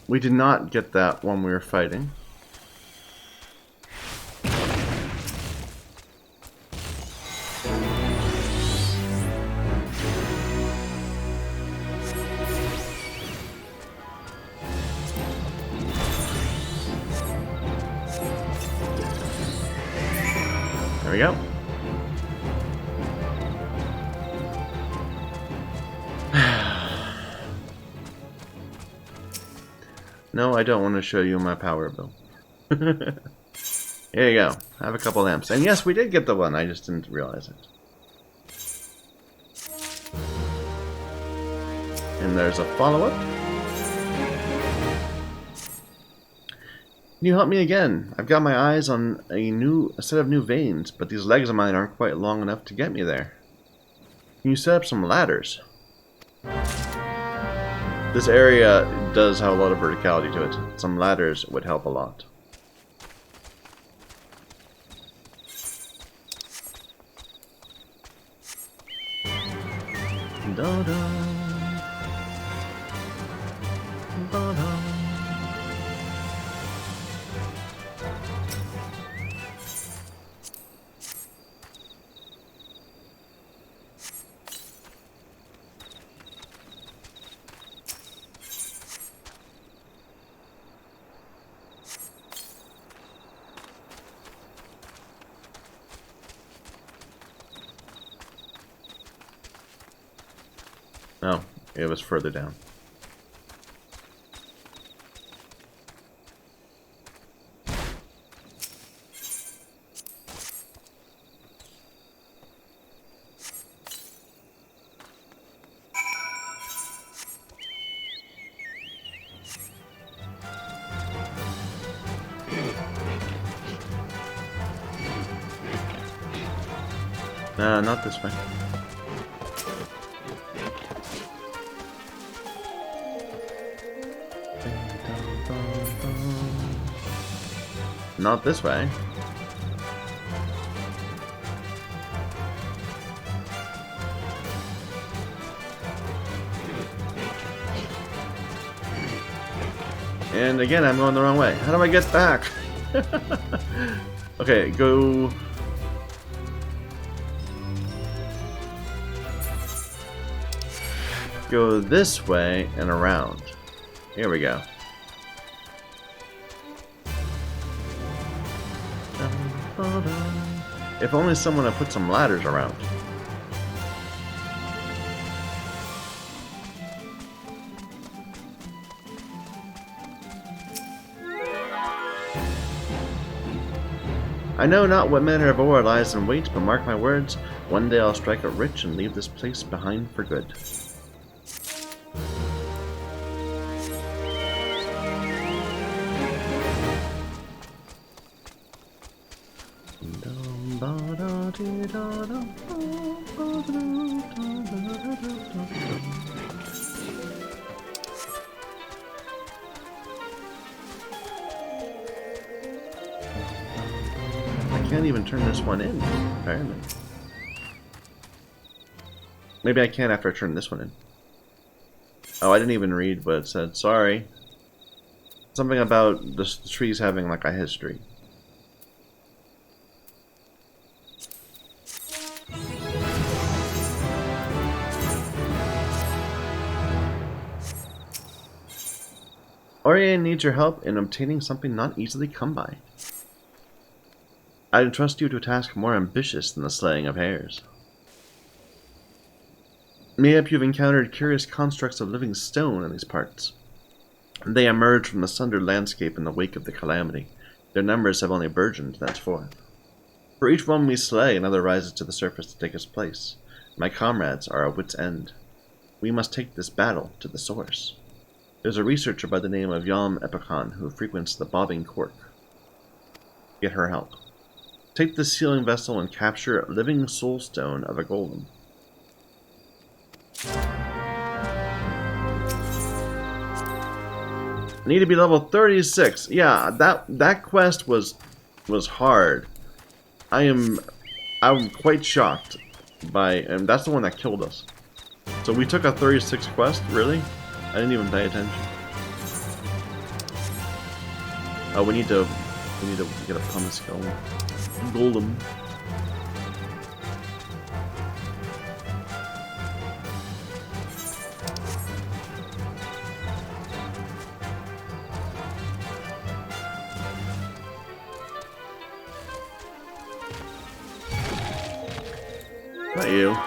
We did not get that one we were fighting. There we go. No, I don't want to show you my power bill. Here you go. Have a couple lamps. And yes, we did get the one. I just didn't realize it. And there's a follow-up. Can you help me again? I've got my eyes on a set of new veins, but these legs of mine aren't quite long enough to get me there. Can you set up some ladders? This area does have a lot of verticality to it. Some ladders would help a lot. Da-da. Da-da. Oh, it was further down. Not this way. Not this way. And again, I'm going the wrong way. How do I get back? Okay, go... Go this way and around. Here we go. If only someone had put some ladders around. I know not what manner of ore lies in wait, but mark my words, one day I'll strike it rich and leave this place behind for good. I can't even turn this one in, apparently. Maybe I can after I turn this one in. Oh, I didn't even read what it said. Sorry. Something about the trees having like a history. Oriane needs your help in obtaining something not easily come by. I entrust you to a task more ambitious than the slaying of hares. Mayhap you've encountered curious constructs of living stone in these parts. They emerge from the sundered landscape in the wake of the calamity. Their numbers have only burgeoned thenceforth. For each one we slay, another rises to the surface to take its place. My comrades are at wit's end. We must take this battle to the source. There's a researcher by the name of Yom Epicon who frequents the Bobbing Cork. Get her help. Take the sealing vessel and capture a living soul stone of a golem. I need to be level 36. Yeah, that quest was hard. I'm quite shocked by, and that's the one that killed us. So we took a 36 quest, really? I didn't even pay attention. Oh, we need to get a pumice golem. Not you.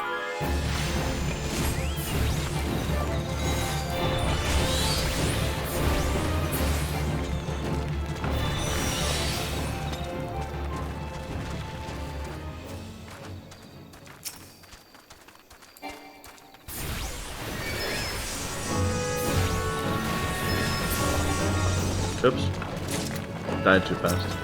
Oops. Died too fast.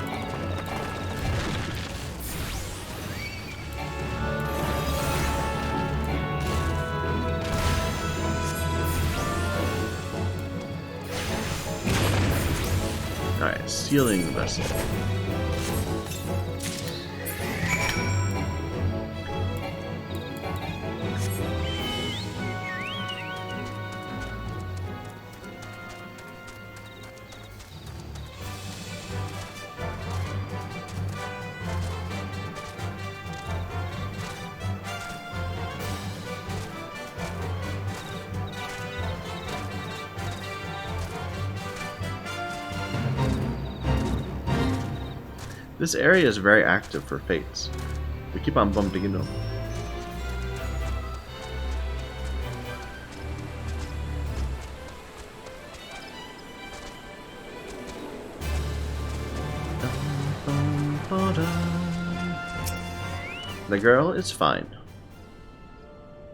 Alright, sealing vessel. This area is very active for fates. We keep on bumping into them. The girl is fine.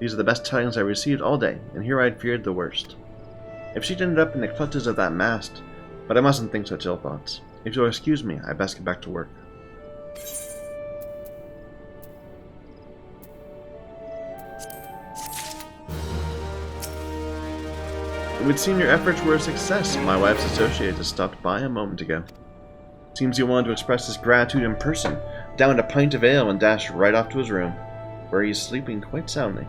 These are the best tidings I received all day, and here I'd feared the worst. If she'd ended up in the clutches of that mast, but I mustn't think such ill thoughts. If you'll excuse me, I best get back to work. It would seem your efforts were a success. My wife's associate just stopped by a moment ago. Seems he wanted to express his gratitude in person, downed a pint of ale and dashed right off to his room, where he is sleeping quite soundly.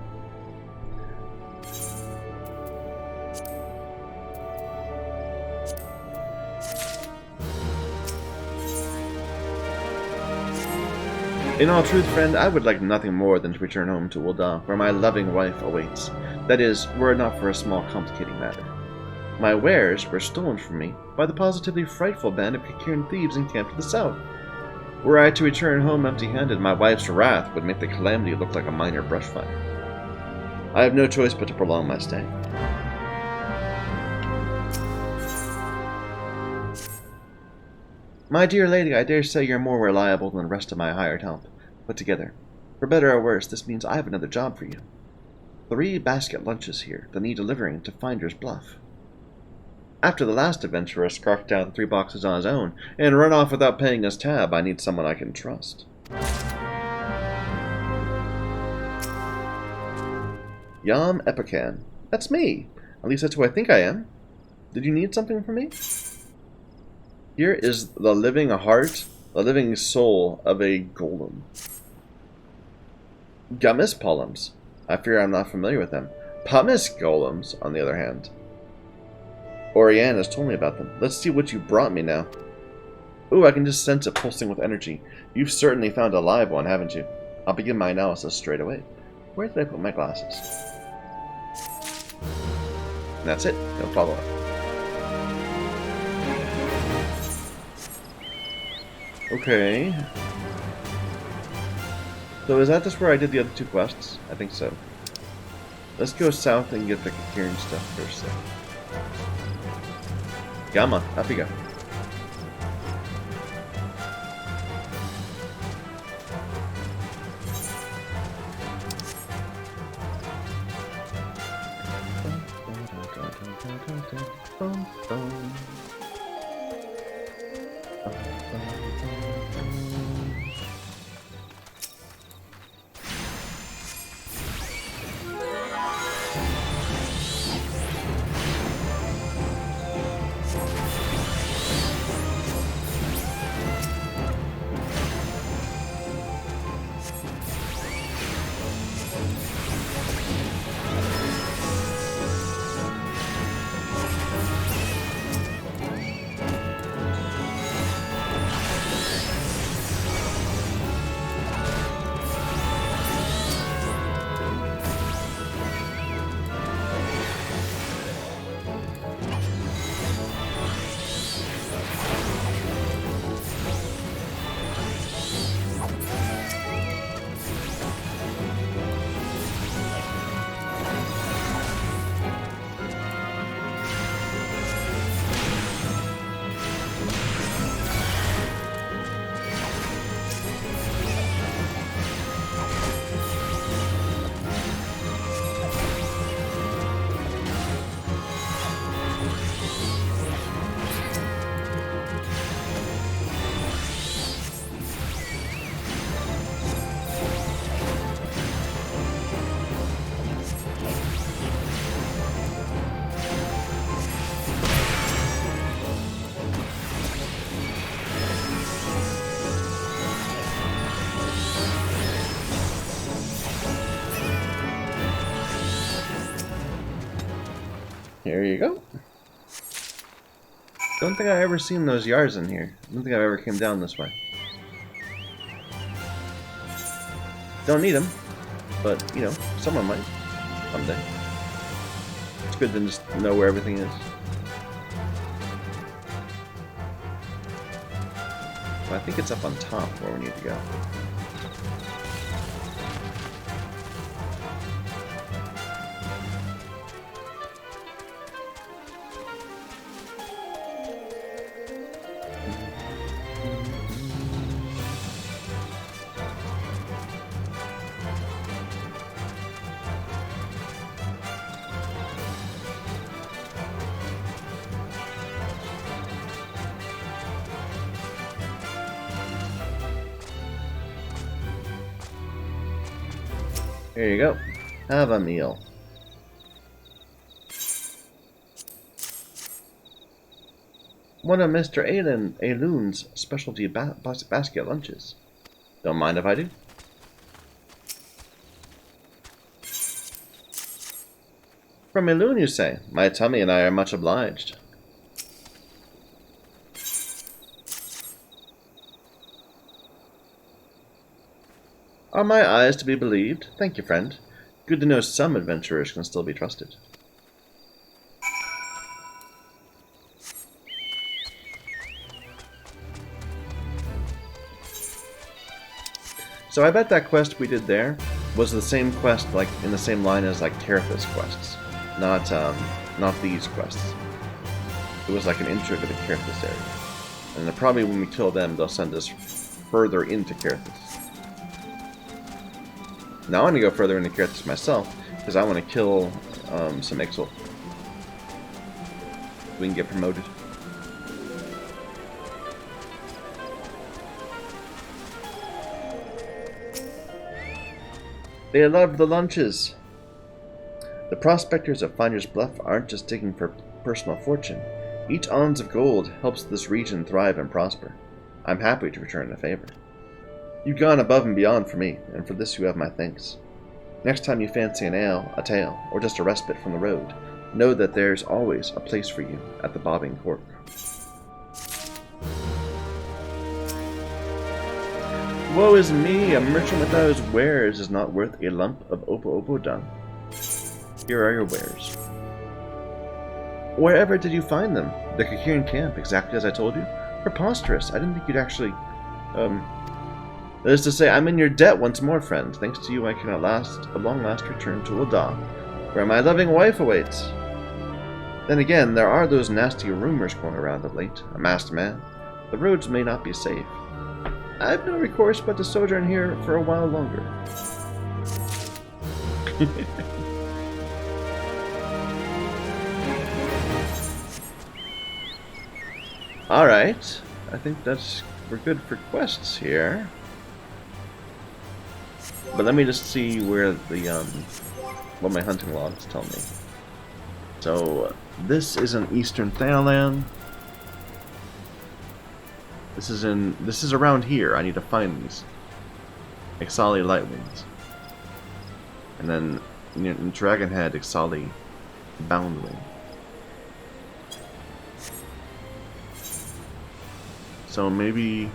In all truth, friend, I would like nothing more than to return home to Ul'dah, where my loving wife awaits. That is, were it not for a small complicating matter. My wares were stolen from me by the positively frightful band of Kakiran thieves encamped to the south. Were I to return home empty-handed, my wife's wrath would make the calamity look like a minor brush fire. I have no choice but to prolong my stay. My dear lady, I dare say you're more reliable than the rest of my hired help put together. For better or worse, this means I have another job for you. 3 basket lunches here that need delivering to Finder's Bluff. After the last adventurer scarfed down 3 boxes on his own and run off without paying his tab, I need someone I can trust. Yom Epicon. That's me. At least that's who I think I am. Did you need something from me? Here is the living heart, the living soul of a golem. Gummis polems. I fear I'm not familiar with them. Pumice golems, on the other hand. Oriane has told me about them. Let's see what you brought me now. Ooh, I can just sense it pulsing with energy. You've certainly found a live one, haven't you? I'll begin my analysis straight away. Where did I put my glasses? And that's it. No follow-up. Okay. So is that just where I did the other 2 quests? I think so. Let's go south and get the Kieran stuff first. So. Come on, up you go. Here you go. Don't think I've ever seen those yards in here. Don't think I've ever came down this way. Don't need them, but, you know, someone might someday. It's good to just know where everything is. I think it's up on top where we need to go. Here you go. Have a meal. One of Mr. Aloon's specialty basket lunches. Don't mind if I do. From Aloon, you say? My tummy and I are much obliged. Are my eyes to be believed? Thank you, friend. Good to know some adventurers can still be trusted. So I bet that quest we did there was the same quest, like in the same line as like Carathis quests, not these quests. It was like an intro to the Carathis area, and then probably when we kill them, they'll send us further into Carathis. Now I want to go further into Carathis myself, because I want to kill some Ixal. We can get promoted. They love the lunches! The prospectors of Finder's Bluff aren't just digging for personal fortune. Each ounce of gold helps this region thrive and prosper. I'm happy to return the favor. You've gone above and beyond for me, and for this you have my thanks. Next time you fancy an ale, a tale, or just a respite from the road, know that there's always a place for you at the Bobbing Cork. Woe is me! A merchant without his wares is not worth a lump of opo dung. Here are your wares. Wherever did you find them? The Kakiran camp, exactly as I told you? Preposterous! I didn't think you'd actually That is to say, I'm in your debt once more, friend. Thanks to you, I can at long last return to Ul'dah, where my loving wife awaits. Then again, there are those nasty rumors going around of late. A masked man. The roads may not be safe. I have no recourse but to sojourn here for a while longer. Alright. I think we're good for quests here. But let me just see where the what my hunting logs tell me. So this is in Eastern Thanalan. This is around here. I need to find these Ixali Lightwings. And then in Dragonhead, Ixali Boundwing. So maybe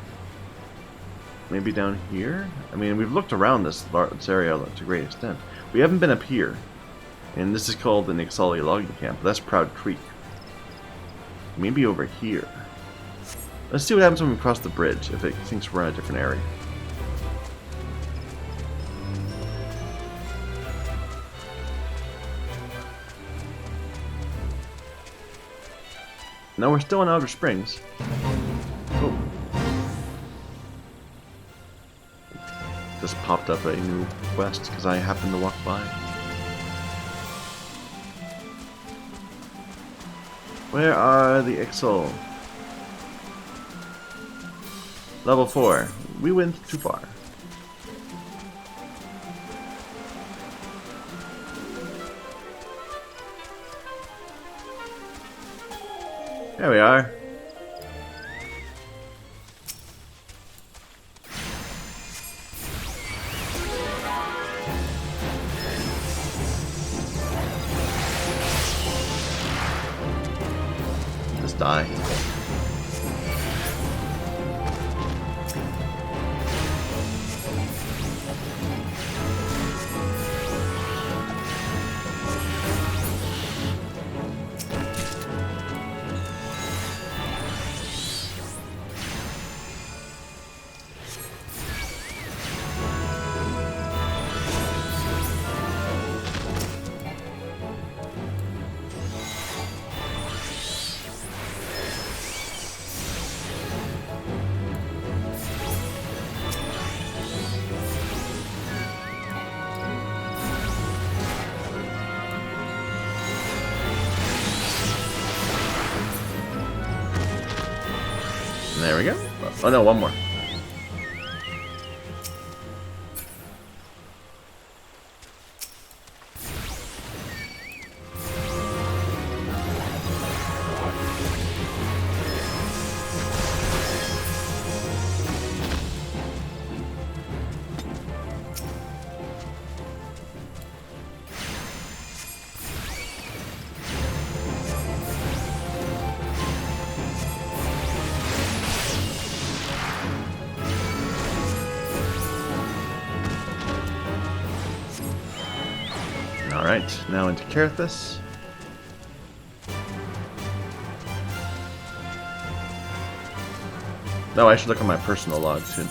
down here? I mean, we've looked around this area to a great extent. We haven't been up here. And this is called the Ixali Logging Camp. That's Proud Creek. Maybe over here. Let's see what happens when we cross the bridge, if it thinks we're in a different area. No, we're still in Outer Springs. Oh. Just popped up a new quest because I happened to walk by. Where are the Ixal? Level 4. We went too far. There we are. Just die. There we go. Oh no, one more. Alright, now into Karthus. No, I should look at my personal log too.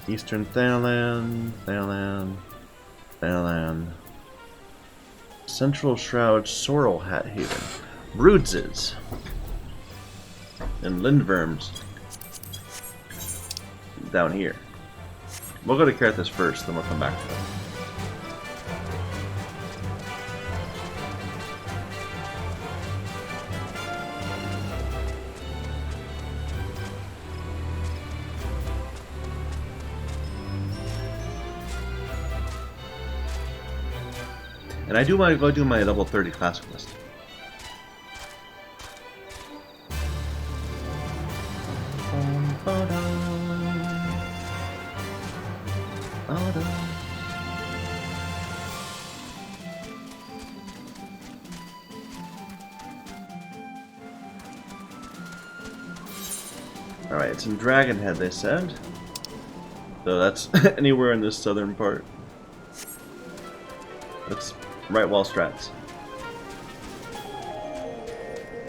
Eastern Thanalan, Thanalan. Central Shroud, Sorrel Hat Haven, Broodses, and Lindworms down here. We'll go to Karthus first, then we'll come back to them. And I do want to go do my level 30 class quest. Alright, it's in Dragonhead, they said. So that's anywhere in this southern part. That's right wall strats.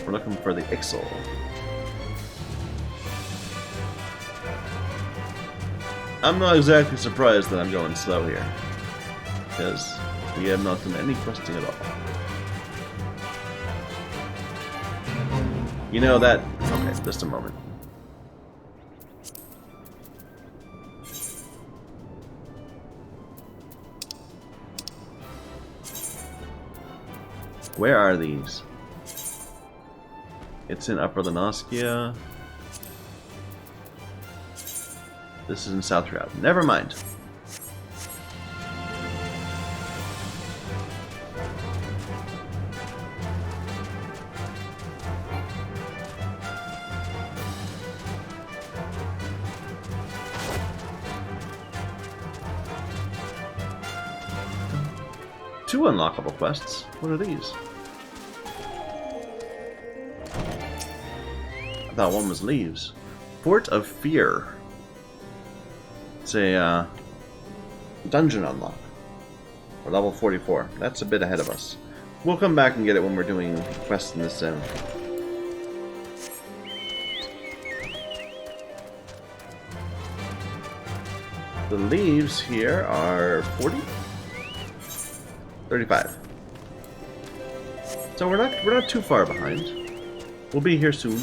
We're looking for the Ixal. I'm not exactly surprised that I'm going slow here, because we have not done any questing at all. You know that... Okay, just a moment. Where are these? It's in Upper Lenoskia. This is in South Shroud. Never mind. Two unlockable quests. What are these? I thought one was leaves. Fort of Fear. It's a dungeon unlock. We're level 44. That's a bit ahead of us. We'll come back and get it when we're doing quests in this zone. The leaves here are 40? 35. So we're not too far behind. We'll be here soon.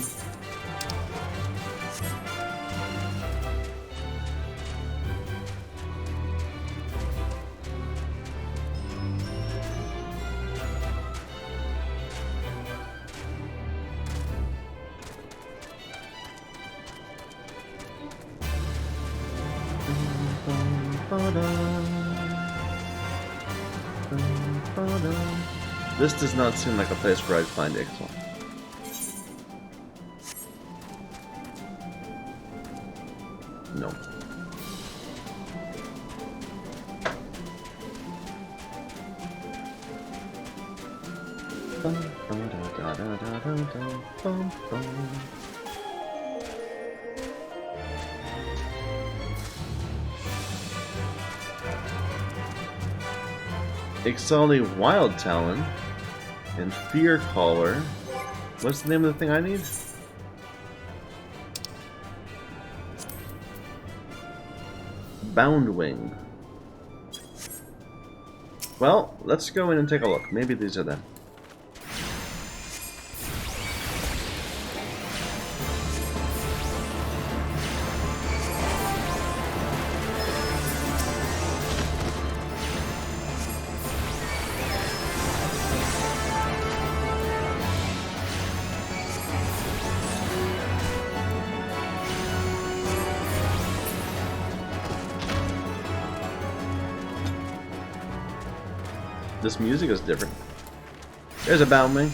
This does not seem like a place where I'd find Ixal. No. Ixali Wild Talon and Fear Caller. What's the name of the thing I need? Boundwing. Well, let's go in and take a look. Maybe these are them. This music is different. There's a Boundwing.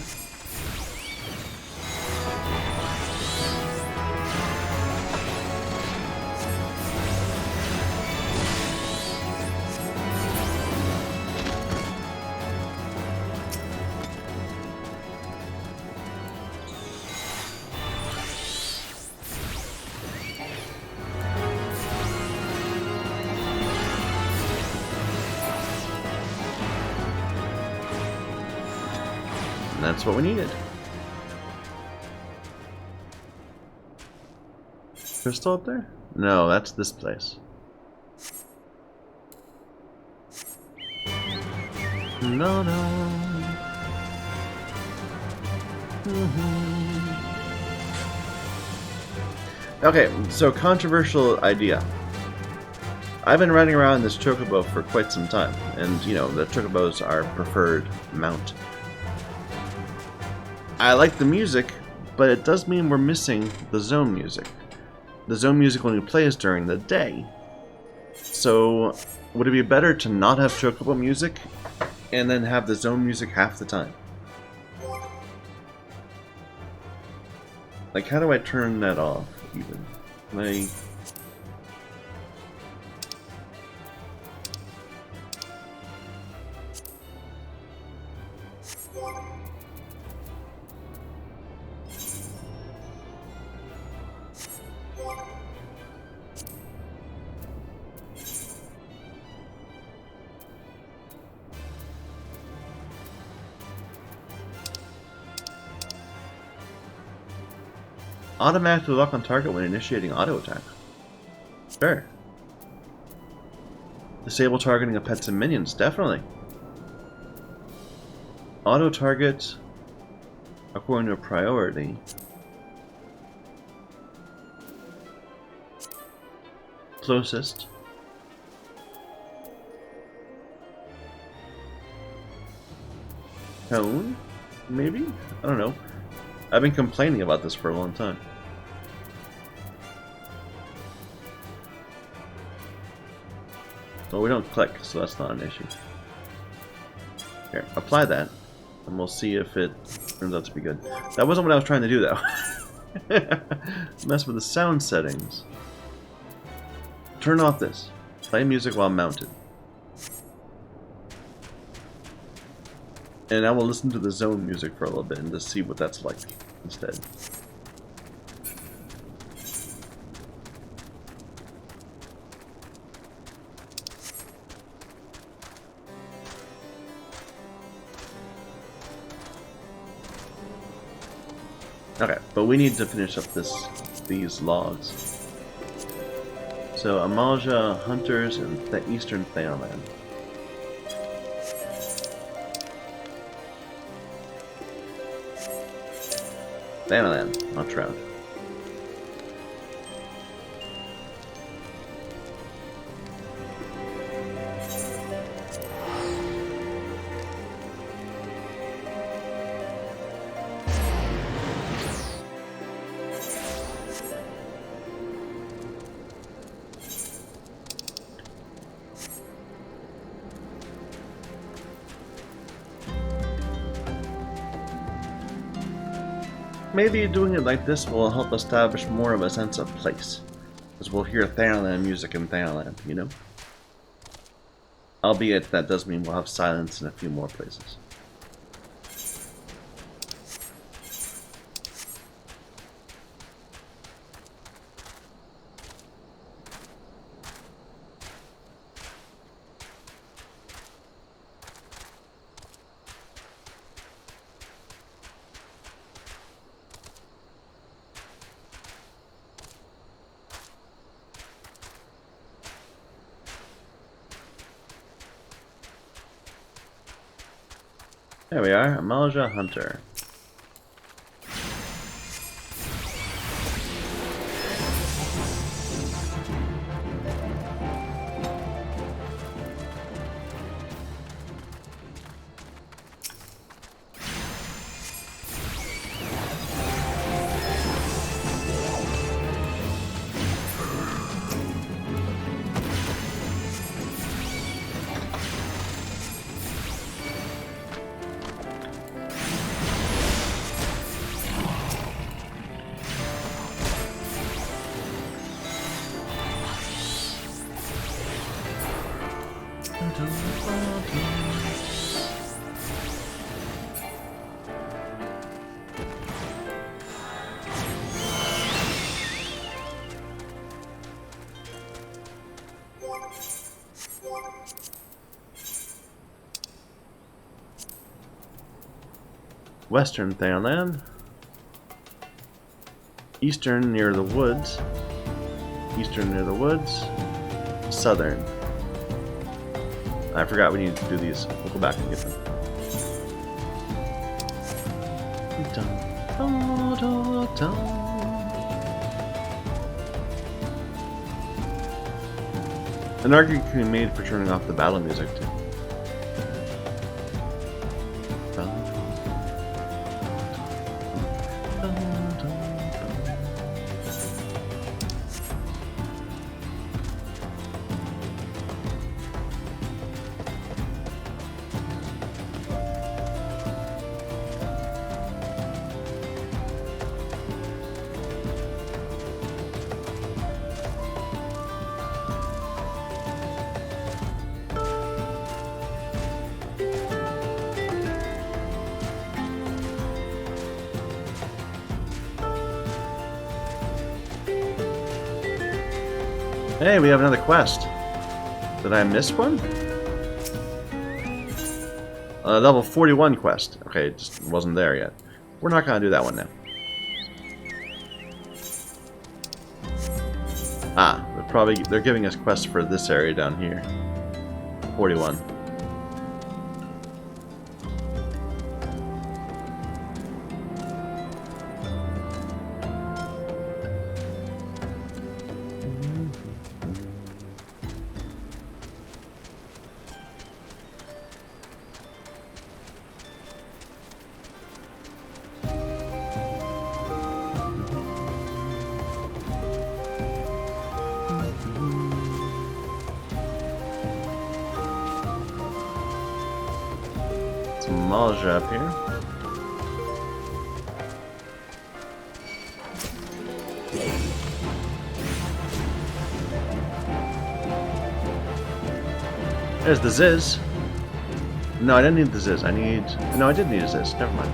That's what we needed. Crystal up there? No, that's this place. No, no. Okay, so controversial idea. I've been riding around this Chocobo for quite some time, and you know, the Chocobos are preferred mount. I like the music, but it does mean we're missing the zone music. The zone music only plays during the day. So, would it be better to not have Chocobo music and then have the zone music half the time? Like, how do I turn that off, even? Like... Automatically lock on target when initiating auto attack. Sure. Disable targeting of pets and minions, definitely. Auto target according to priority. Closest. Tone? Maybe? I don't know. I've been complaining about this for a long time. Well, we don't click, so that's not an issue. Here, apply that, and we'll see if it turns out to be good. That wasn't what I was trying to do, though. Mess with the sound settings. Turn off this. Play music while mounted. And I will listen to the zone music for a little bit and just see what that's like instead. Okay, but we need to finish up these logs. So Amalja, Hunters, and the Eastern Thanalan. Thanalan, not Trout. Maybe doing it like this will help establish more of a sense of place, as we'll hear Thanalan music in Thanalan, you know? Albeit that does mean we'll have silence in a few more places. There we are, Amalja Hunter. Western Thanalan. Eastern near the woods. Eastern near the woods. Southern. I forgot we need to do these. We'll go back and get them. An argument can be made for turning off the battle music too. Hey, we have another quest. Did I miss one? Level 41 quest. Okay, it just wasn't there yet. We're not gonna do that one now. Ah, they're giving us quests for this area down here. 41. Malja up here. There's the Ziz. No, I didn't need the Ziz. No, I did need a Ziz. Never mind.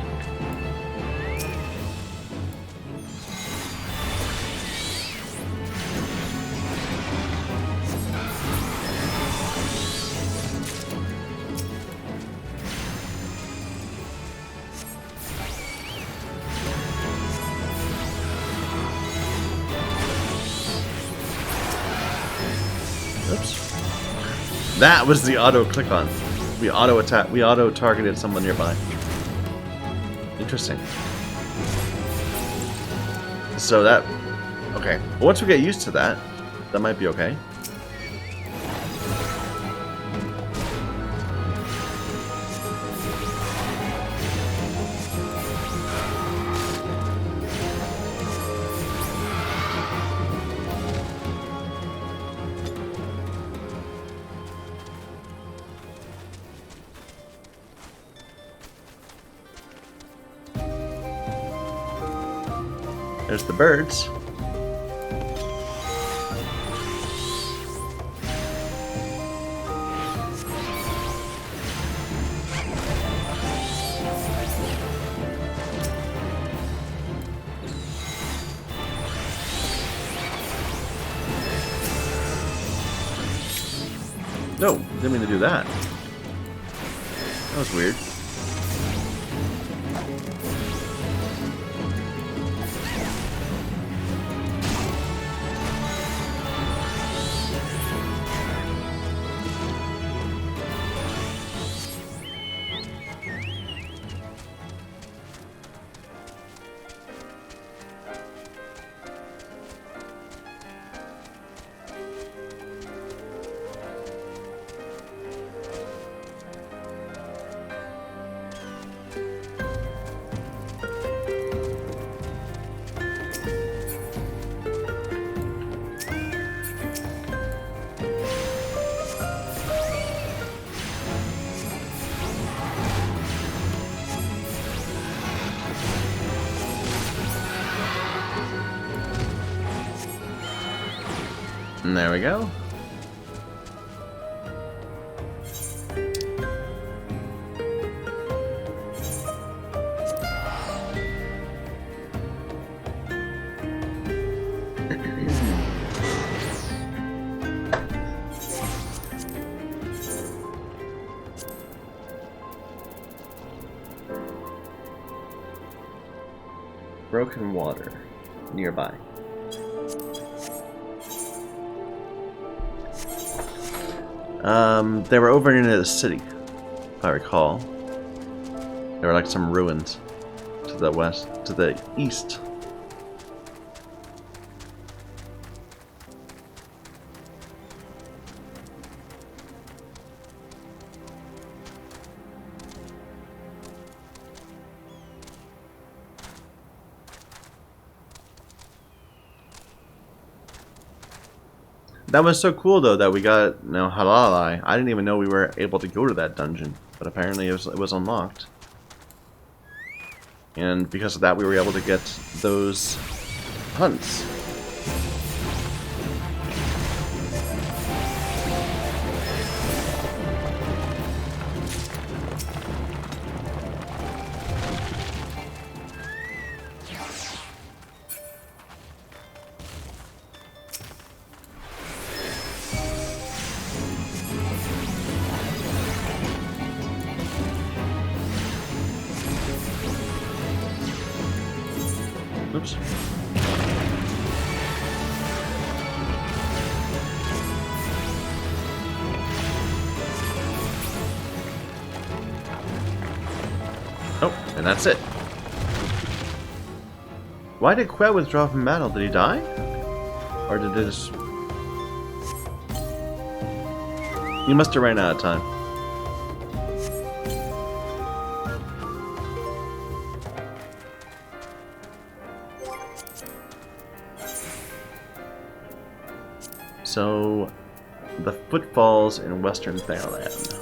Oops. That was the auto click on. We auto attack. We auto targeted someone nearby. Interesting. So that. Okay. Once we get used to that, that might be okay. There's the birds. No, didn't mean to do that. That was weird. And there we go. Broken water nearby. They were over near the city, if I recall. There were like some ruins to the west, to the east. That was so cool though that we got Halalai. I didn't even know we were able to go to that dungeon, but apparently it was unlocked. And because of that we were able to get those hunts. Oops. that's it. Why did Quet withdraw from battle? Did he die? Or did this... He must have ran out of time. So, the Footfalls in Western Thailand.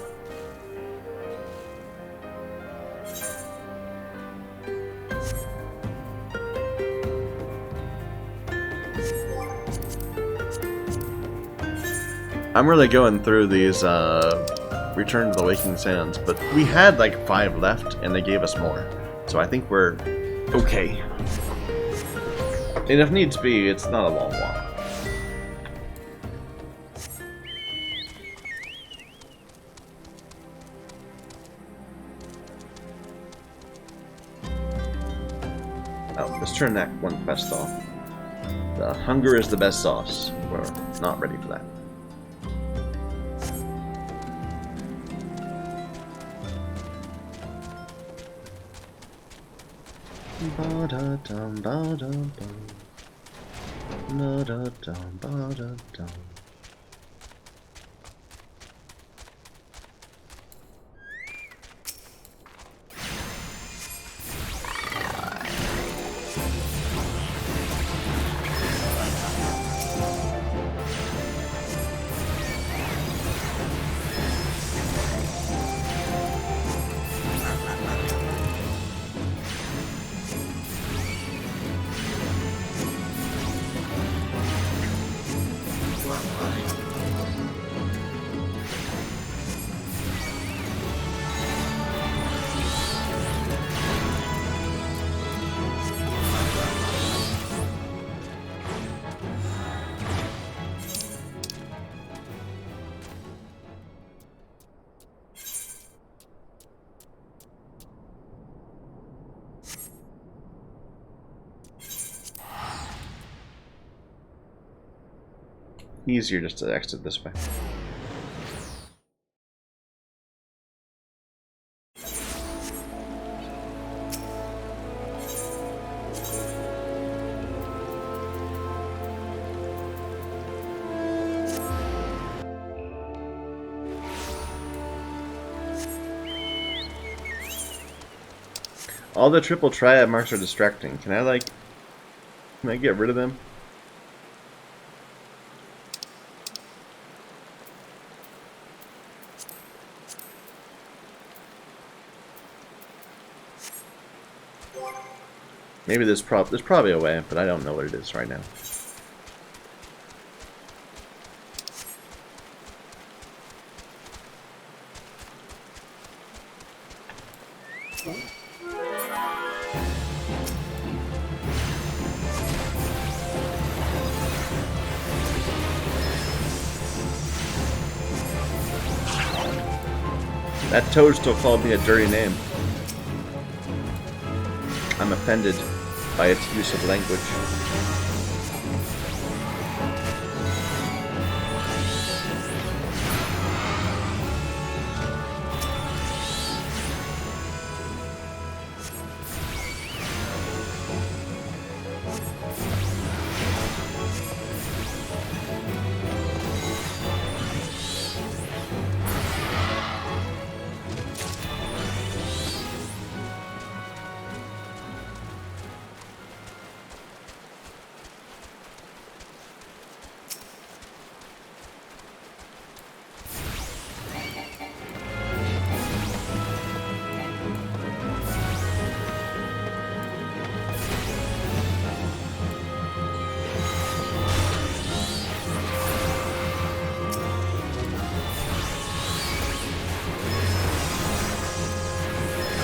I'm really going through these Return to the Waking Sands, but we had like 5 left and they gave us more. So I think we're okay. And if needs be, it's not a long walk. Oh, let's turn that one quest off. The hunger is the best sauce. We're not ready for that. Ba-da-dum, ba-da-dum. Ba-da-dum, ba-da-dum. Easier just to exit this way. All the triple triad marks are distracting. Can I get rid of them? Maybe there's probably a way, but I don't know what it is right now. That toad still called me a dirty name. I'm offended by its use of language.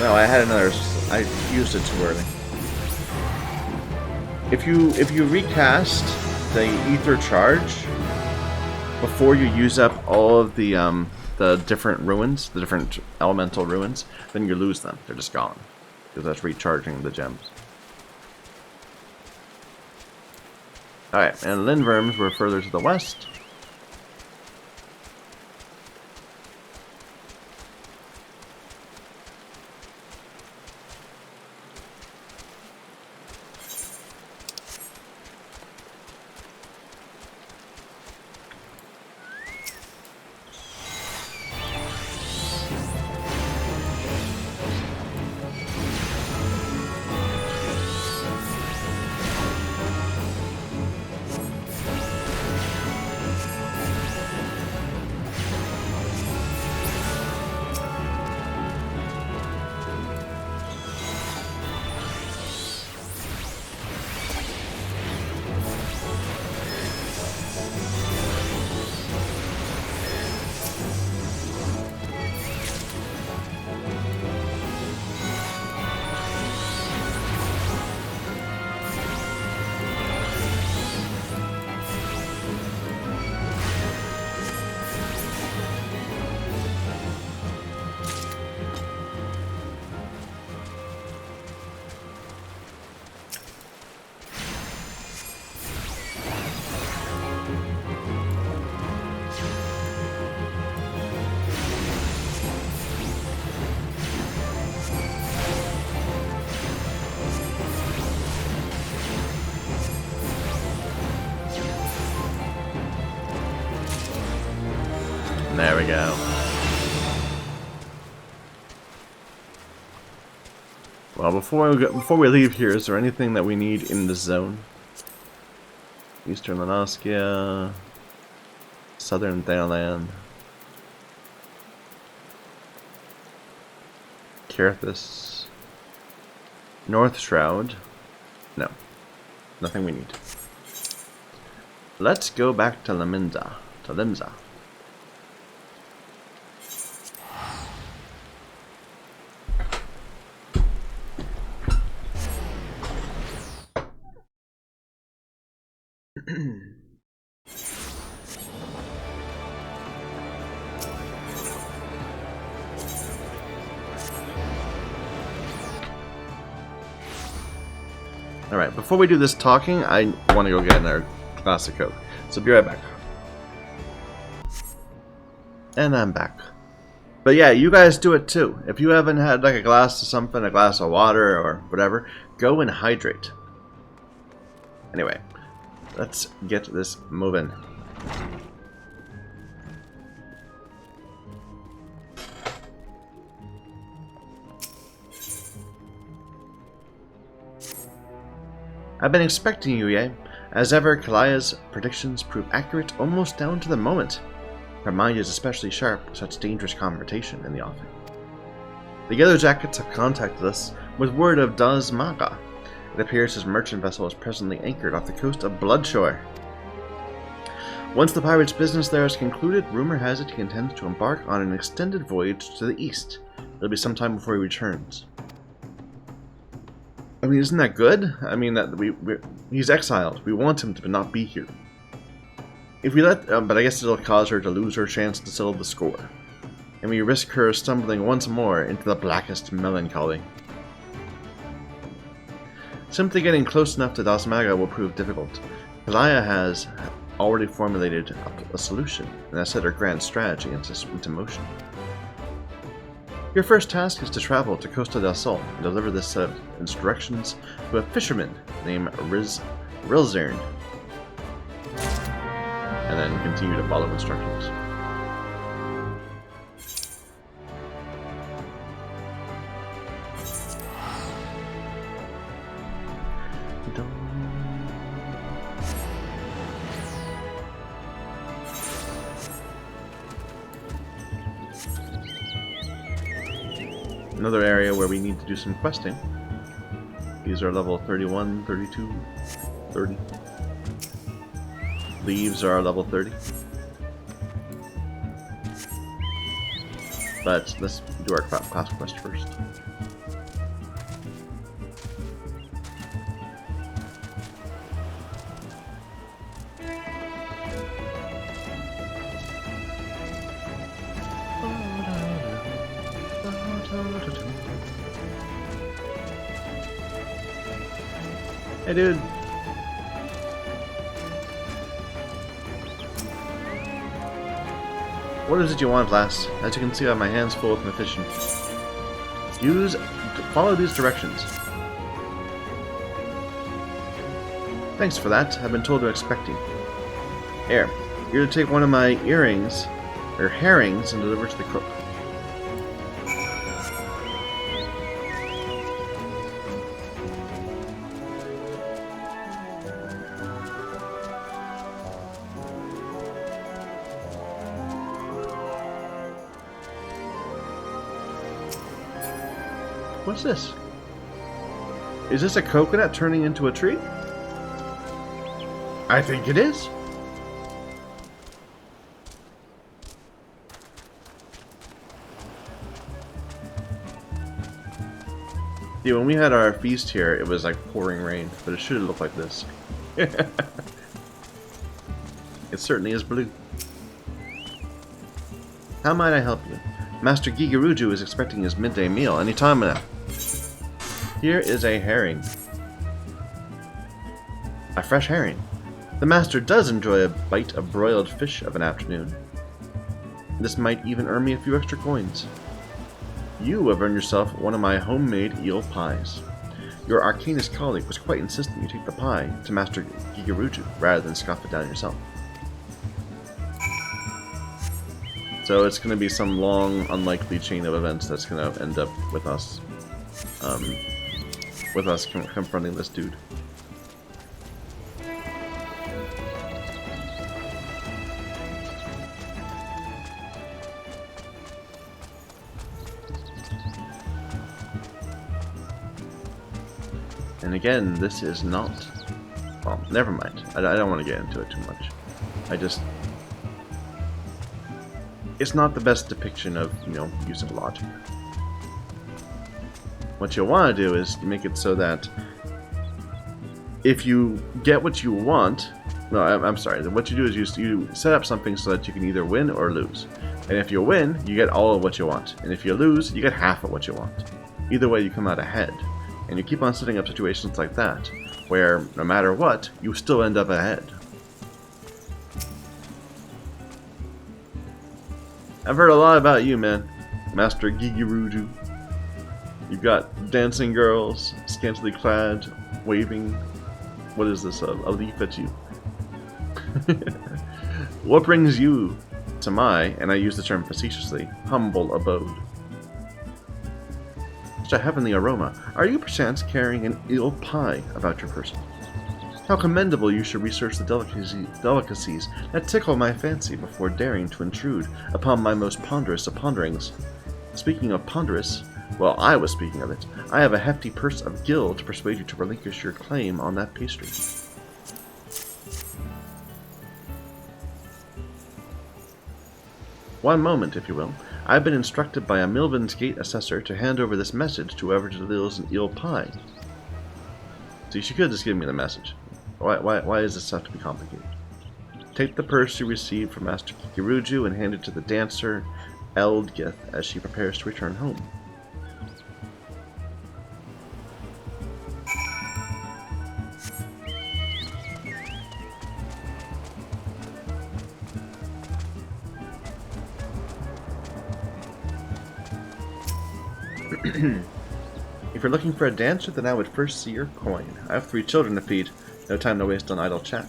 No, I had another. I used it too early. If you recast the ether charge before you use up all of the different ruins, the different elemental ruins, then you lose them. They're just gone because that's recharging the gems. All right, and Lindworms were further to the west. There we go. Well, before we leave here, is there anything that we need in this zone? Eastern Lanaskia, Southern Thailand, Kirithis, North Shroud. No, nothing we need. Let's go back to Limsa. Alright, before we do this talking, I want to go get another glass of Coke. So be right back. And I'm back. But yeah, you guys do it too. If you haven't had like a glass of something, a glass of water or whatever, go and hydrate. Anyway, let's get this moving. I've been expecting you, Ye. As ever, Kalaya's predictions prove accurate almost down to the moment. Her mind is especially sharp for such dangerous confrontation in the offing. The Yellow Jackets have contacted us with word of Daz Maga. It appears his merchant vessel is presently anchored off the coast of Bloodshore. Once the pirate's business there is concluded, rumor has it he intends to embark on an extended voyage to the east. It'll be some time before he returns. I mean, isn't that good? I mean, that he's exiled. We want him to not be here. If we let, but I guess it'll cause her to lose her chance to settle the score, and we risk her stumbling once more into the blackest melancholy. Simply getting close enough to Dasmaga will prove difficult. Kalaya has already formulated a solution, and has set her grand strategy into motion. Your first task is to travel to Costa del Sol and deliver this set of instructions to a fisherman named Rilzern, and then continue to follow instructions. Another area where we need to do some questing. These are level 31, 32, 30. Leaves are level 30. But let's do our class quest first. Hey, dude. What is it you want, lass? As you can see, I have my hands full with my fishing. Follow these directions. Thanks for that. I've been told to expect you. Here, you're to take one of my earrings, or herrings, and deliver it to the cook. What's this? Is this a coconut turning into a tree? I think it is. Yeah, when we had our feast here, it was like pouring rain, but it should have looked like this. It certainly is blue. How might I help you? Master Gigaruju is expecting his midday meal any time now. Here is a herring. A fresh herring. The master does enjoy a bite of broiled fish of an afternoon. This might even earn me a few extra coins. You have earned yourself one of my homemade eel pies. Your Arcanist colleague was quite insistent you take the pie to Master Gigaruju rather than scoff it down yourself. So it's going to be some long, unlikely chain of events that's going to end up with us confronting this dude. And again, this is not... Well, never mind. I don't want to get into it too much. It's not the best depiction of, you know, use of logic. What you'll want to do is make it so that if you get what you want... No, I'm sorry. What you do is you set up something so that you can either win or lose. And if you win, you get all of what you want. And if you lose, you get half of what you want. Either way, you come out ahead. And you keep on setting up situations like that, where no matter what, you still end up ahead. I've heard a lot about you, man, Master Gigiruju. You've got dancing girls, scantily clad, waving. What is this? A leaf at you. What brings you to my, and I use the term facetiously, humble abode? Such a heavenly aroma. Are you perchance carrying an eel pie about your person? How commendable you should research the delicacies that tickle my fancy before daring to intrude upon my most ponderous of ponderings. Speaking of ponderous, well, I was speaking of it. I have a hefty purse of gil to persuade you to relinquish your claim on that pastry. One moment, if you will. I've been instructed by a Milvan's Gate assessor to hand over this message to whoever delivers an eel pie. See, she could have just given me the message. Why is this have to be complicated? Take the purse you received from Master Kikiruju and hand it to the dancer, Eldgith, as she prepares to return home. If you're looking for a dancer, then I would first see your coin. I have 3 children to feed. No time to waste on idle chat.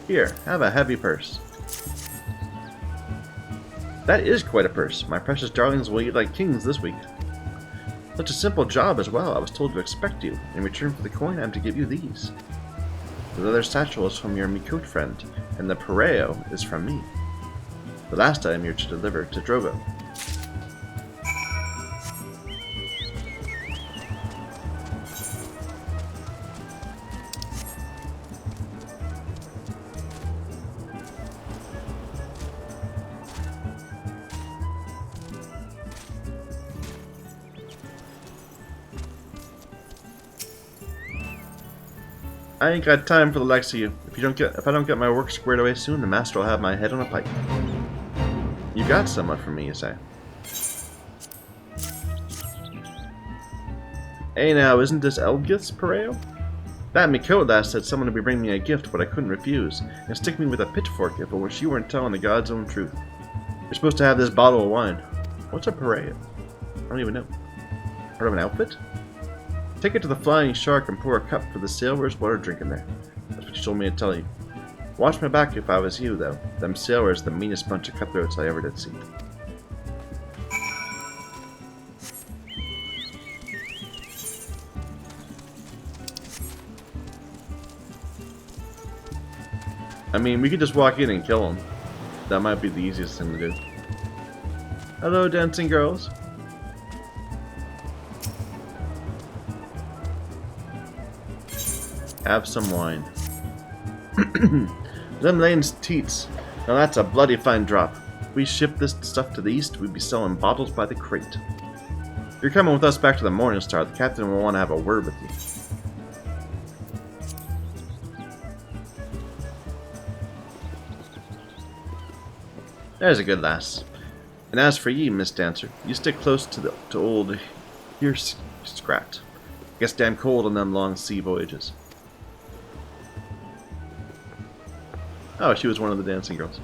Here, have a heavy purse. That is quite a purse. My precious darlings will eat like kings this week. Such a simple job as well. I was told to expect you. In return for the coin, I am to give you these. The leather satchel is from your Mikot friend, and the pareo is from me. The last item you're to deliver to Drogo. I ain't got time for the likes of you. If I don't get my work squared away soon, the master will have my head on a pike. You got somewhat from me, you say? Hey now, isn't this Eldgith's pareo? That Mikot last said someone would be bringing me a gift, but I couldn't refuse, and stick me with a pitchfork if you weren't telling the God's own truth. You're supposed to have this bottle of wine. What's a pareo? I don't even know. Part of an outfit? Take it to the Flying Shark and pour a cup for the sailors while they're drinking there. That's what you told me to tell you. Watch my back if I was you, though. Them sailors the meanest bunch of cutthroats I ever did see. I mean, we could just walk in and kill them. That might be the easiest thing to do. Hello, dancing girls. Have some wine. Them lane's teats. Now that's a bloody fine drop. If we ship this stuff to the east, we'd be selling bottles by the crate. If you're coming with us back to the Morning Star, the captain will want to have a word with you. There's a good lass. And as for ye, Miss Dancer, you stick close to old here Scrat. Gets damn cold on them long sea voyages. Oh, she was one of the dancing girls.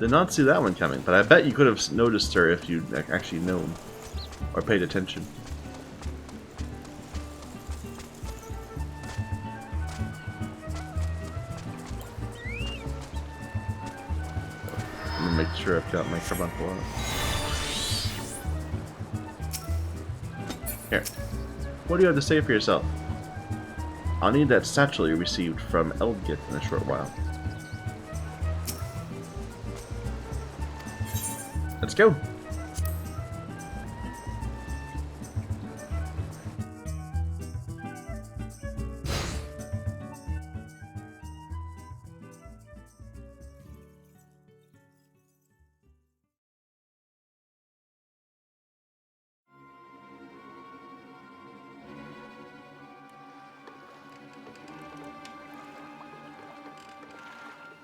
Did not see that one coming, but I bet you could have noticed her if you'd actually known or paid attention. I'm gonna make sure I've got my carbuncle on. Here. What do you have to say for yourself? I'll need that satchel you received from Eldgith in a short while. Let's go!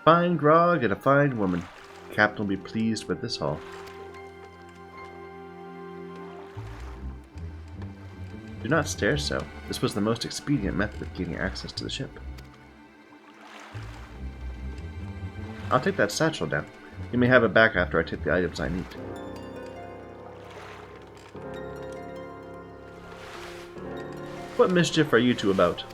Fine grog and a fine woman. The captain will be pleased with this haul. Do not stare so. This was the most expedient method of gaining access to the ship. I'll take that satchel down. You may have it back after I take the items I need. What mischief are you two about?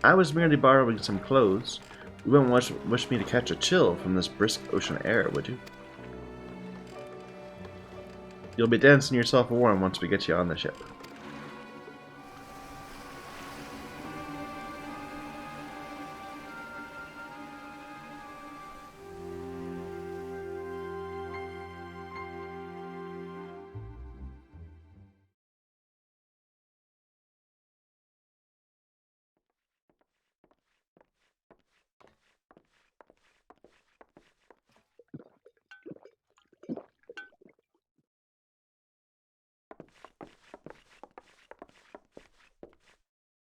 I was merely borrowing some clothes. You wouldn't wish me to catch a chill from this brisk ocean air, would you? You'll be dancing yourself warm once we get you on the ship.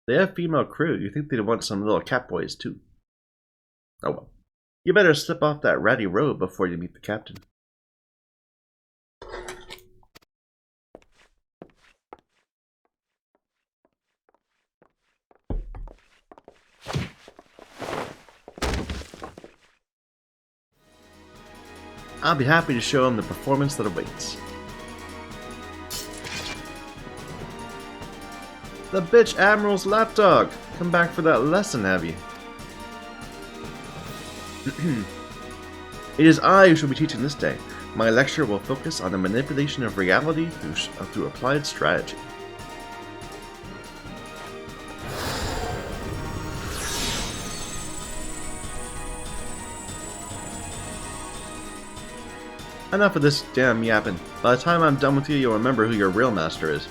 They have female crew. You think they'd want some little catboys too. Oh well. You better slip off that ratty robe before you meet the captain. I'll be happy to show him the performance that awaits. The bitch Admiral's lapdog! Come back for that lesson, have you? It is I who shall be teaching this day. My lecture will focus on the manipulation of reality through applied strategy. Enough of this damn yapping. By the time I'm done with you, you'll remember who your real master is.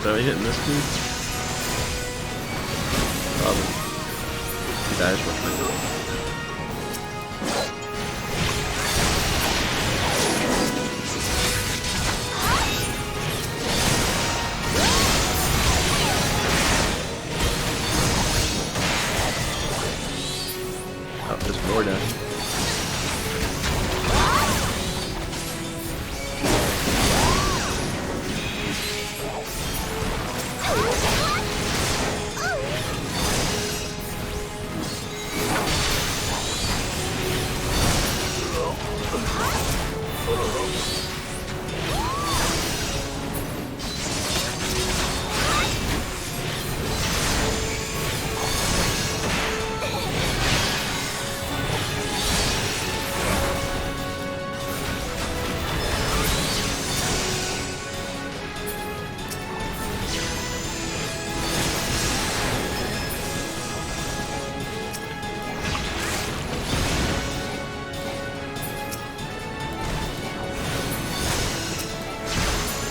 So are we hitting this dude? Probably. He dies real quick. Oh, there's more down.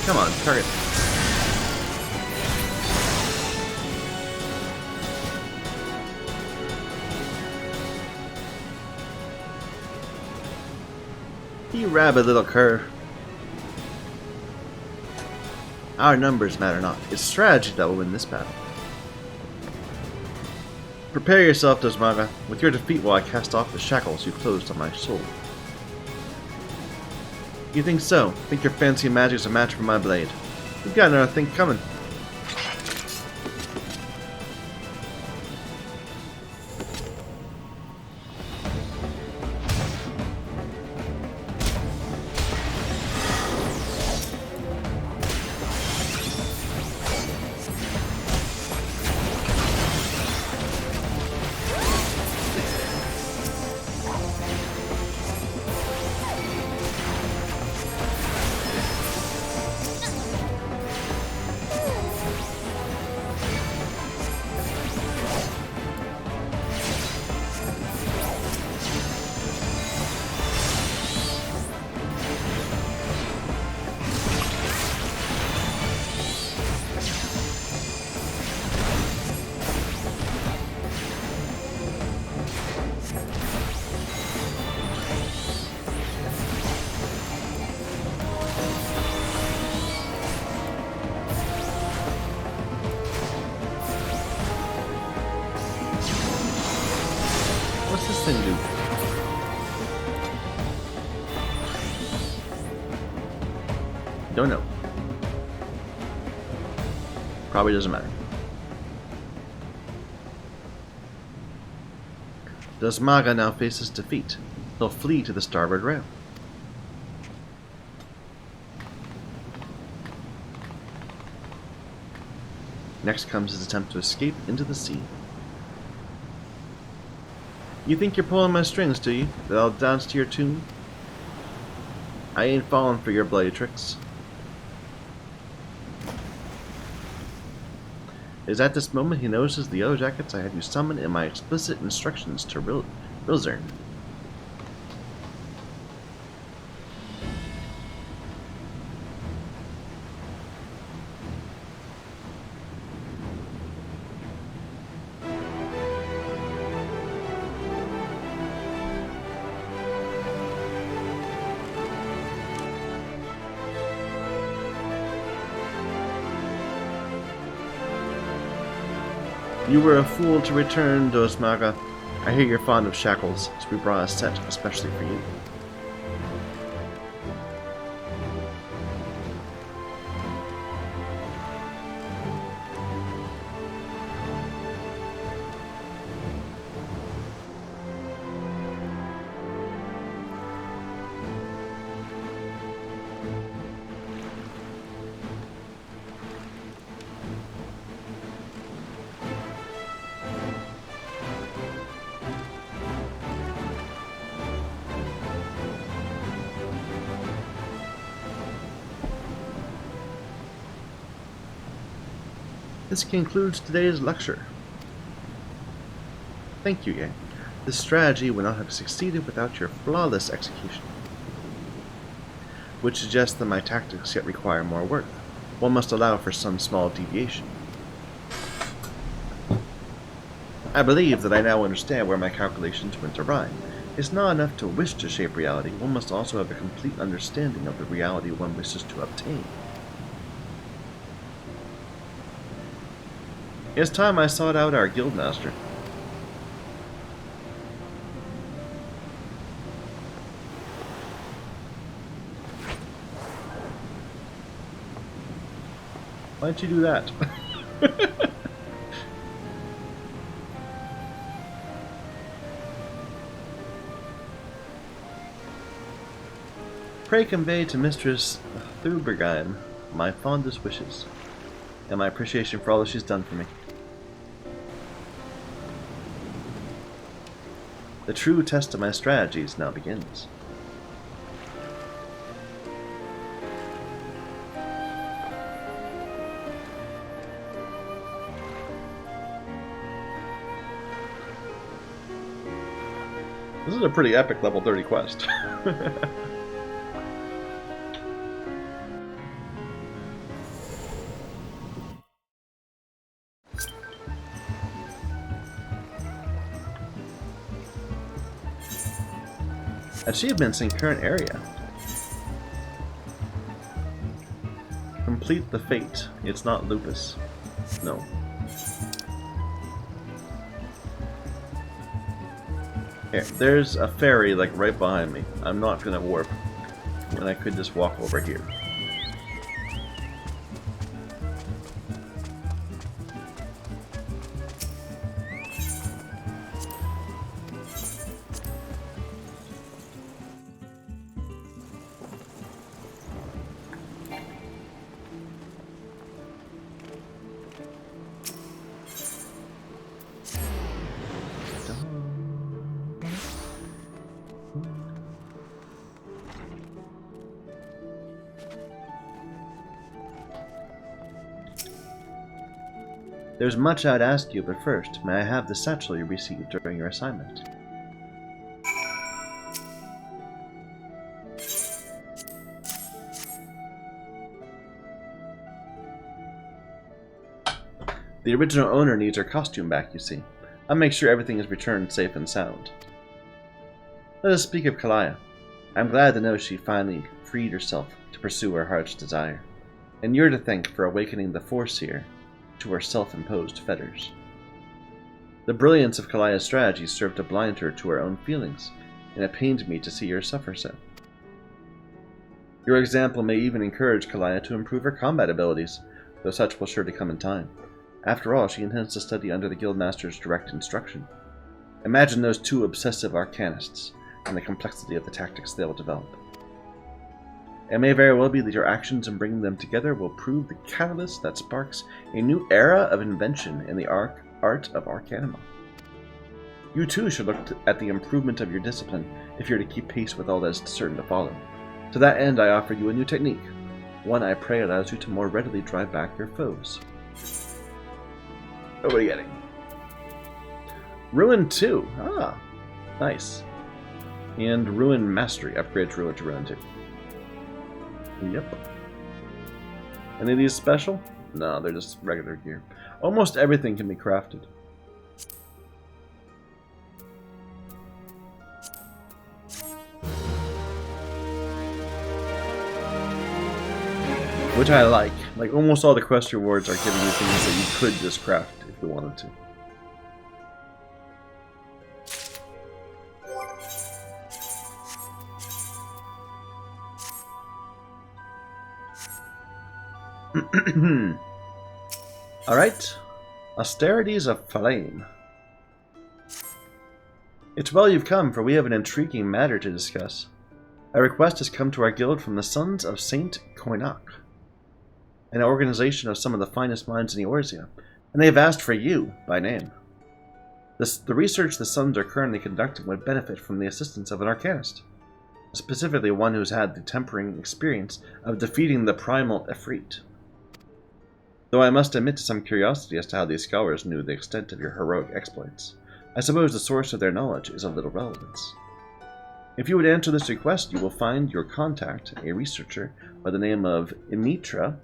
Come on, target. You rabid little cur. Our numbers matter not. It's strategy that will win this battle. Prepare yourself, Dosmaga. With your defeat will I cast off the shackles you closed on my soul. You think so? Think your fancy magic's a match for my blade? You've got another thing coming. What's this thing do? Don't know. Probably doesn't matter. Dosmaga now faces defeat. He'll flee to the starboard rail. Next comes his attempt to escape into the sea. You think you're pulling my strings, do you? That I'll dance to your tune? I ain't falling for your bloody tricks. It is at this moment he notices the yellow jackets I had you summon in my explicit instructions to Rilzern. You were a fool to return, Dosmaga. I hear you're fond of shackles, so we brought a set especially for you. This concludes today's lecture. Thank you, Yang. This strategy would not have succeeded without your flawless execution, which suggests that my tactics yet require more work. One must allow for some small deviation. I believe that I now understand where my calculations went awry. It's not enough to wish to shape reality, one must also have a complete understanding of the reality one wishes to obtain. It's time I sought out our guildmaster. Why don't you do that? Pray convey to Mistress Thubergheim my fondest wishes, and my appreciation for all that she's done for me. The true test of my strategies now begins. This is a pretty epic level 30 quest. Achievements in current area. complete the fate. It's not lupus. No. Here, there's a ferry, like, right behind me. I'm not gonna warp when I could just walk over here. There's much I'd ask you, but first, may I have the satchel you received during your assignment? The original owner needs her costume back, you see. I'll make sure everything is returned safe and sound. Let us speak of Kalaya. I'm glad to know she finally freed herself to pursue her heart's desire. And you're to thank for awakening the Force here to her self-imposed fetters. The brilliance of Kalaya's strategy served to blind her to her own feelings, and it pained me to see her suffer so. Your example may even encourage Kalaya to improve her combat abilities, though such will surely come in time. After all, she intends to study under the Guildmaster's direct instruction. Imagine those two obsessive arcanists, and the complexity of the tactics they will develop. It may very well be that your actions in bringing them together will prove the catalyst that sparks a new era of invention in the art of Arcanima. You too should look at the improvement of your discipline if you're to keep pace with all that is certain to follow. To that end, I offer you a new technique, one I pray allows you to more readily drive back your foes. Oh, what are you getting? Ruin 2. Ah, nice. And Ruin Mastery. Upgrade Ruin to Ruin 2. Yep. Any of these special? No, they're just regular gear. Almost everything can be crafted. Which I like. Like, almost all the quest rewards are giving you things that you could just craft if you wanted to. Alright. Austerities of Flame. It's well you've come, for we have an intriguing matter to discuss. A request has come to our guild from the Sons of Saint Koinak, an organization of some of the finest minds in Eorzea, and they have asked for you, by name. The research the Sons are currently conducting would benefit from the assistance of an arcanist, specifically one who's had the tempering experience of defeating the primal Efreet. Though I must admit to some curiosity as to how these scholars knew the extent of your heroic exploits, I suppose the source of their knowledge is of little relevance. If you would answer this request, you will find your contact, a researcher by the name of Imitra,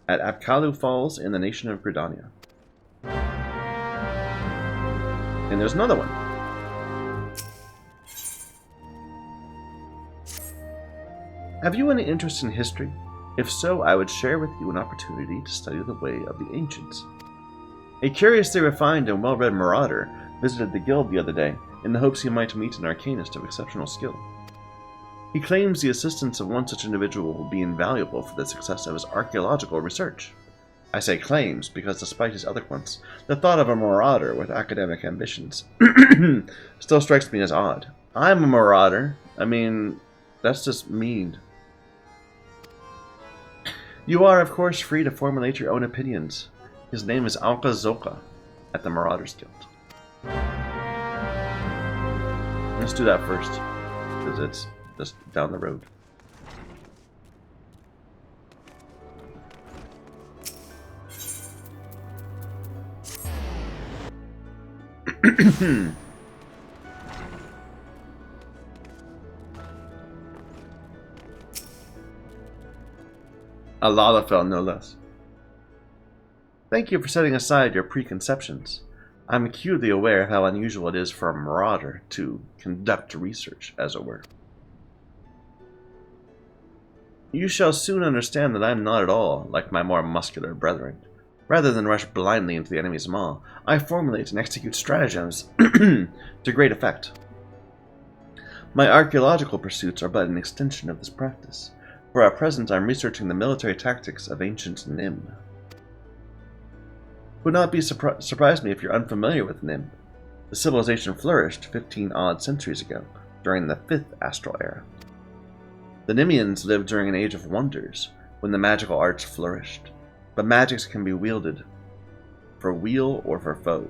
at Apkalu Falls in the nation of Gridania. And there's another one. Have you any interest in history? If so, I would share with you an opportunity to study the way of the ancients. A curiously refined and well-read marauder visited the guild the other day in the hopes he might meet an arcanist of exceptional skill. He claims the assistance of one such individual will be invaluable for the success of his archaeological research. I say claims because despite his eloquence, the thought of a marauder with academic ambitions still strikes me as odd. I'm a marauder. I mean, that's just mean. You are, of course, free to formulate your own opinions. His name is Alka Zoka at the Marauders Guild. Let's do that first, because it's just down the road. A Lalafell, no less. Thank you for setting aside your preconceptions. I'm acutely aware of how unusual it is for a marauder to conduct research, as it were. You shall soon understand that I am not at all like my more muscular brethren. Rather than rush blindly into the enemy's maw, I formulate and execute stratagems to great effect. My archaeological pursuits are but an extension of this practice, for at present I am researching the military tactics of ancient Nim. It would not be surprise me if you're unfamiliar with Nim. The civilization flourished 15 odd centuries ago, during the 5th astral era. The Nimians lived during an age of wonders, when the magical arts flourished, but magics can be wielded for weal or for foe,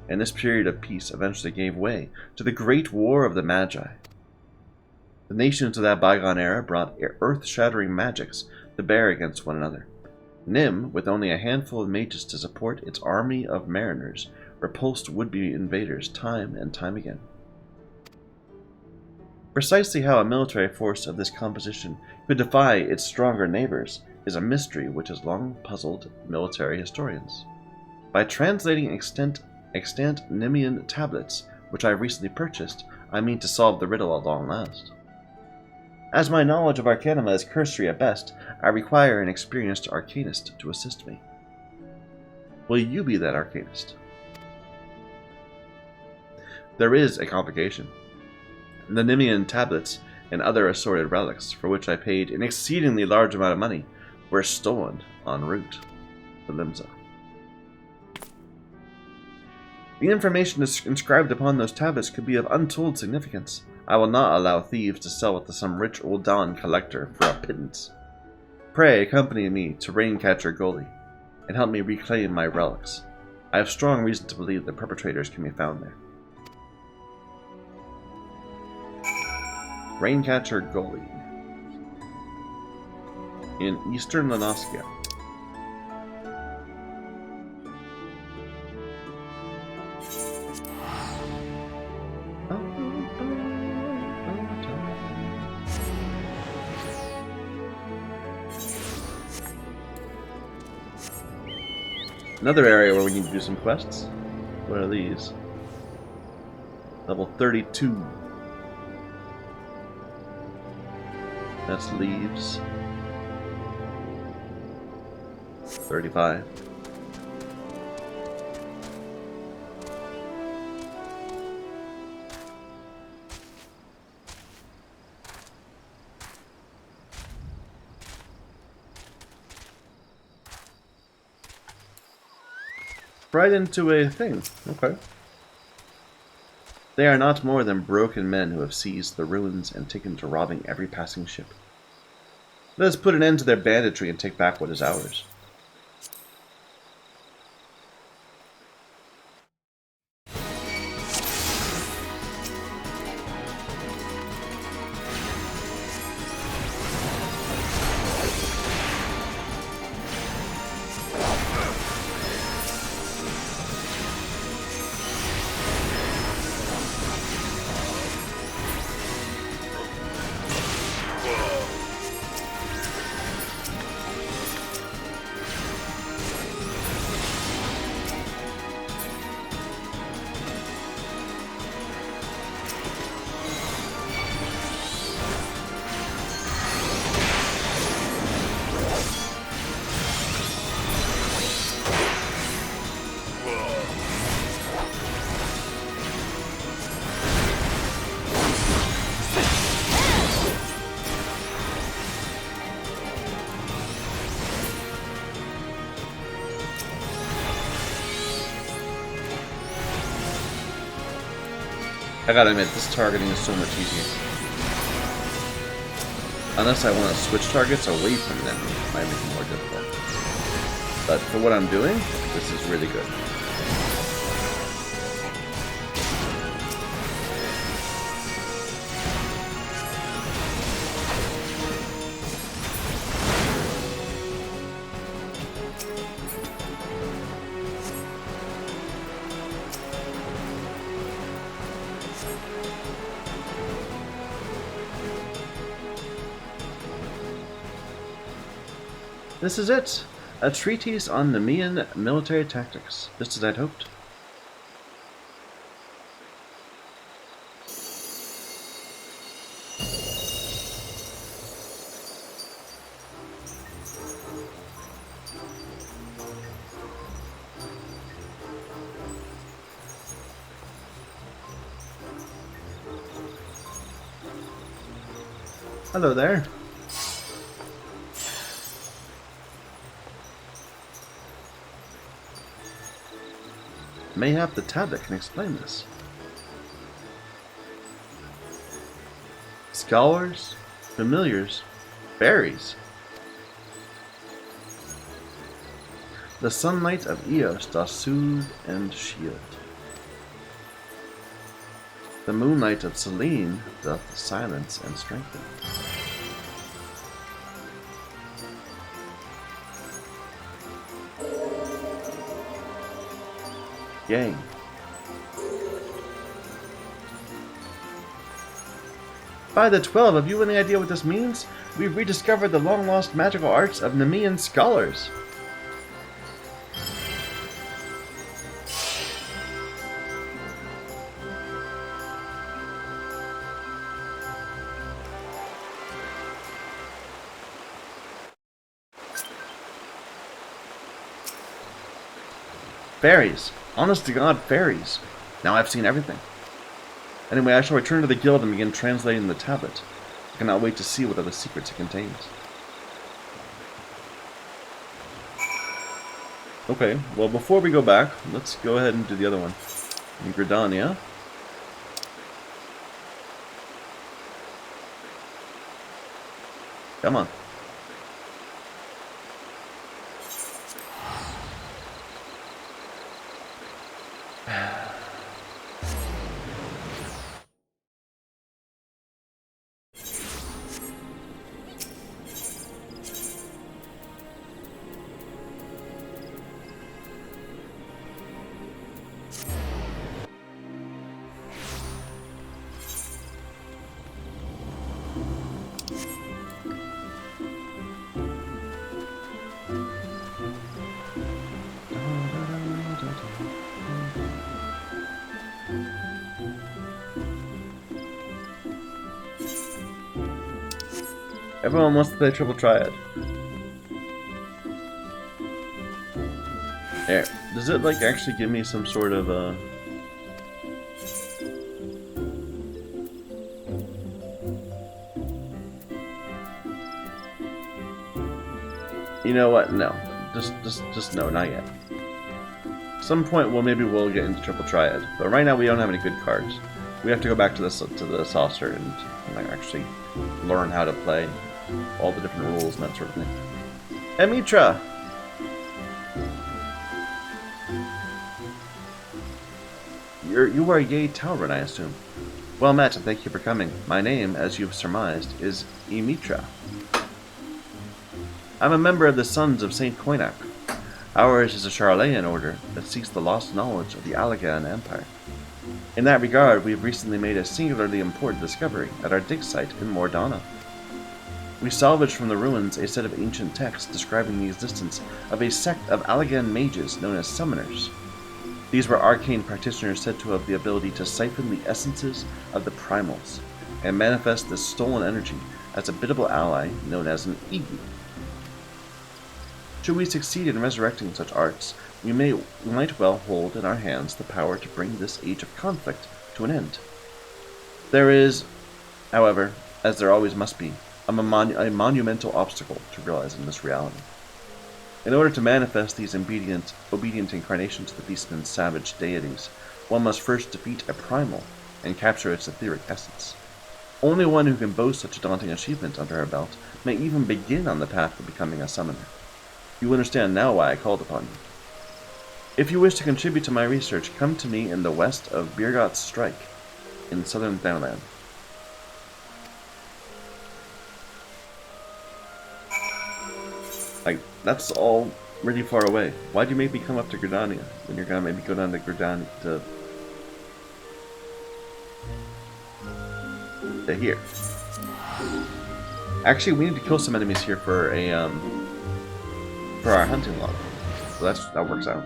and this period of peace eventually gave way to the Great War of the Magi. The nations of that bygone era brought earth-shattering magics to bear against one another. Nim, with only a handful of mages to support its army of mariners, repulsed would-be invaders time and time again. Precisely how a military force of this composition could defy its stronger neighbors is a mystery which has long puzzled military historians. By translating extant Nimian tablets, which I have recently purchased, I mean to solve the riddle at long last. As my knowledge of Arcanima is cursory at best, I require an experienced arcanist to assist me. Will you be that arcanist? There is a complication. The Nimian tablets and other assorted relics, for which I paid an exceedingly large amount of money, were stolen en route to Limsa. The information inscribed upon those tablets could be of untold significance. I will not allow thieves to sell it to some rich old Dawn collector for a pittance. Pray accompany me to Raincatcher Gully, and help me reclaim my relics. I have strong reason to believe the perpetrators can be found there. Raincatcher Gully in eastern Lanoskia. Another area where we need to do some quests. What are these? Level 32. That's leaves. 35. Right into a thing. Okay. They are not more than broken men who have seized the ruins and taken to robbing every passing ship. Let us put an end to their banditry and take back what is ours. I gotta admit, this targeting is so much easier. Unless I want to switch targets away from them, it might make it more difficult. But for what I'm doing, this is really good. This is it! A treatise on Nemean military tactics, just as I'd hoped. Hello there. Mayhap the tablet can explain this. Scholars, familiars, fairies. The sunlight of Eos doth soothe and shield. The moonlight of Selene doth silence and strengthen. Yang. By the 12, have you any idea what this means? We've rediscovered the long-lost magical arts of Nemean scholars. Fairies. Honest to God, fairies. Now I've seen everything. Anyway, I shall return to the guild and begin translating the tablet. I cannot wait to see what other secrets it contains. Okay, well before we go back, let's go ahead and do the other one. In Gridania. Come on. Everyone wants to play Triple Triad. There. Does it, like, actually give me some sort of, You know what? No. Just no, not yet. At some point, maybe we'll get into Triple Triad. But right now, we don't have any good cards. We have to go back to the saucer and like, actually learn how to play all the different rules and that sort of thing. Emitra! You are Ye Talron, I assume. Well met, and thank you for coming. My name, as you've surmised, is Emitra. I'm a member of the Sons of Saint Koinak. Ours is a Charlayan order that seeks the lost knowledge of the Allagan Empire. In that regard, we have recently made a singularly important discovery at our dig site in Mordana. We salvaged from the ruins a set of ancient texts describing the existence of a sect of Allagan mages known as Summoners. These were arcane practitioners said to have the ability to siphon the essences of the primals and manifest this stolen energy as a biddable ally known as an Igi. Should we succeed in resurrecting such arts, we might well hold in our hands the power to bring this age of conflict to an end. There is, however, as there always must be, a monumental obstacle to realizing this reality. In order to manifest these obedient incarnations of the Beastman's savage deities, one must first defeat a primal and capture its etheric essence. Only one who can boast such a daunting achievement under her belt may even begin on the path to becoming a summoner. You understand now why I called upon you. If you wish to contribute to my research, come to me in the west of Birgot's Strike, in southern Thanalan. Like, that's all really far away. Why'd you make me come up to Gridania when you're gonna make me go down to Gridania to here? Actually, we need to kill some enemies here for a for our hunting log. So that works out.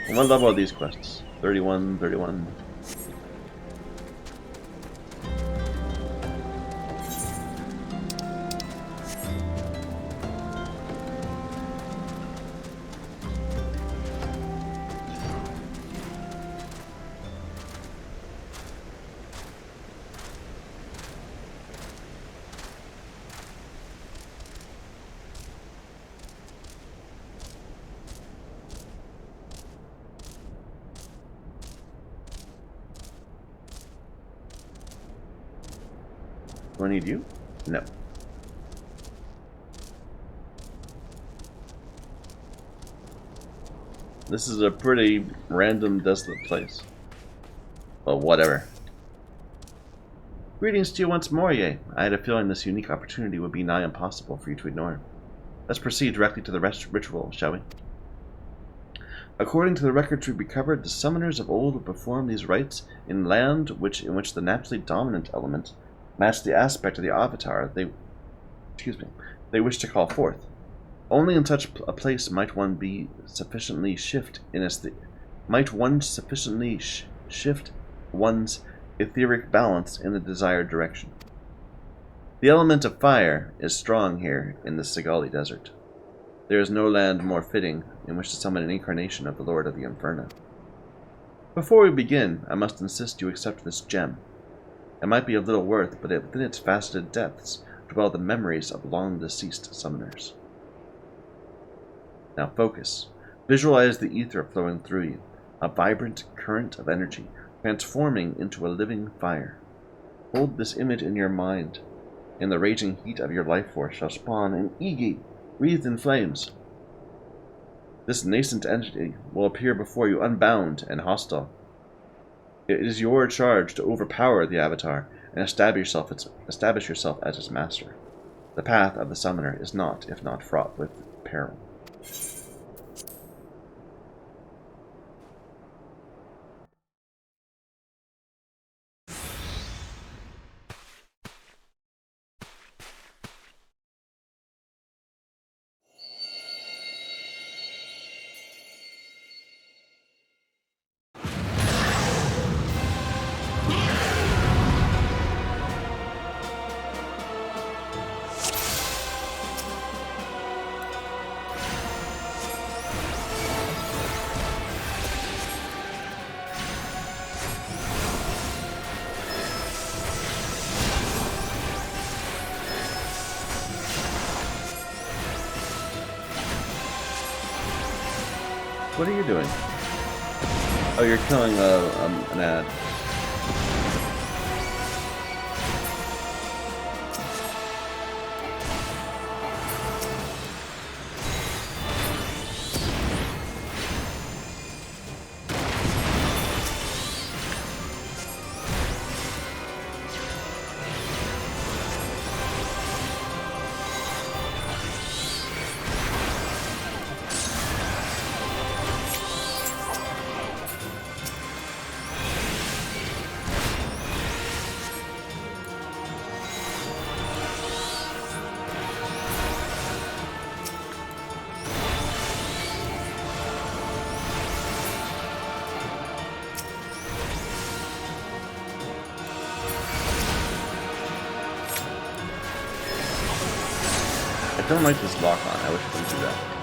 And what level are these quests? 31, 31. Do I need you? No. This is a pretty random, desolate place. Well, whatever. Greetings to you once more, Ye. I had a feeling this unique opportunity would be nigh impossible for you to ignore. Let's proceed directly to the ritual, shall we? According to the records we recovered, the summoners of old would perform these rites in land in which the naturally dominant element matched the aspect of the avatar they wish to call forth. Only in such a place might one sufficiently shift one's etheric balance in the desired direction. The element of fire is strong here in the Sigali Desert. There is no land more fitting in which to summon an incarnation of the Lord of the Inferno. Before we begin, I must insist you accept this gem. It might be of little worth, but within its faceted depths dwell the memories of long-deceased summoners. Now focus. Visualize the ether flowing through you, a vibrant current of energy, transforming into a living fire. Hold this image in your mind. In the raging heat of your life force shall spawn an Igi, wreathed in flames. This nascent entity will appear before you unbound and hostile. It is your charge to overpower the avatar and establish yourself as its master. The path of the summoner is not, if not fraught with peril. What are you doing? Oh, you're killing an ad. I don't like this lock on. I wish I could do that.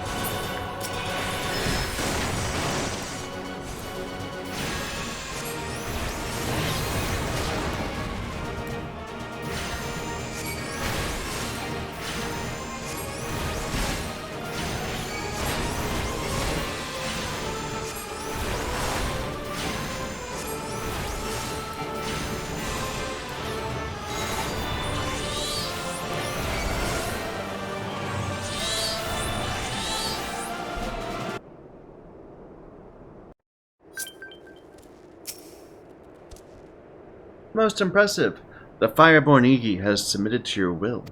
Most impressive. The Fireborn Igi has submitted to your will.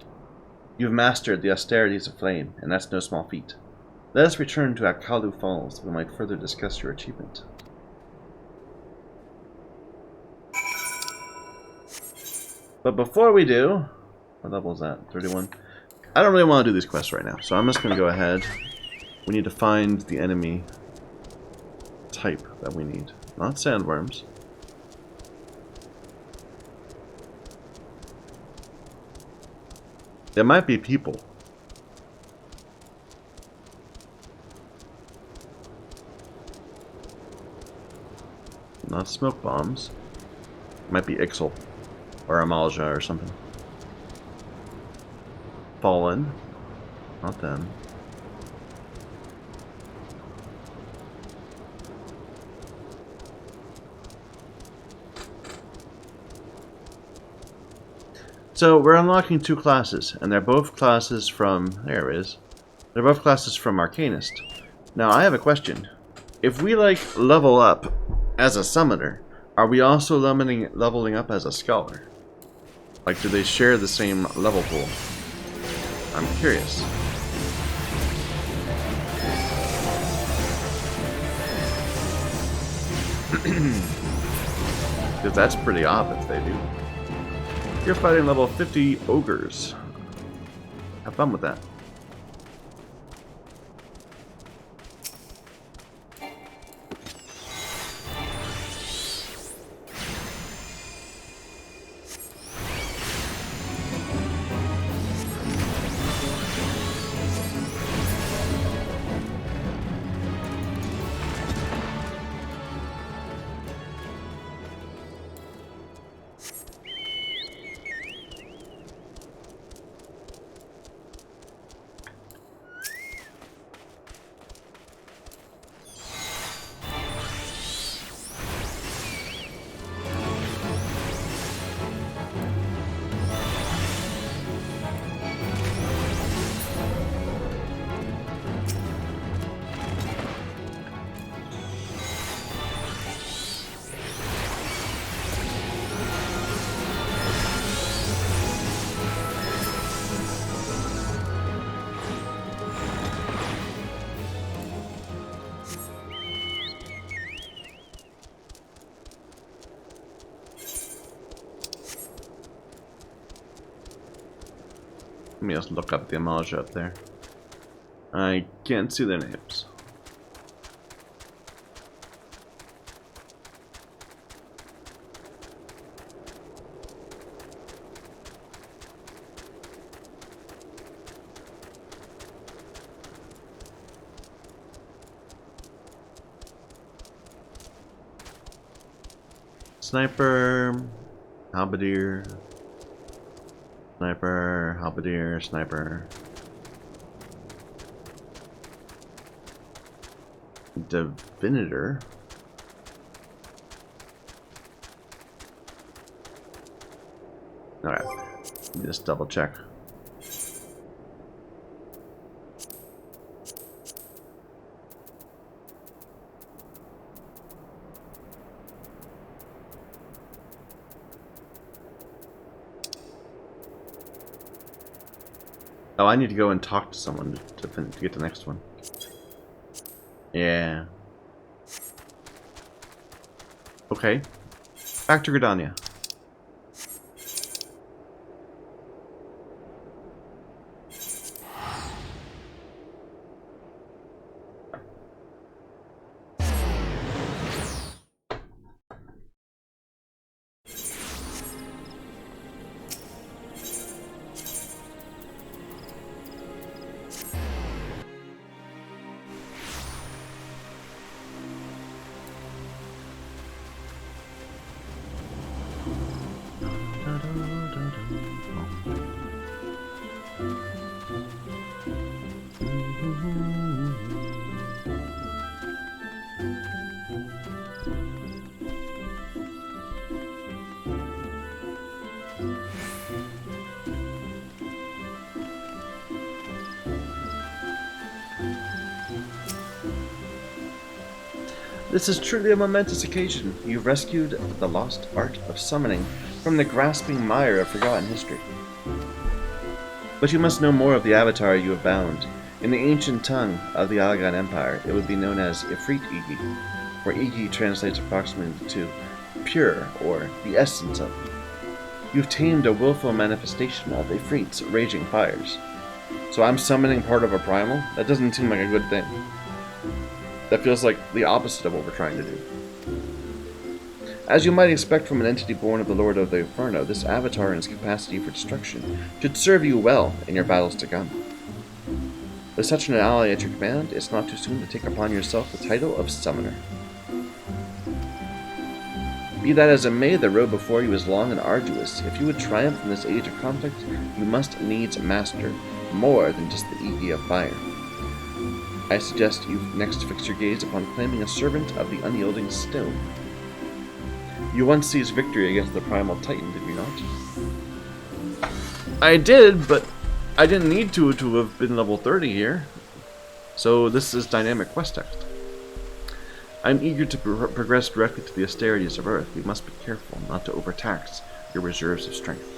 You've mastered the austerities of flame, and that's no small feat. Let us return to Akalu Falls, we might further discuss your achievement. But before we do... What level is that? 31? I don't really want to do these quests right now, so I'm just going to go ahead. We need to find the enemy type that we need. Not sandworms. There might be people. Not smoke bombs. Might be Ixal. Or Amalja or something. Fallen. Not them. So we're unlocking 2 classes, and they're both classes from... There it is. They're both classes from Arcanist. Now, I have a question. If we, like, level up as a summoner, are we also leveling up as a scholar? Like, do they share the same level pool? I'm curious. Because that's pretty odd if they do. You're fighting level 50 ogres. Have fun with that. Let me just look up the Amalja up there. I can't see their names. Sniper, halberdier, sniper, halberdier, sniper, divinator. Alright, let me just double check. Oh, I need to go and talk to someone to get the next one. Yeah. Okay. Back to Gridania. This is truly a momentous occasion. You've rescued the lost art of summoning from the grasping mire of forgotten history. But you must know more of the avatar you have bound. In the ancient tongue of the Algan Empire, it would be known as Ifrit Igi, where Igi translates approximately to pure, or the essence of. You've tamed a willful manifestation of Ifrit's raging fires. So I'm summoning part of a primal? That doesn't seem like a good thing. That feels like the opposite of what we're trying to do. As you might expect from an entity born of the Lord of the Inferno, this avatar and its capacity for destruction should serve you well in your battles to come. With such an ally at your command, it's not too soon to take upon yourself the title of Summoner. Be that as it may, the road before you is long and arduous. If you would triumph in this age of conflict, you must needs master more than just the Igi of fire. I suggest you next fix your gaze upon claiming a servant of the unyielding stone. You once seized victory against the primal titan, did you not? I did, but I didn't need to have been level 30 here. So this is dynamic quest text. I'm eager to progress directly to the austerities of Earth. You must be careful not to overtax your reserves of strength.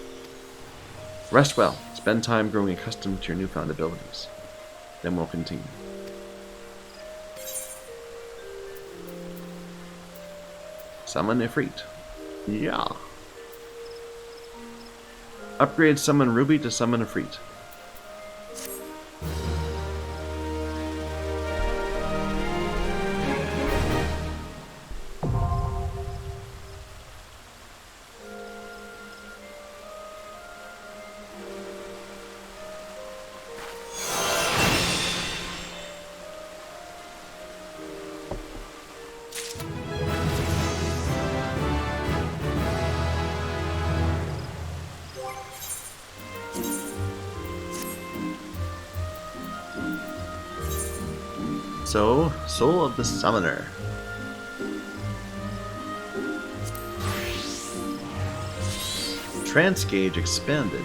Rest well. Spend time growing accustomed to your newfound abilities. Then we'll continue. Summon Ifrit. Yeah. Upgrade Summon Ruby to Summon Ifrit. So, Soul of the Summoner. Trance gauge expanded.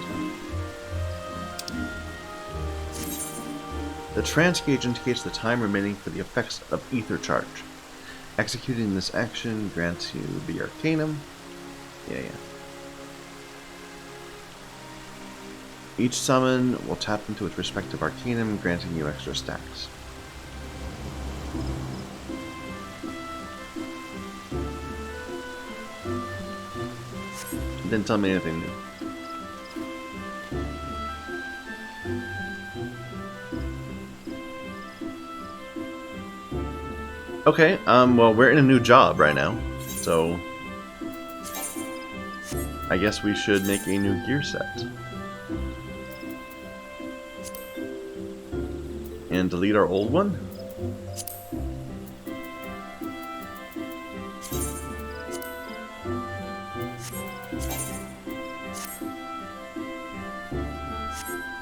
The trance gauge indicates the time remaining for the effects of ether charge. Executing this action grants you the Arcanum. Yeah. Each summon will tap into its respective Arcanum, granting you extra stacks. Didn't tell me anything new. Okay, well, we're in a new job right now, so I guess we should make a new gear set. And delete our old one?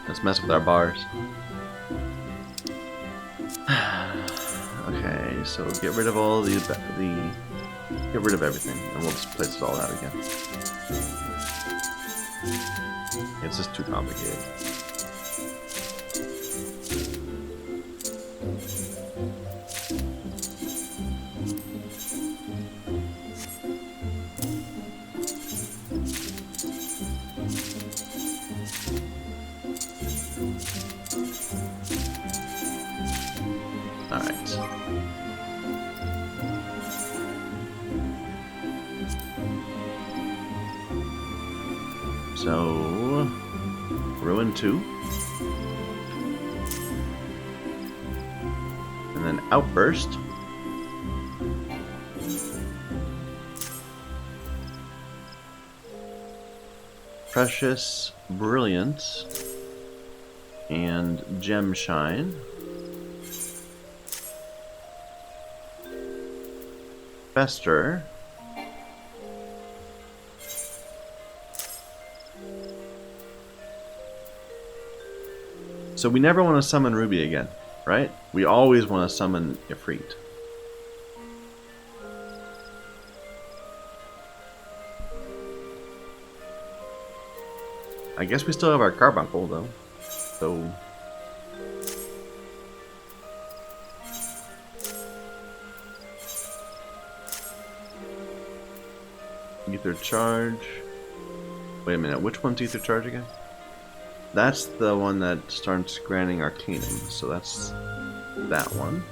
Let's mess with our bars. Okay, so get rid of all get rid of everything, and we'll just place it all out again. It's just too complicated. Alright. So, Ruin 2. And then Outburst. Precious, Brilliant, and Gem Shine. Fester. So we never want to summon Ruby again, right? We always want to summon Ifrit. I guess we still have our carbuncle though, so ether charge. Wait a minute, which one's ether charge again? That's the one that starts granting Arcanum, so that's that one.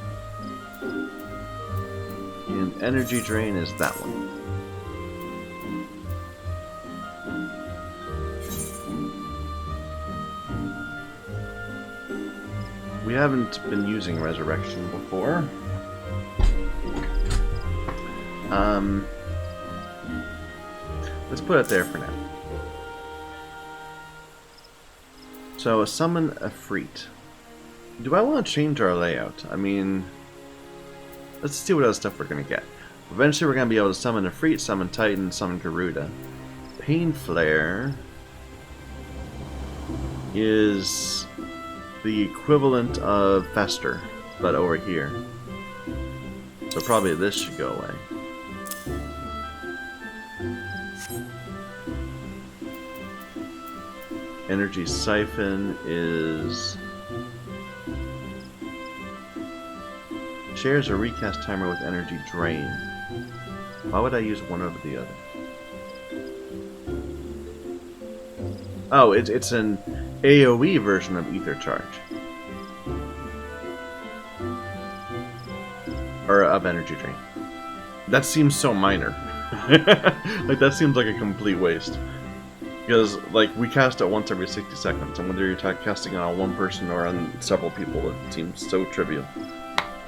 And energy drain is that one. We haven't been using Resurrection before. Let's put it there for now. So, summon Ifrit. Do I want to change our layout? I mean, let's see what other stuff we're going to get. Eventually we're going to be able to summon Ifrit, summon Titan, summon Garuda. Pain Flare is the equivalent of Fester, but over here. So probably this should go away. Energy Siphon is... Shares a recast timer with Energy Drain. Why would I use one over the other? Oh, it's an AoE version of Ether Charge. Or of Energy Drain. That seems so minor. Like, that seems like a complete waste. Because, like, we cast it once every 60 seconds, and whether you're casting it on one person or on several people, it seems so trivial.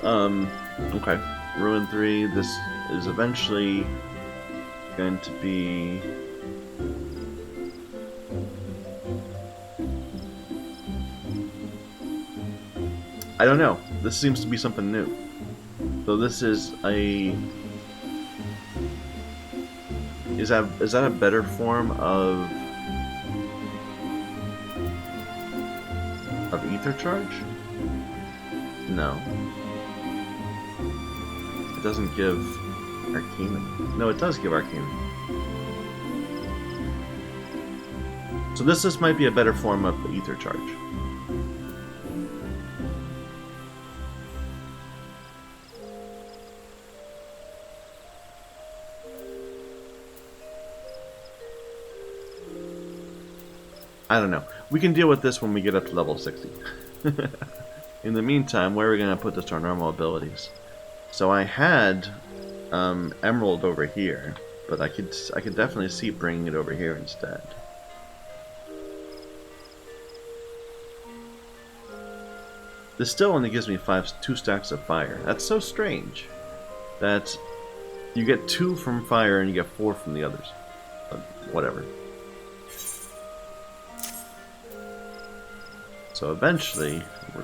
Okay. Ruin 3, this is eventually going to be... I don't know. This seems to be something new. So this is a... Is that a better form of Ether Charge? No. It doesn't give Arcanum. No, it does give Arcanum. So this might be a better form of the Ether Charge. I don't know. We can deal with this when we get up to level 60. In the meantime, where are we going to put this to our normal abilities? So I had Emerald over here, but I could definitely see bringing it over here instead. This still only gives me 2 stacks of fire. That's so strange. That you get 2 from fire and you get 4 from the others. But whatever. So eventually, we're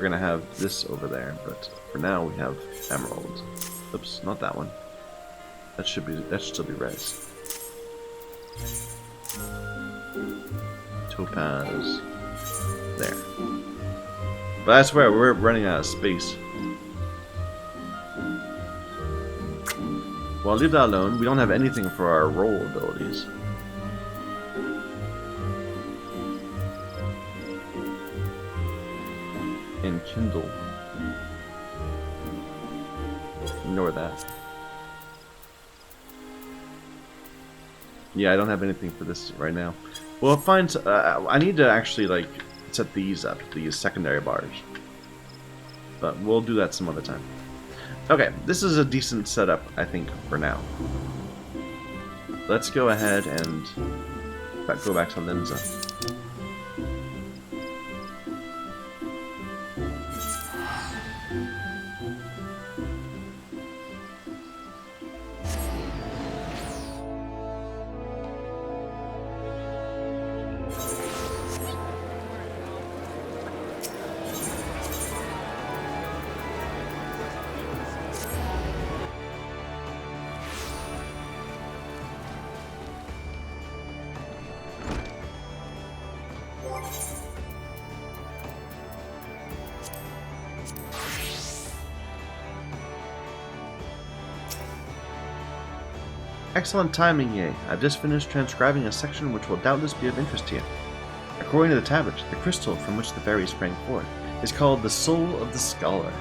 gonna have this over there, but for now we have Emerald. Oops, not that one. That should still be res. Topaz. There. But I swear, we're running out of space. Well, leave that alone. We don't have anything for our roll abilities. And Kindle. Ignore that. Yeah, I don't have anything for this right now. Well, fine. I need to actually, like, set these up, these secondary bars. But we'll do that some other time. Okay, this is a decent setup, I think, for now. Let's go ahead and go back to Linza. Excellent timing, Ye. I've just finished transcribing a section which will doubtless be of interest to you. According to the tablet, the crystal from which the fairy sprang forth is called the Soul of the Scholar,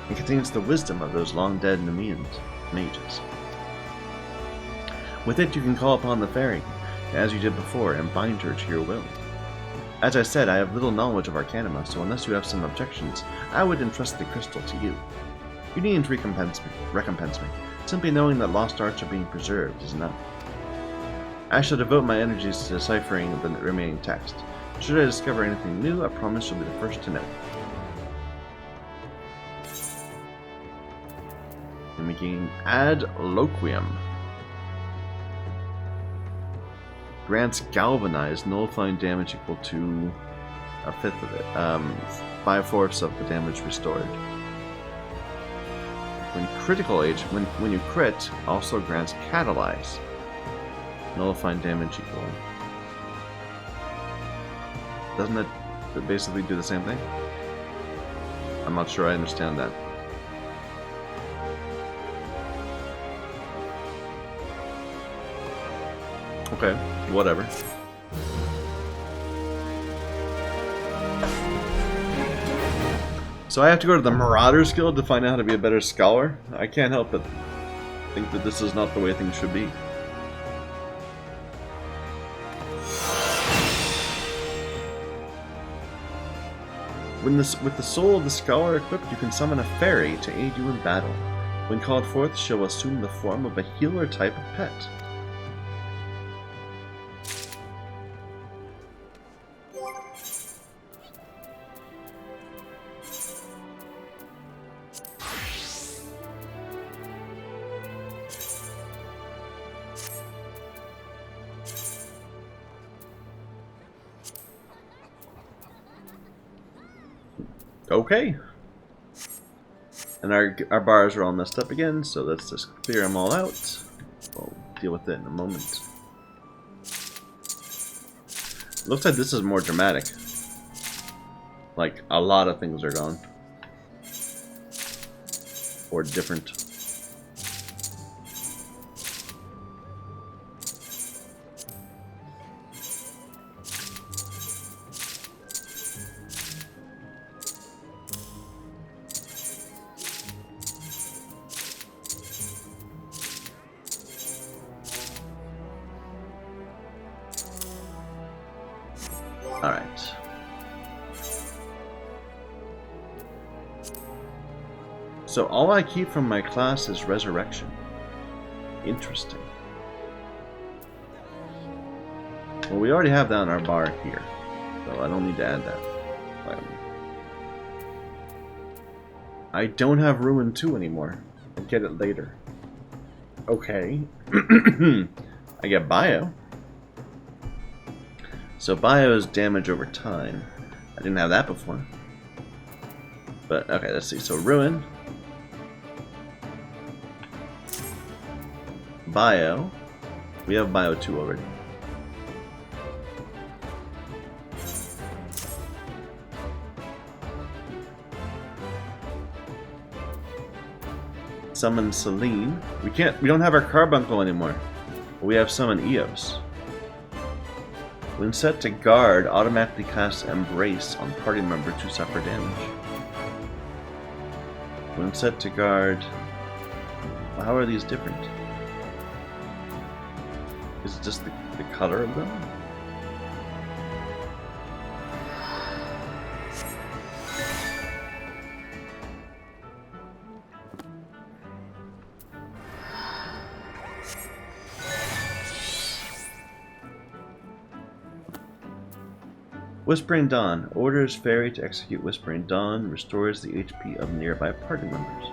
and contains the wisdom of those long-dead Nemeans, mages. With it you can call upon the fairy, as you did before, and bind her to your will. As I said, I have little knowledge of Arcanima, so unless you have some objections, I would entrust the crystal to you. You needn't recompense me. Simply knowing that lost arts are being preserved is enough. I shall devote my energies to deciphering the remaining text. Should I discover anything new, I promise you'll be the first to know. And we gain Ad Loquium. Grants Galvanize, nullifying damage equal to a fifth of it. 5/4 of the damage restored. When critical age, when you crit, also grants Catalyze, nullifying damage equal. Doesn't it basically do the same thing? I'm not sure I understand that. Okay, whatever. So I have to go to the Marauders Guild to find out how to be a better scholar? I can't help but think that this is not the way things should be. With the soul of the scholar equipped, you can summon a fairy to aid you in battle. When called forth, she will assume the form of a healer type of pet. Okay. And our bars are all messed up again, so let's just clear them all out. We'll deal with it in a moment. Looks like this is more dramatic. Like, a lot of things are gone. Or different. Alright. So all I keep from my class is Resurrection. Interesting. Well, we already have that on our bar here, so I don't need to add that. I don't have Ruin 2 anymore. I'll get it later. Okay. I get Bio. So Bio is damage over time. I didn't have that before. But, okay, let's see. So Ruin. Bio. We have Bio 2 already. Summon Celine. We don't have our Carbuncle anymore. We have Summon Eos. When set to guard, automatically casts Embrace on party member to suffer damage. When set to guard... Well, how are these different? Is it just the color of them? Whispering Dawn. Orders Fairy to execute Whispering Dawn. Restores the HP of nearby party members.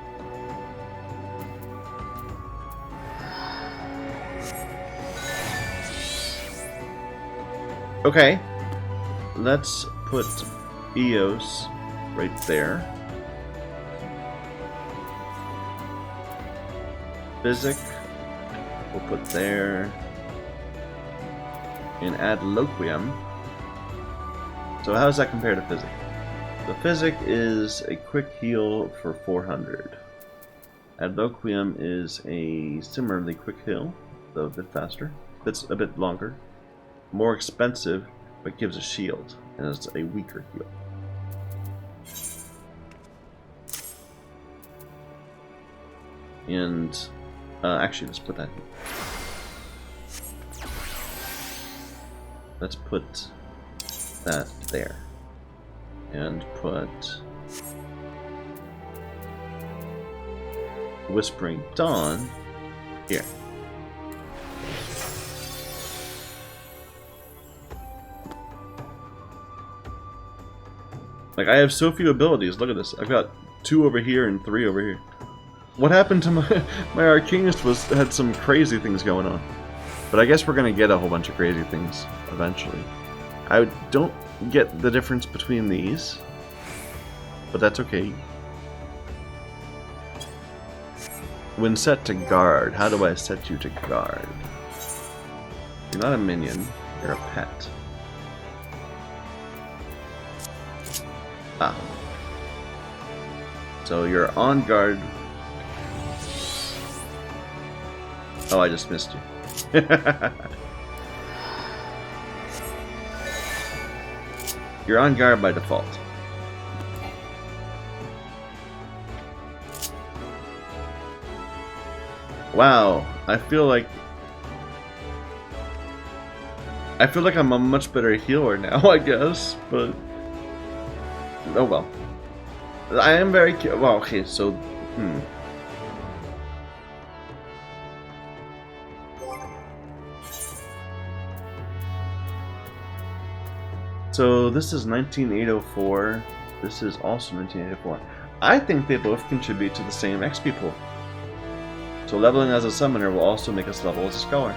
Okay. Let's put Eos right there. Physic we'll put there. And add Loquium. So how does that compare to Physic? The Physic is a quick heal for 400. Adloquium is a similarly quick heal, though a bit faster. It's a bit longer. More expensive, but gives a shield, and it's a weaker heal. And, actually, let's put that here. Let's put that there. And put Whispering Dawn here. Like, I have so few abilities. Look at this. I've got 2 over here and 3 over here. What happened to my Arcanist had some crazy things going on. But I guess we're gonna get a whole bunch of crazy things eventually. I don't get the difference between these, but that's okay. When set to guard, how do I set you to guard? You're not a minion, you're a pet. Ah. So you're on guard. Oh, I just missed you. You're on guard by default. Wow, I feel like I'm a much better healer now, I guess, but oh well. I am very well, okay, so So this is 19804. This is also 1984. I think they both contribute to the same XP pool. So leveling as a summoner will also make us level as a scholar.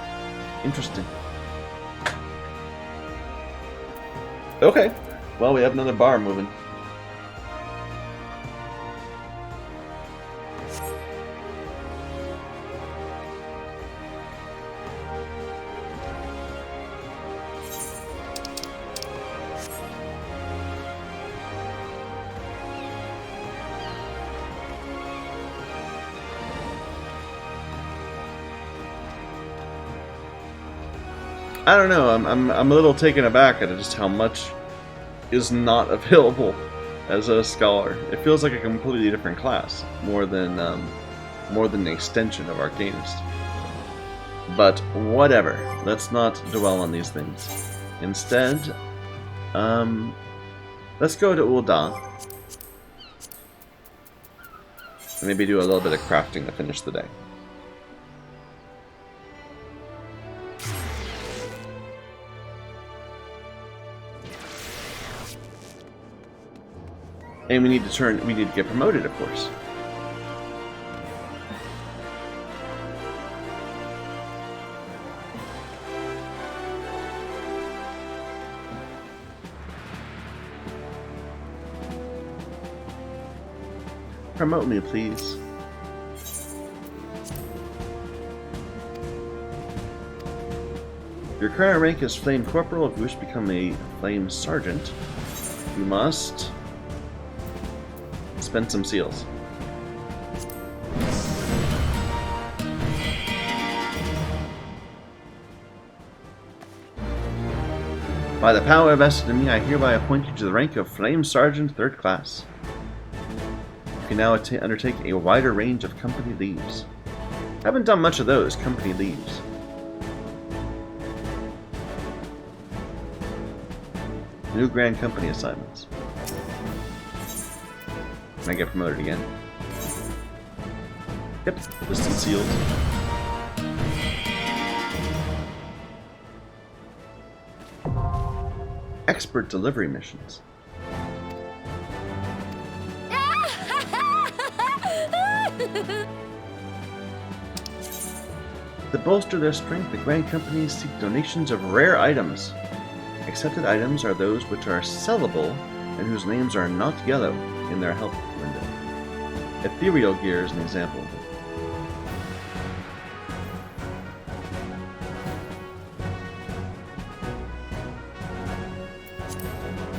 Interesting. Okay. Well, we have another bar moving. I don't know. I'm a little taken aback at just how much is not available as a scholar. It feels like a completely different class, more than an extension of Arcanist. But whatever. Let's not dwell on these things. Instead, let's go to Ul'dah and maybe do a little bit of crafting to finish the day. And we need to get promoted, of course. Promote me, please. Your current rank is Flame Corporal. If you wish to become a Flame Sergeant, you must spend some seals. By the power vested in me, I hereby appoint you to the rank of Flame Sergeant 3rd Class. You can now undertake a wider range of company leaves. I haven't done much of those, company leaves. New Grand Company assignments. Can I get promoted again? Yep, listed sealed. Expert delivery missions. To bolster their strength, the Grand Companies seek donations of rare items. Accepted items are those which are sellable and whose names are not yellow in their help window. Ethereal gear is an example of it.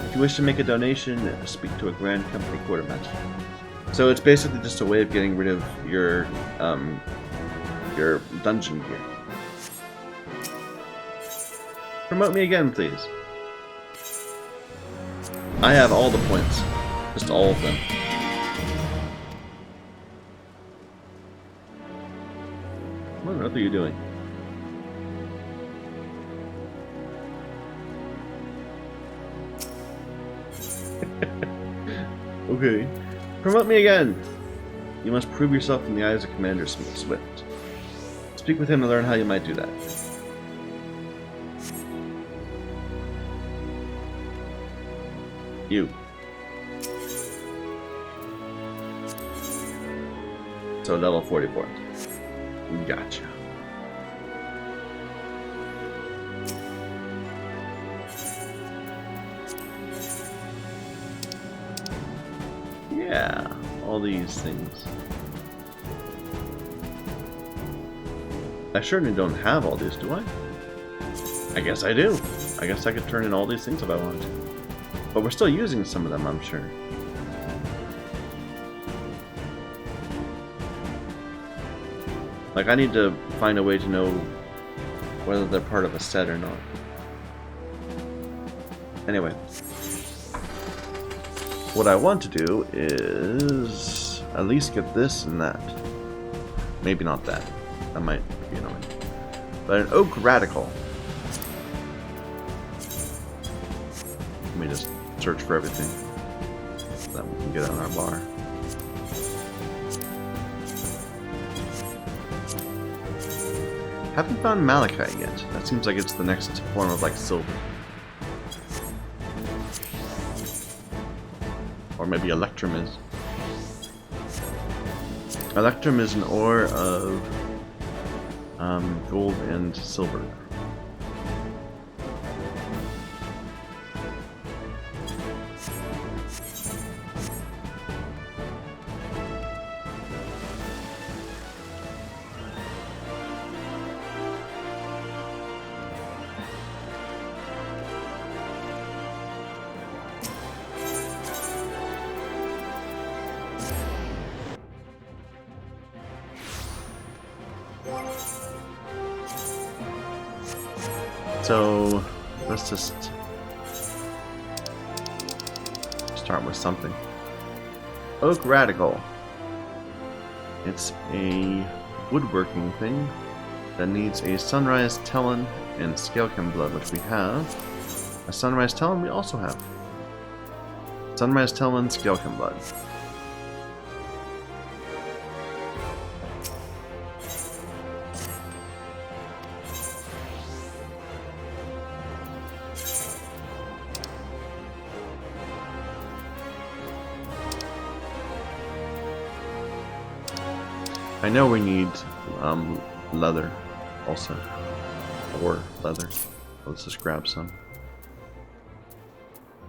If you wish to make a donation, speak to a Grand Company quartermaster. So it's basically just a way of getting rid of your dungeon gear. Promote me again, please. I have all the points. Just all of them. What on earth are you doing? Okay. Promote me again! You must prove yourself in the eyes of Commander Swift. Speak with him to learn how you might do that. You. So level 44. Gotcha. Yeah, all these things. I certainly don't have all these, do I? I guess I do. I guess I could turn in all these things if I want to. But we're still using some of them, I'm sure. Like, I need to find a way to know whether they're part of a set or not. Anyway. What I want to do is at least get this and that. Maybe not that. That might be annoying. But an oak radical. Let me just search for everything so that we can get on our bar. Haven't found malachite yet. That seems like it's the next form of like silver. Or maybe electrum is. Electrum is an ore of gold and silver. So let's just start with something. Oak radical. It's a woodworking thing that needs a sunrise talon and scalekin blood, which we have. A sunrise talon we also have. Sunrise talon, scalekin blood. I know we need leather also, or leather. Let's just grab some.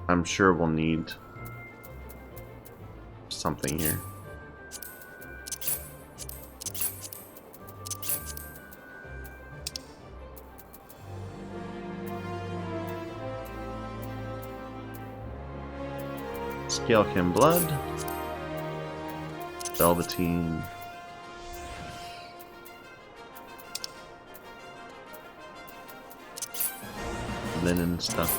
I'm sure we'll need something here. Scalekin blood, velveteen. Linen stuff.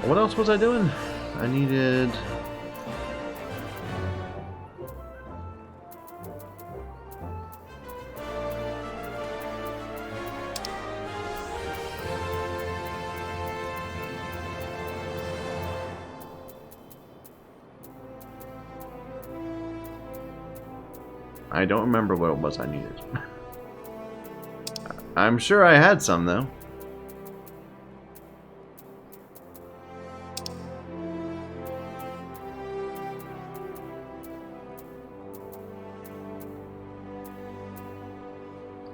What else was I doing? I needed... I don't remember what it was I needed. I'm sure I had some, though.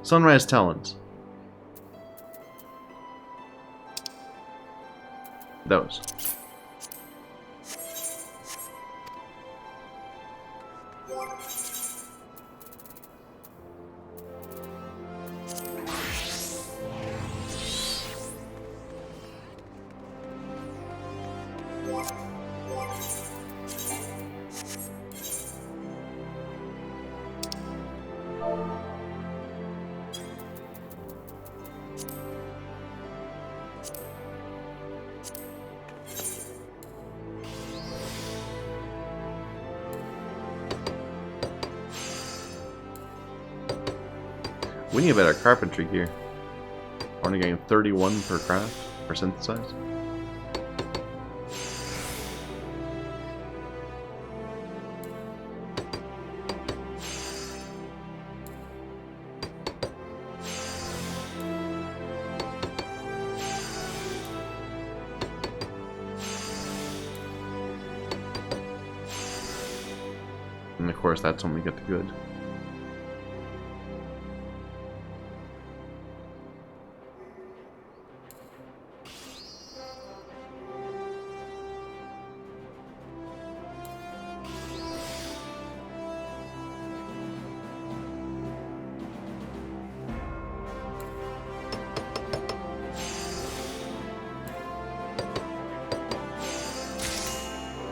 Sunrise talons. Those. We need better carpentry gear. Only getting 31 per craft, per synthesize. And of course, that's when we get the good.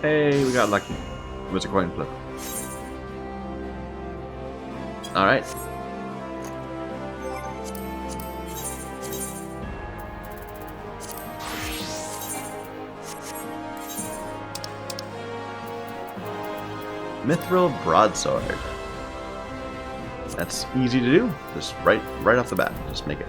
Hey, we got lucky. It was a coin flip. Alright. Mithril Broadsword. That's easy to do. Just right off the bat. Just make it.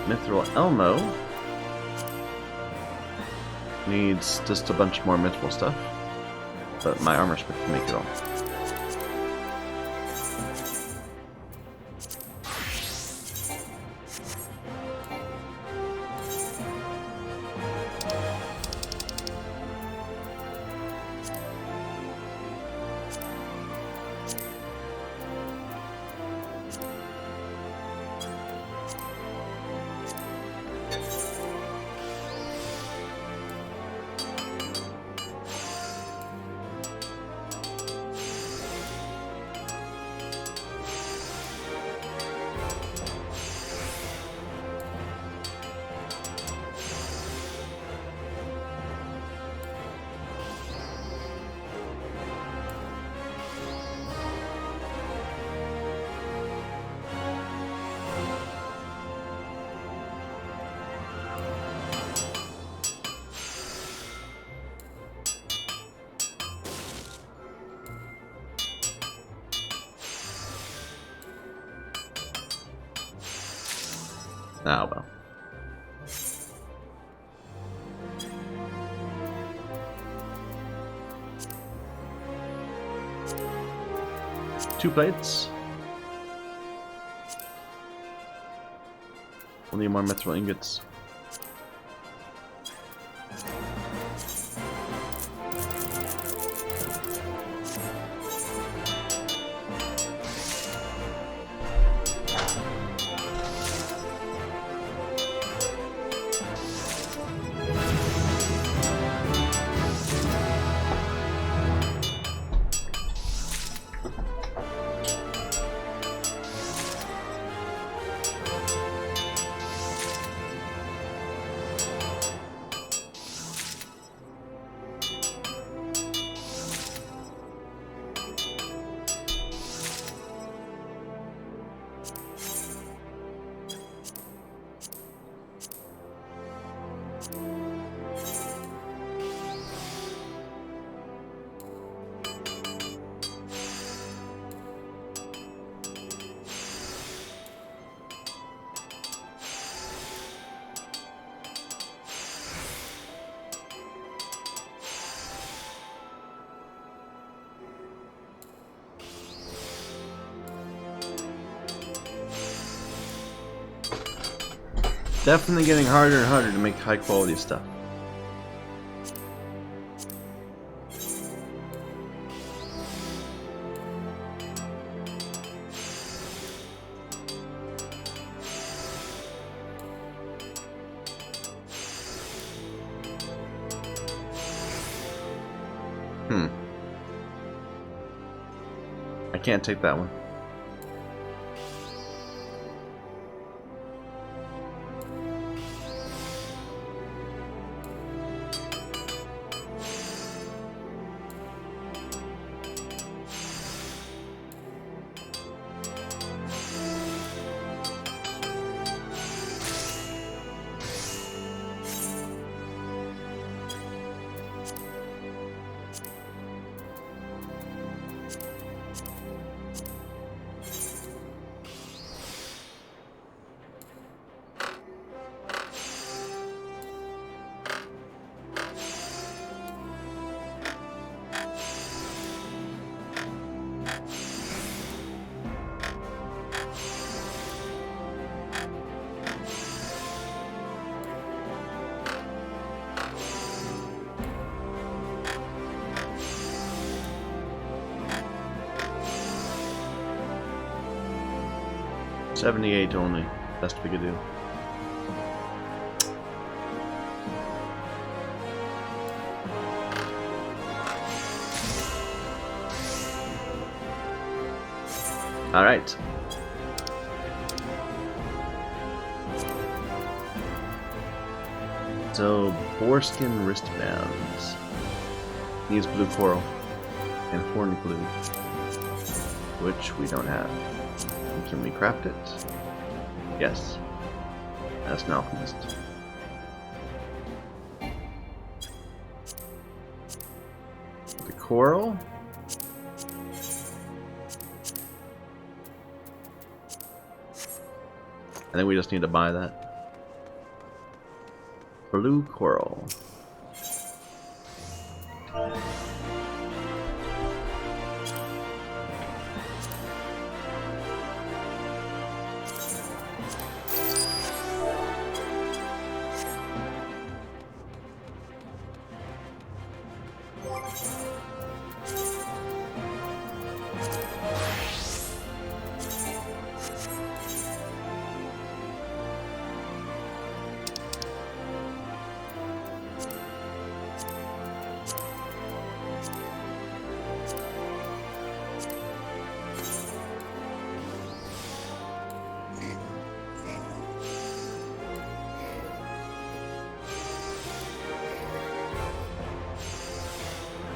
Mithril Elmo needs just a bunch more mithril stuff, but my armor smith can make it all. Ah, well. Two plates. We'll need more mithril ingots. Definitely getting harder and harder to make high quality stuff. I can't take that one. $78 only. Best we could do. Alright. So, boarskin wristbands. Needs blue coral and horn glue, which we don't have. Can we craft it? Yes. That's an alchemist. The coral. I think we just need to buy that. Blue coral.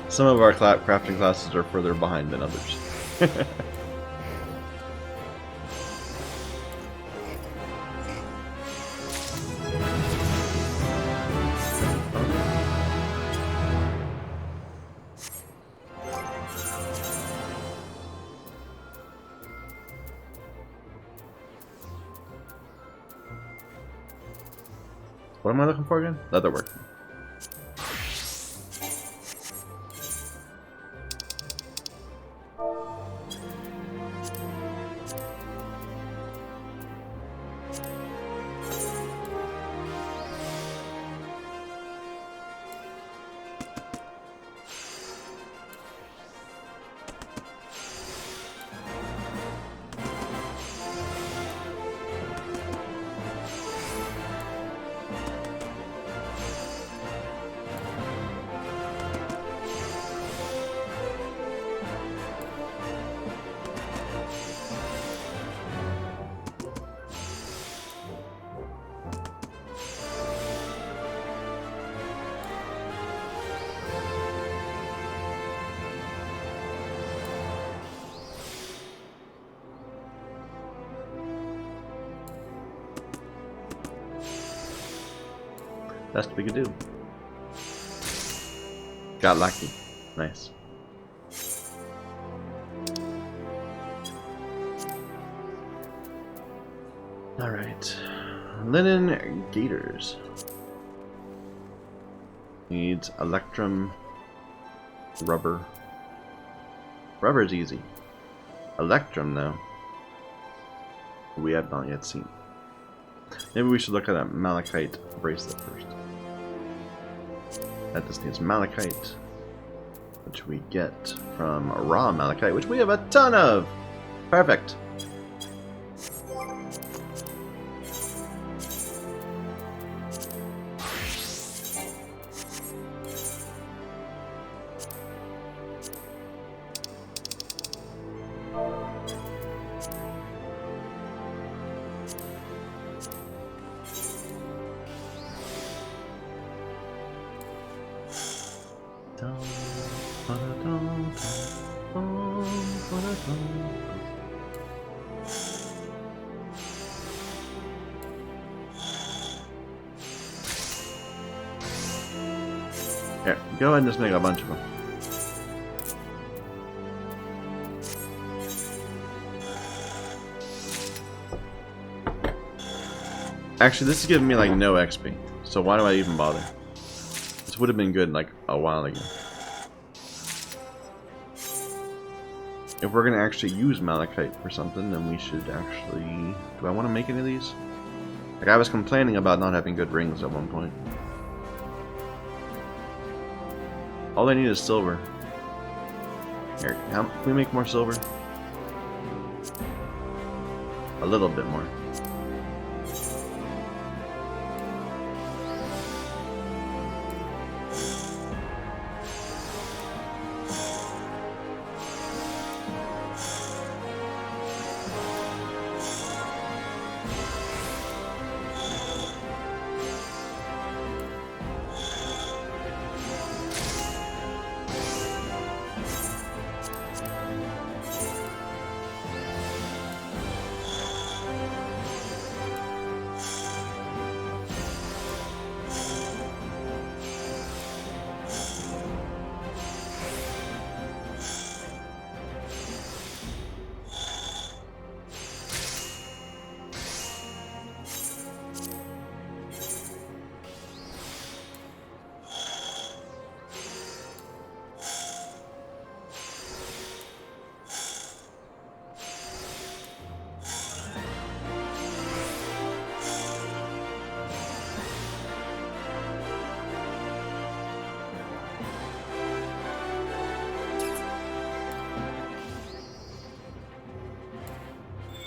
Some of our crafting classes are further behind than others. What am I looking for again? Leatherwork. Best we could do. Got lucky. Nice. Alright. Linen gaiters. Needs electrum, rubber. Rubber is easy. Electrum, though, we have not yet seen. Maybe we should look at a Malachite Bracelet first. That just needs Malachite, which we get from raw Malachite, which we have a ton of! Perfect! Here, go ahead and just make a bunch of them. Actually, this is giving me like no XP, so why do I even bother? This would have been good like a while ago. If we're gonna actually use Malachite for something, then we should actually... Do I want to make any of these? Like, I was complaining about not having good rings at one point. All I need is silver. Here, can we make more silver? A little bit more.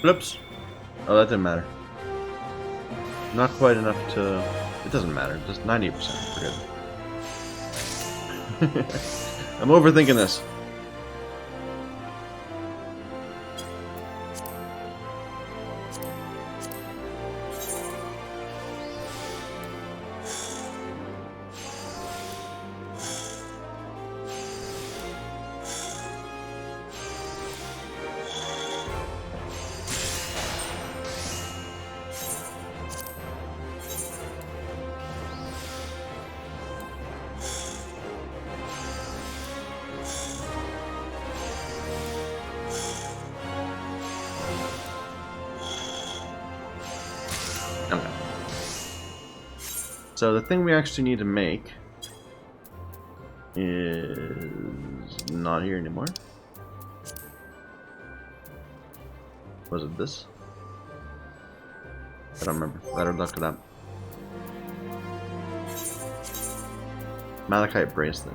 Oops. Oh, that didn't matter. Not quite enough to... It doesn't matter. Just 90%. We're good. I'm overthinking this. Okay. So the thing we actually need to make is not here anymore. Was it this? I don't remember. Better look it up. Malachite Bracelet.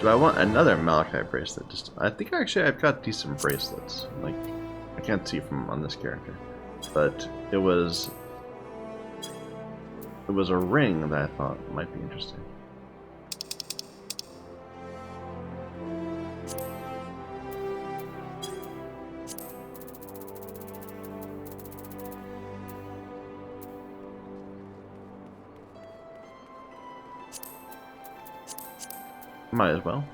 Do I want another Malachite Bracelet? I think actually I've got decent bracelets. Like, I can't see from on this character, but it was a ring that I thought might be interesting. Might as well.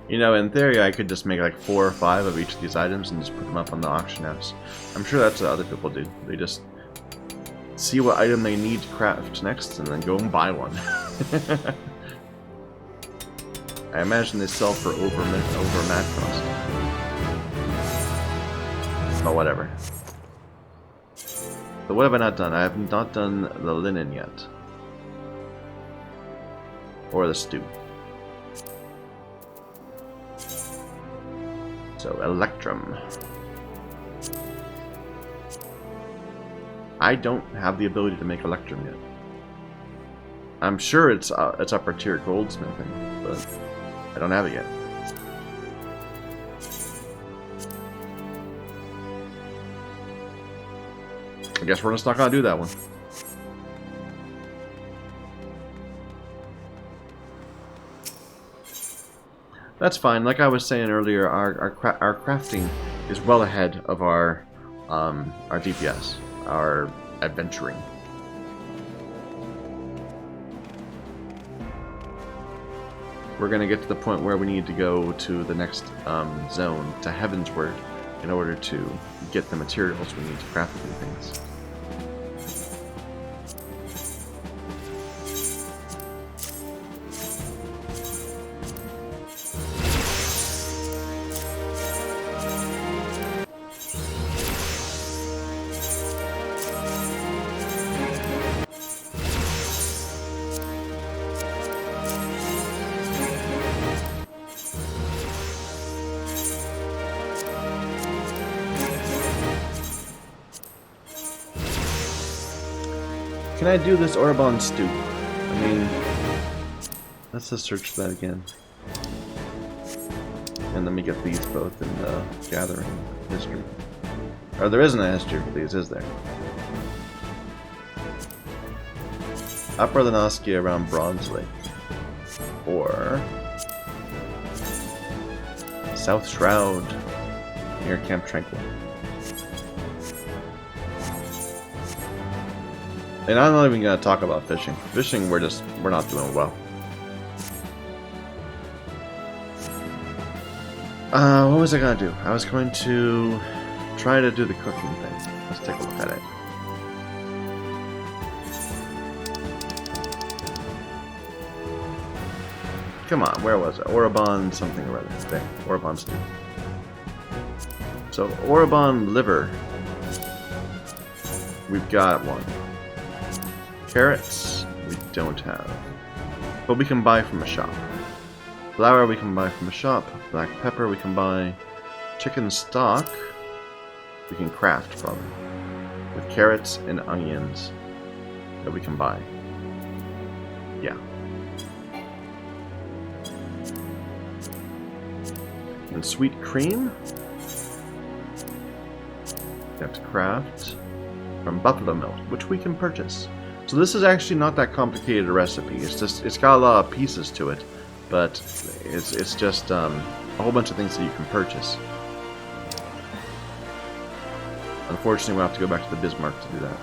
You know, in theory, I could just make like 4 or 5 of each of these items and just put them up on the auction house. I'm sure that's what other people do. They just see what item they need to craft next and then go and buy one. I imagine they sell for over mat cost. But whatever. So what have I not done? I have not done the linen yet. Or the stew. So, Electrum. I don't have the ability to make Electrum yet. I'm sure it's upper tier goldsmithing, but I don't have it yet. I guess we're just not gonna do that one. That's fine. Like I was saying earlier, our crafting is well ahead of our DPS, our adventuring. We're gonna get to the point where we need to go to the next zone, to Heavensward, in order to get the materials we need to craft these things. Can I do this Orbon stew? I mean, let's just search for that again. And let me get these both in the gathering history. Or there isn't a history for these, is there? Upper Lenoskia around Bronze Lake. Or South Shroud near Camp Tranquil. And I'm not even gonna talk about fishing. Fishing, we're not doing well. What was I gonna do? I was going to try to do the cooking thing. Let's take a look at it. Come on, where was it? Orabon something or other. There, Orabon stew. So, Orabon liver. We've got one. Carrots, we don't have. But we can buy from a shop. Flour we can buy from a shop. Black pepper we can buy. Chicken stock we can craft from. With carrots and onions that we can buy. Yeah. And sweet cream we have to craft from buffalo milk, which we can purchase. So this is actually not that complicated a recipe. It's got a lot of pieces to it, but it's just a whole bunch of things that you can purchase. Unfortunately, we'll have to go back to the Bismarck to do that.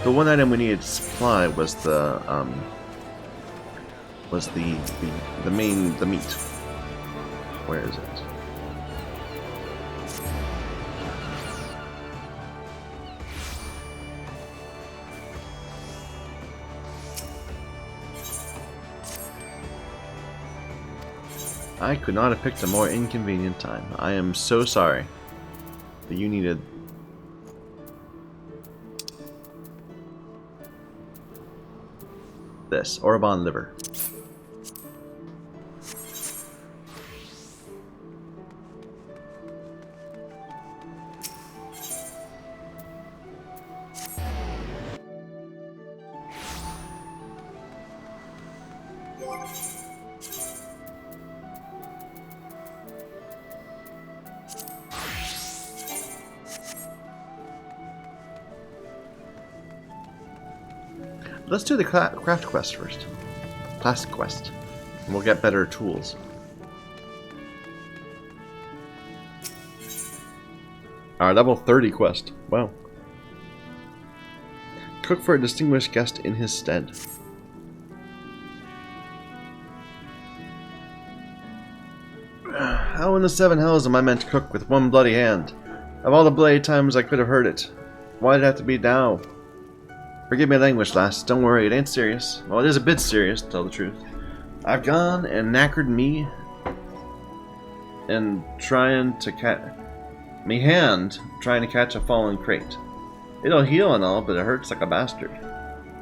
The one item we needed to supply was the meat. Where is it? I could not have picked a more inconvenient time. I am so sorry that you needed this Orabon liver. Let's do the craft quest first. Plastic quest. And we'll get better tools. Our level 30 quest. Wow. Cook for a distinguished guest in his stead. How in the seven hells am I meant to cook with one bloody hand? Of all the bloody times I could have heard it, why did it have to be now? Forgive my language, lass. Don't worry, it ain't serious. Well, it is a bit serious, to tell the truth. I've gone and knackered me and trying to catch a fallen crate. It'll heal and all, but it hurts like a bastard.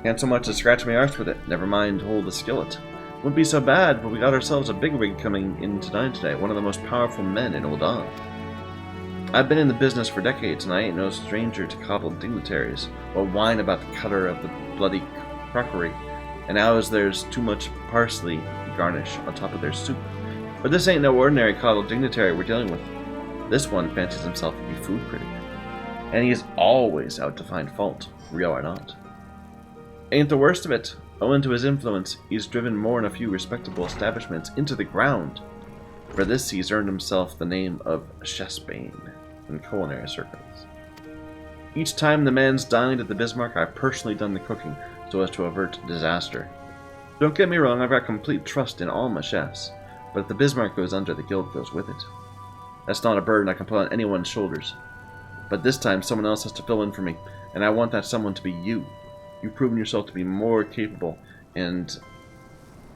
Can't so much as scratch my arse with it, never mind hold the skillet. Wouldn't be so bad, but we got ourselves a bigwig coming in to dine today, one of the most powerful men in Ul'dah. I've been in the business for decades, and I ain't no stranger to coddled dignitaries, or whine about the color of the bloody crockery, and now as there's too much parsley garnish on top of their soup. But this ain't no ordinary coddled dignitary we're dealing with. This one fancies himself to be food critic, and he is always out to find fault, real or not. Ain't the worst of it. Owing to his influence, he's driven more than a few respectable establishments into the ground. For this, he's earned himself the name of Chefsbane in culinary circles. Each time the man's dined at the Bismarck, I've personally done the cooking so as to avert disaster. Don't get me wrong, I've got complete trust in all my chefs, but if the Bismarck goes under, the guild goes with it. That's not a burden I can put on anyone's shoulders. But this time, someone else has to fill in for me, and I want that someone to be you. You've proven yourself to be more capable, and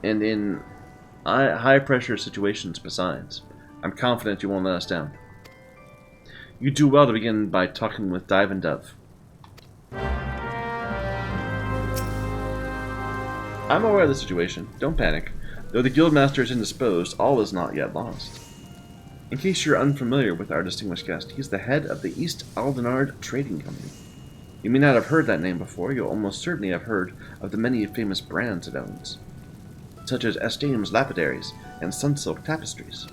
in high-pressure situations besides. I'm confident you won't let us down. You do well to begin by talking with Dive and Dove. I'm aware of the situation. Don't panic. Though the Guildmaster is indisposed, all is not yet lost. In case you're unfamiliar with our distinguished guest, he's the head of the East Aldenard Trading Company. You may not have heard that name before, you'll almost certainly have heard of the many famous brands it owns, such as Estame's Lapidaries and Sunsilk Tapestries.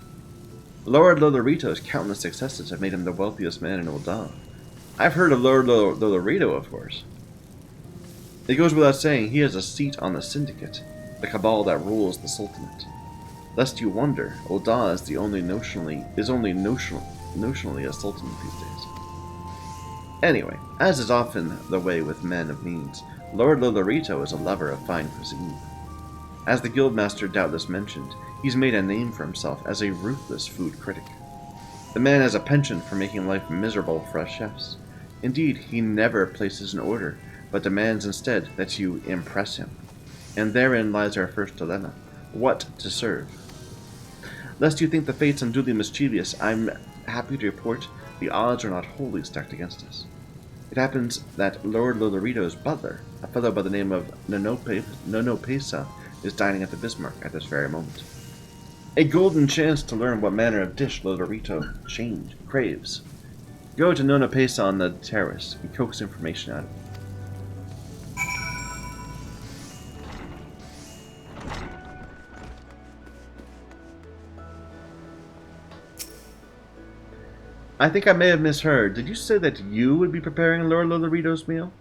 Lord Lolorito's countless successes have made him the wealthiest man in Ul'dah. I've heard of Lord Lolorito, of course. It goes without saying he has a seat on the Syndicate, the cabal that rules the Sultanate. Lest you wonder, Ul'dah is only notionally a sultanate these days. Anyway, as is often the way with men of means, Lord Lolorito is a lover of fine cuisine. As the guildmaster doubtless mentioned, he's made a name for himself as a ruthless food critic. The man has a penchant for making life miserable for us chefs. Indeed, he never places an order, but demands instead that you impress him. And therein lies our first dilemma: what to serve? Lest you think the fates unduly mischievous, I'm happy to report the odds are not wholly stacked against us. It happens that Lord Lolorito's butler, a fellow by the name of Nonopesa, is dining at the Bismarck at this very moment. A golden chance to learn what manner of dish Lolorito craves. Go to Nonopesa on the terrace and coax information out of him. I think I may have misheard. Did you say that you would be preparing Lord Lolorito's meal?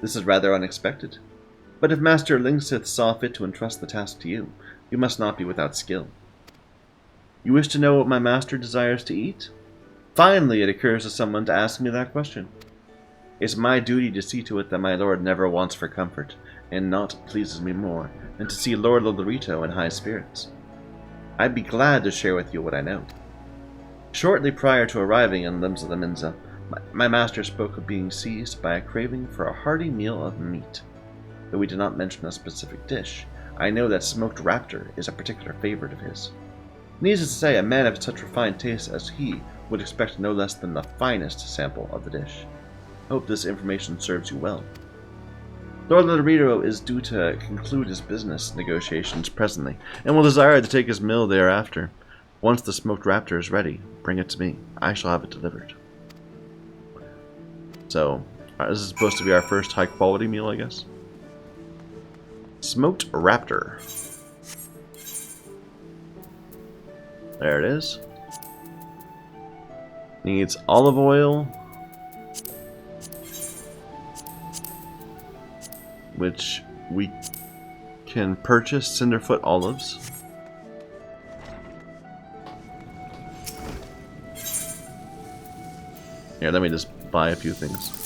This is rather unexpected. But if Master Lingsith saw fit to entrust the task to you, you must not be without skill. You wish to know what my master desires to eat? Finally, it occurs to someone to ask me that question. It's my duty to see to it that my lord never wants for comfort, and naught pleases me more than to see Lord Lolorito in high spirits. I'd be glad to share with you what I know. Shortly prior to arriving in Limbs of the Minza, my master spoke of being seized by a craving for a hearty meal of meat. Though we did not mention a specific dish, I know that smoked raptor is a particular favorite of his. Needless to say, a man of such refined taste as he would expect no less than the finest sample of the dish. I hope this information serves you well. Lord Lolorito is due to conclude his business negotiations presently, and will desire to take his meal thereafter. Once the smoked raptor is ready, bring it to me. I shall have it delivered. So, this is supposed to be our first high-quality meal, I guess. Smoked raptor. There it is. Needs olive oil, which we can purchase Cinderfoot olives. Here, let me just buy a few things.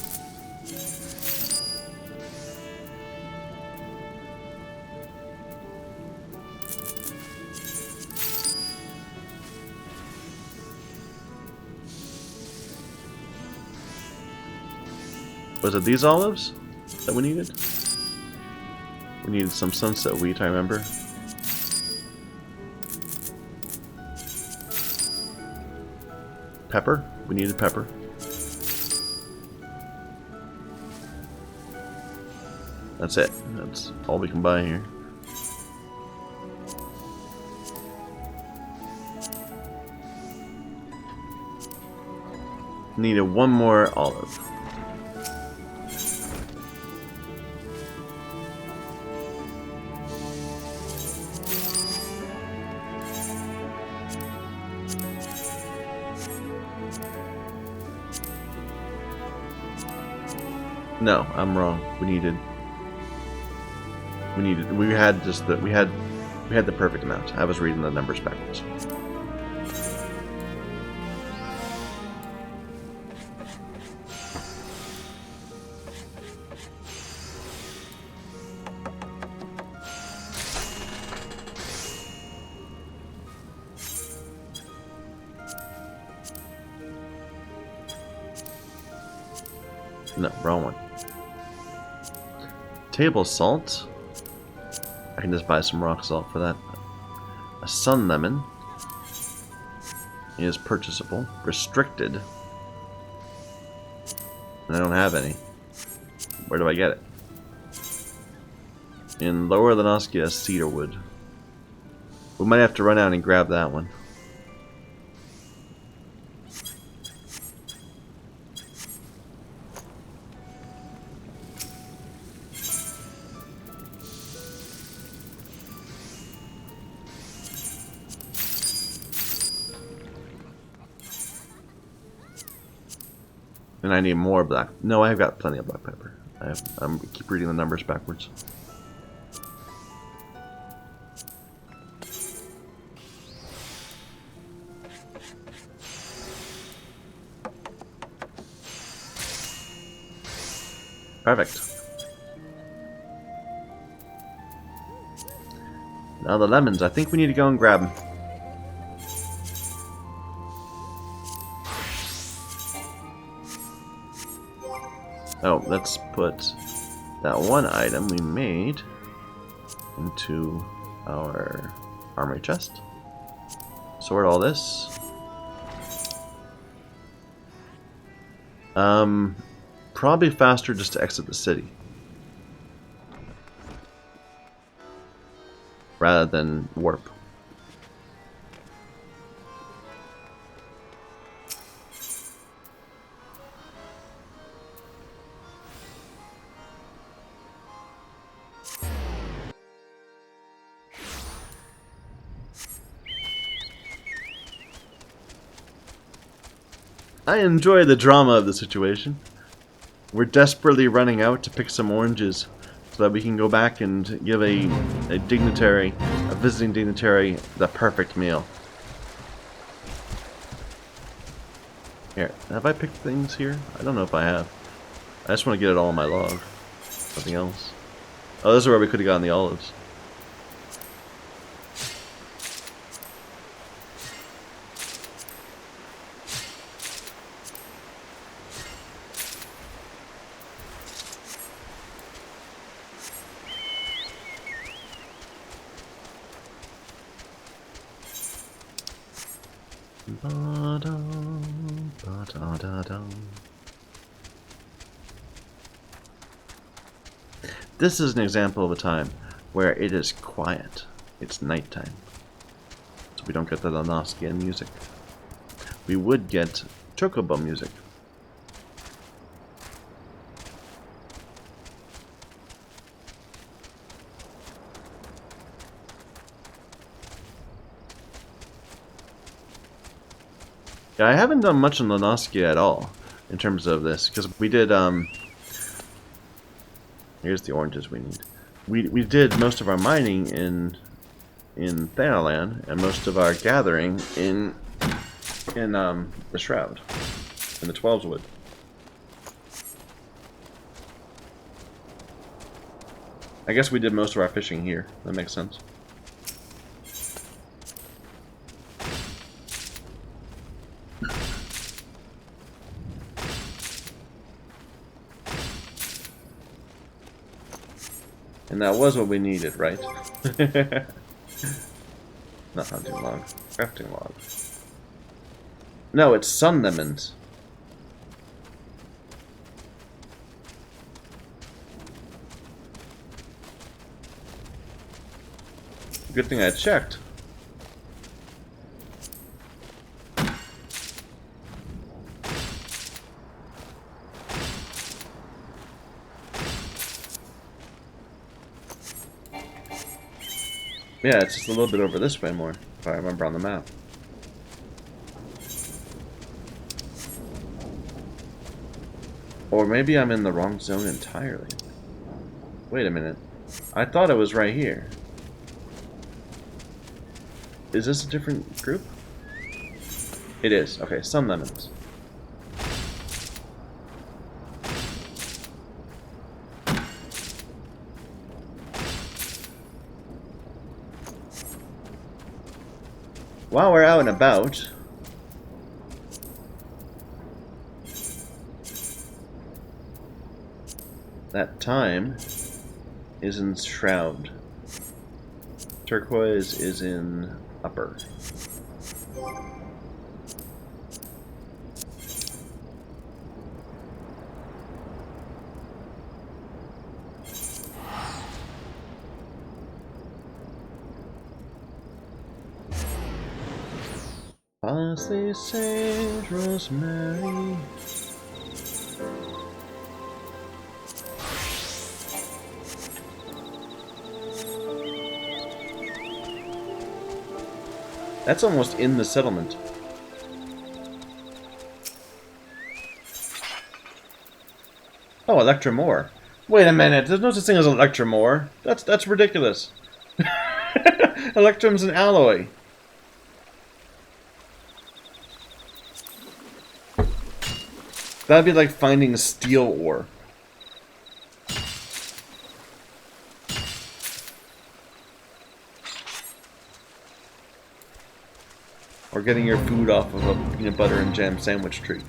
Was it these olives that we needed? We needed some sunset wheat, I remember. Pepper? We needed pepper. That's it. That's all we can buy here. Needed one more olive. No, I'm wrong. We had the perfect amount. I was reading the numbers backwards. No, wrong one. Table salt. I can just buy some rock salt for that. A sun lemon is purchasable. Restricted. I don't have any. Where do I get it? In Lower Lenoskia cedarwood. We might have to run out and grab that one. And I need more black. No, I've got plenty of black pepper. I'm keep reading the numbers backwards. Perfect. Now the lemons. I think we need to go and grab them. Oh, let's put that one item we made into our armory chest. Sort all this. Probably faster just to exit the city rather than warp. I enjoy the drama of the situation. We're desperately running out to pick some oranges so that we can go back and give a dignitary, a visiting dignitary, the perfect meal. Here, have I picked things here? I don't know if I have. I just want to get it all on my log. Nothing else. Oh, this is where we could have gotten the olives. This is an example of a time where it is quiet. It's nighttime. So we don't get the Lanoskian music. We would get Chocobo music. Yeah, I haven't done much in Lanoskia at all in terms of this, because we did, here's the oranges we need. We did most of our mining in Thanalan, and most of our gathering in the Shroud, in the 12's Wood. I guess we did most of our fishing here. That makes sense. And that was what we needed, right? Not hunting log. Crafting log. No, it's sun lemons. Good thing I checked. Yeah, it's just a little bit over this way more, if I remember on the map. Or maybe I'm in the wrong zone entirely. Wait a minute. I thought it was right here. Is this a different group? It is. Okay, sun lemons. While we're out and about, that time is in Shroud. Turquoise is in Upper. Parsley, sage, rosemary. That's almost in the settlement. Oh, Electromore. Wait a minute, there's no such thing as Electromore. That's ridiculous. Electrum's an alloy. That'd be like finding steel ore. getting your food off of a peanut butter and jam sandwich tree.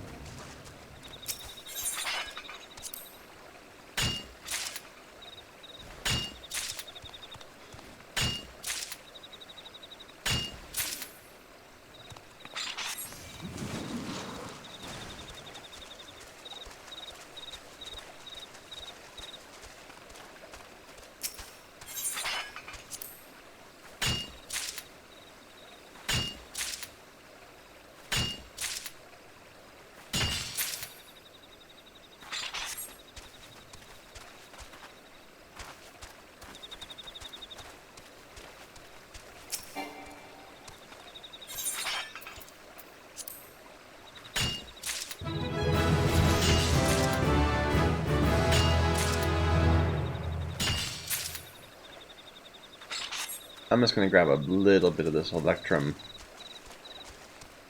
I'm just going to grab a little bit of this Electrum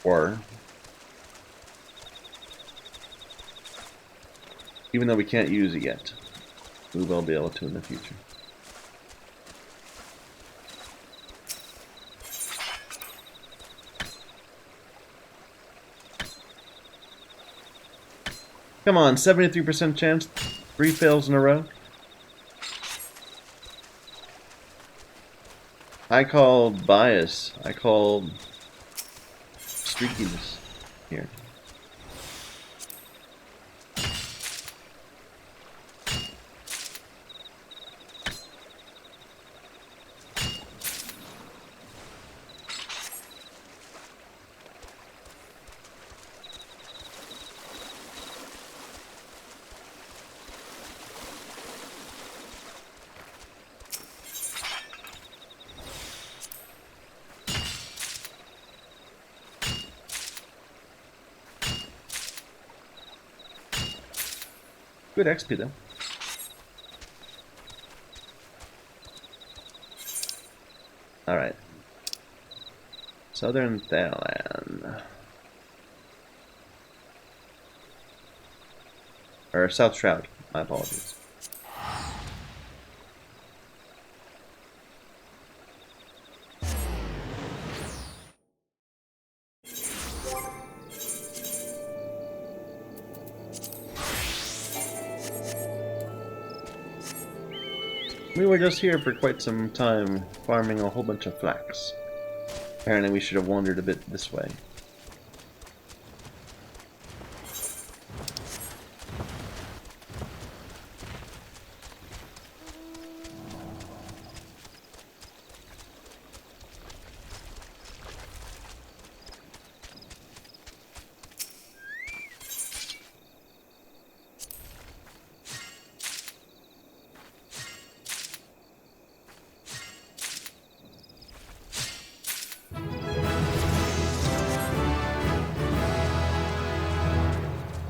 ore. Even though we can't use it yet, we will be able to in the future. Come on, 73% chance, 3 fails in a row. I call bias. I call streakiness here. Good XP though. Alright. Southern Thailand. Or South Shroud. My apologies. We were just here for quite some time, farming a whole bunch of flax. Apparently we should have wandered a bit this way.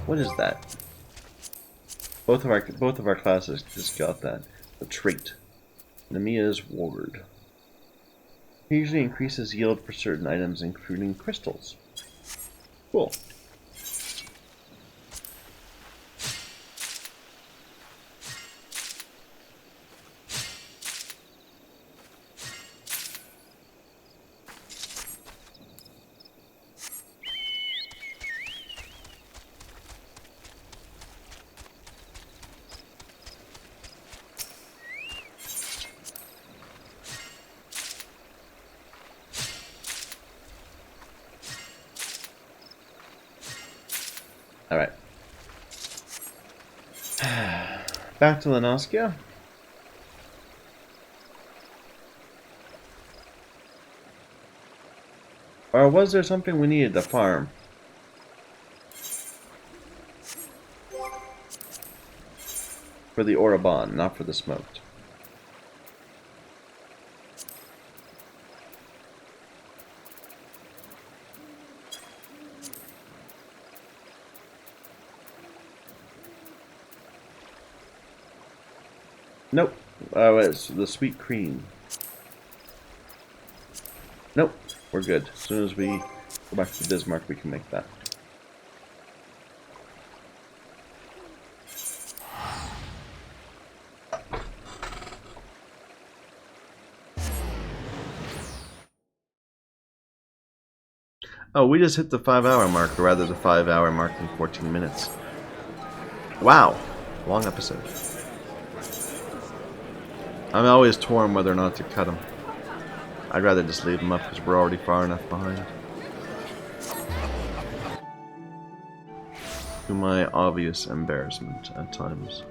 What is that? Both of our classes just got that. The trait. Namia's Ward. Usually increases yield for certain items, including crystals. Cool. Alright. Back to Lenoskia. Or was there something we needed to farm? For the Orabon, not for the smoked. Nope. Oh, it's the sweet cream. Nope. We're good. As soon as we go back to Bismarck, we can make that. Oh, we just hit the 5-hour mark, or rather the 5-hour mark in 14 minutes. Wow. Long episode. I'm always torn whether or not to cut them. I'd rather just leave them up because we're already far enough behind. To my obvious embarrassment at times.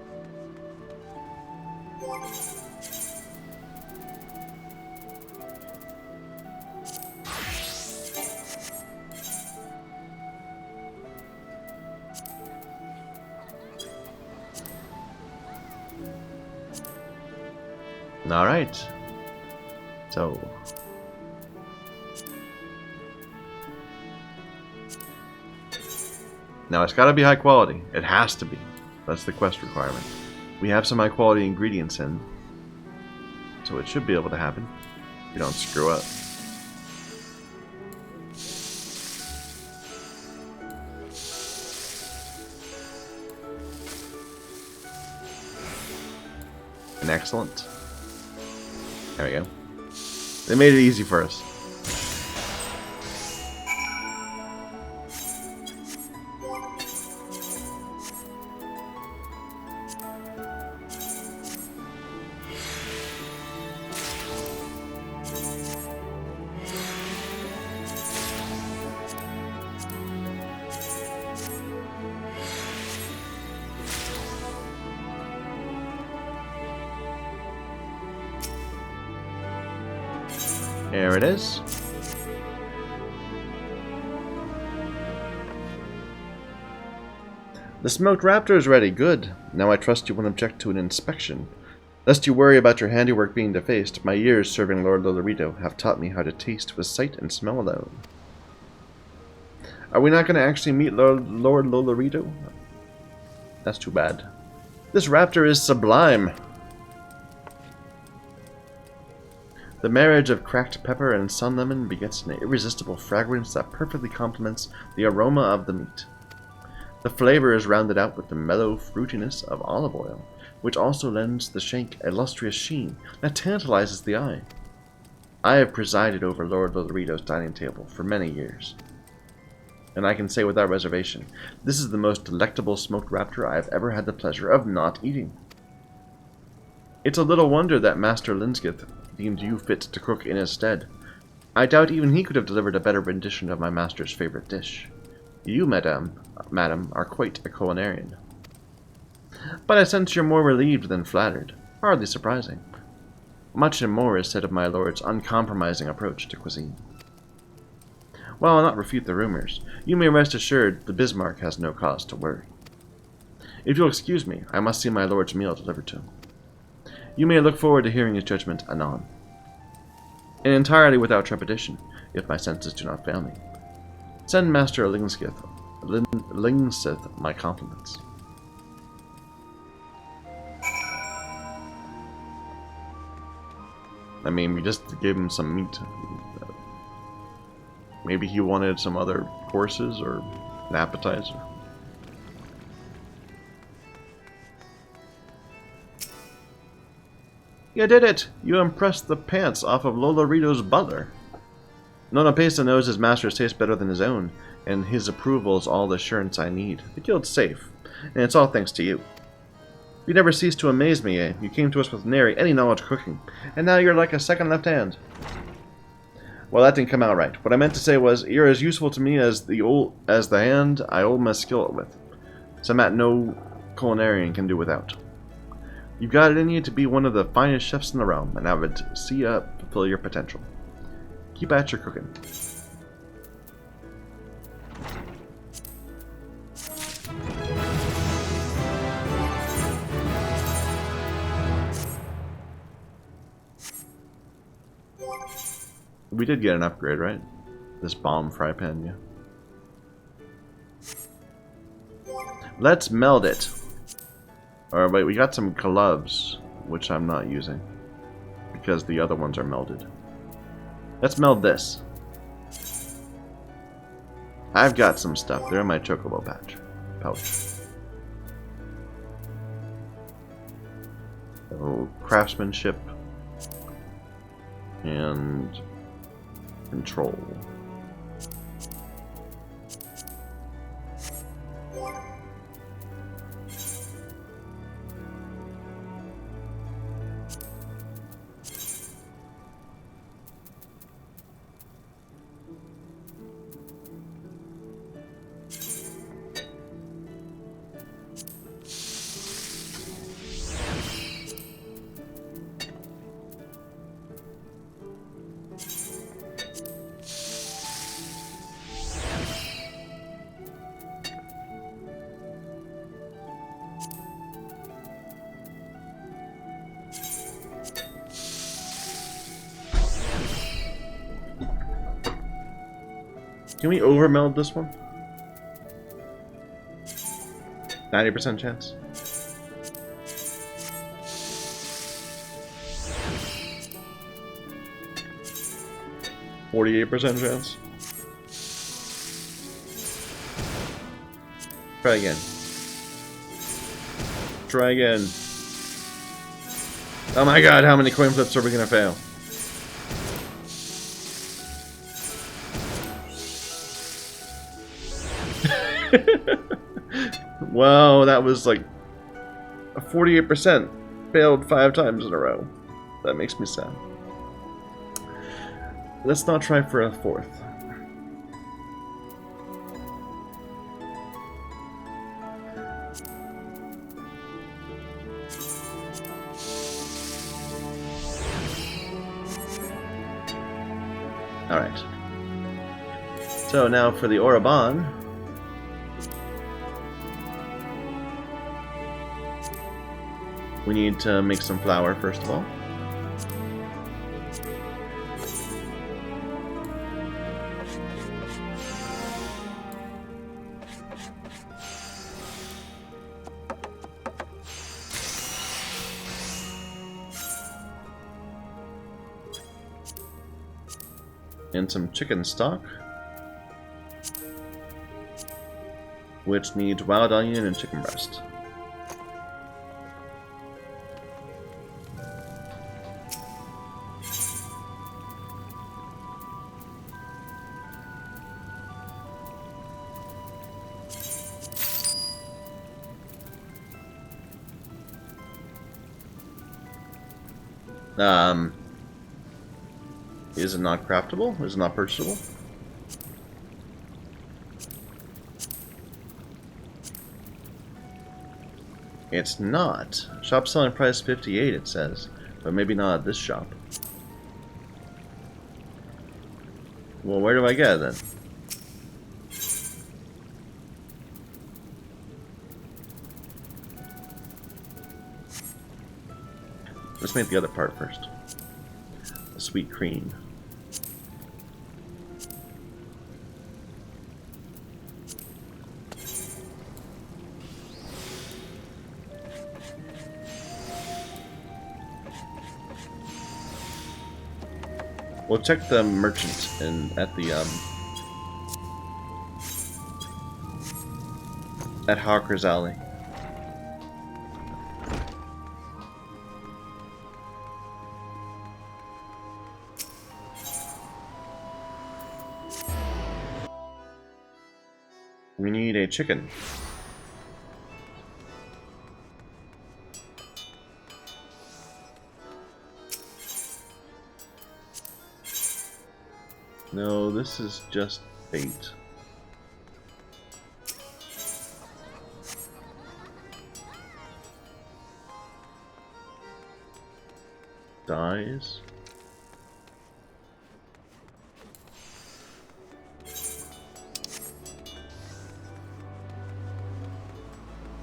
Alright. So. Now it's gotta be high quality. It has to be. That's the quest requirement. We have some high quality ingredients in. So it should be able to happen. If you don't screw up. And excellent. There we go. They made it easy for us. There it is. The smoked raptor is ready. Good. Now I trust you won't object to an inspection. Lest you worry about your handiwork being defaced, my years serving Lord Lolorito have taught me how to taste with sight and smell alone. Are we not going to actually meet Lord Lolorito? That's too bad. This raptor is sublime. The marriage of cracked pepper and sun lemon begets an irresistible fragrance that perfectly complements the aroma of the meat. The flavor is rounded out with the mellow fruitiness of olive oil, which also lends the shank a lustrous sheen that tantalizes the eye. I have presided over Lord Lolorito's dining table for many years, and I can say without reservation, this is the most delectable smoked raptor I have ever had the pleasure of not eating. It's a little wonder that Master Linsgith deemed you fit to cook in his stead. I doubt even he could have delivered a better rendition of my master's favorite dish. You, madam, are quite a culinarian. But I sense you're more relieved than flattered. Hardly surprising. Much and more is said of my lord's uncompromising approach to cuisine. While I'll not refute the rumors, you may rest assured the Bismarck has no cause to worry. If you'll excuse me, I must see my lord's meal delivered to him. You may look forward to hearing his judgment anon. And entirely without trepidation, if my senses do not fail me. Send Master Lingsith my compliments. I mean, we just gave him some meat. Maybe he wanted some other courses or an appetizer. You did it! You impressed the pants off of Lolorito's butler. Nona Pesa knows his master's taste better than his own, and his approval is all the assurance I need. The guild's safe, and it's all thanks to you. You never ceased to amaze me, eh? You came to us with nary any knowledge of cooking, and now you're like a second left hand. Well, that didn't come out right. What I meant to say was, you're as useful to me as the hand I hold my skill with. Some that no culinarian can do without. You've got it in you to be one of the finest chefs in the realm, and I would see you fulfill your potential. Keep at your cooking. We did get an upgrade, right? This bomb fry pan, yeah. Let's meld it. Or wait, we got some gloves, which I'm not using, because the other ones are melded. Let's meld this. I've got some stuff. They're in my Chocobo pouch. Oh, craftsmanship and control. Can we overmeld this one? 90% chance. %48 chance. Try again. Try again. Oh my god, how many coin flips are we gonna fail? Wow, that was like a 48%. Failed 5 times in a row. That makes me sad. Let's not try for a 4th. Alright. So now for the Oraban. We need to make some flour first of all. And some chicken stock, which needs wild onion and chicken breast. Is it not craftable? Is it not purchasable? It's not. Shop selling price 58, it says. But maybe not at this shop. Well, where do I get it then? Let's make the other part first. The sweet cream. We'll check the merchant at the at Hawker's Alley. We need a chicken. No, this is just bait. Dies.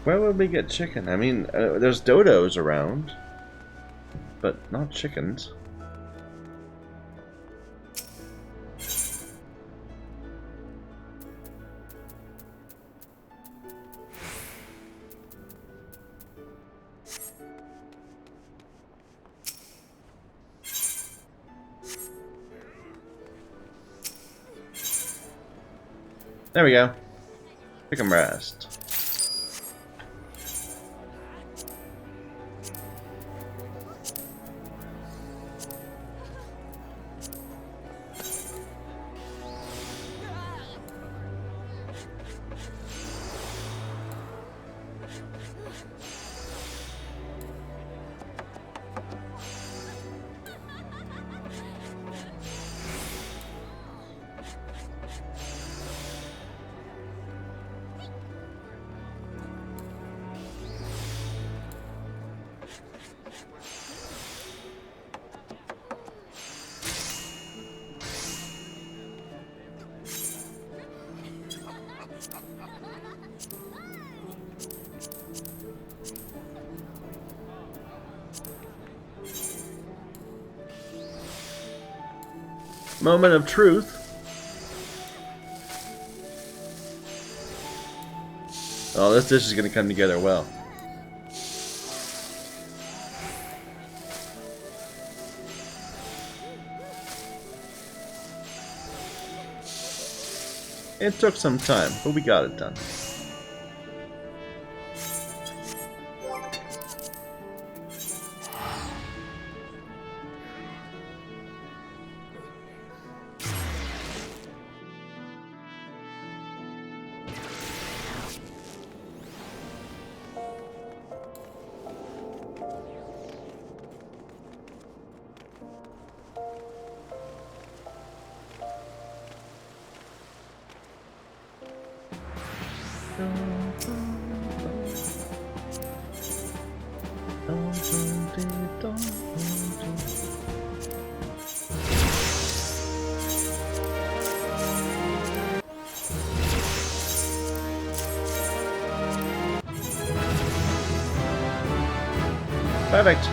Where would we get chicken? I mean, there's dodos around, but not chickens. There we go. Chicken breast. Moment of truth. Oh, this dish is going to come together well. It took some time, but we got it done. Perfect.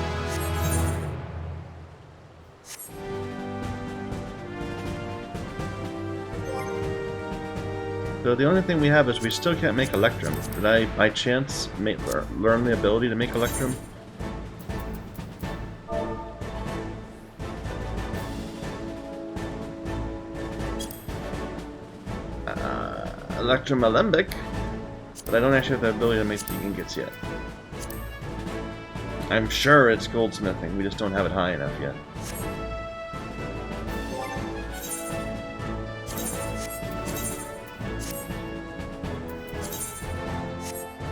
So the only thing we have is we still can't make Electrum. Did I, by chance, learn the ability to make Electrum? Electrum Alembic, but I don't actually have the ability to make the ingots yet. I'm sure it's goldsmithing, we just don't have it high enough yet.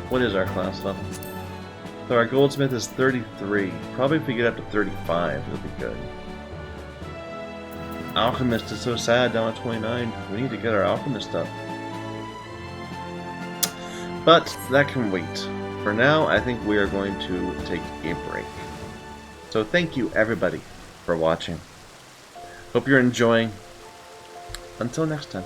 What is our class level? So our goldsmith is 33. Probably if we get up to 35, it'll be good. Alchemist is so sad down at 29. We need to get our alchemist up. But that can wait. For now, I think we are going to take a break. So thank you everybody for watching. Hope you're enjoying. Until next time.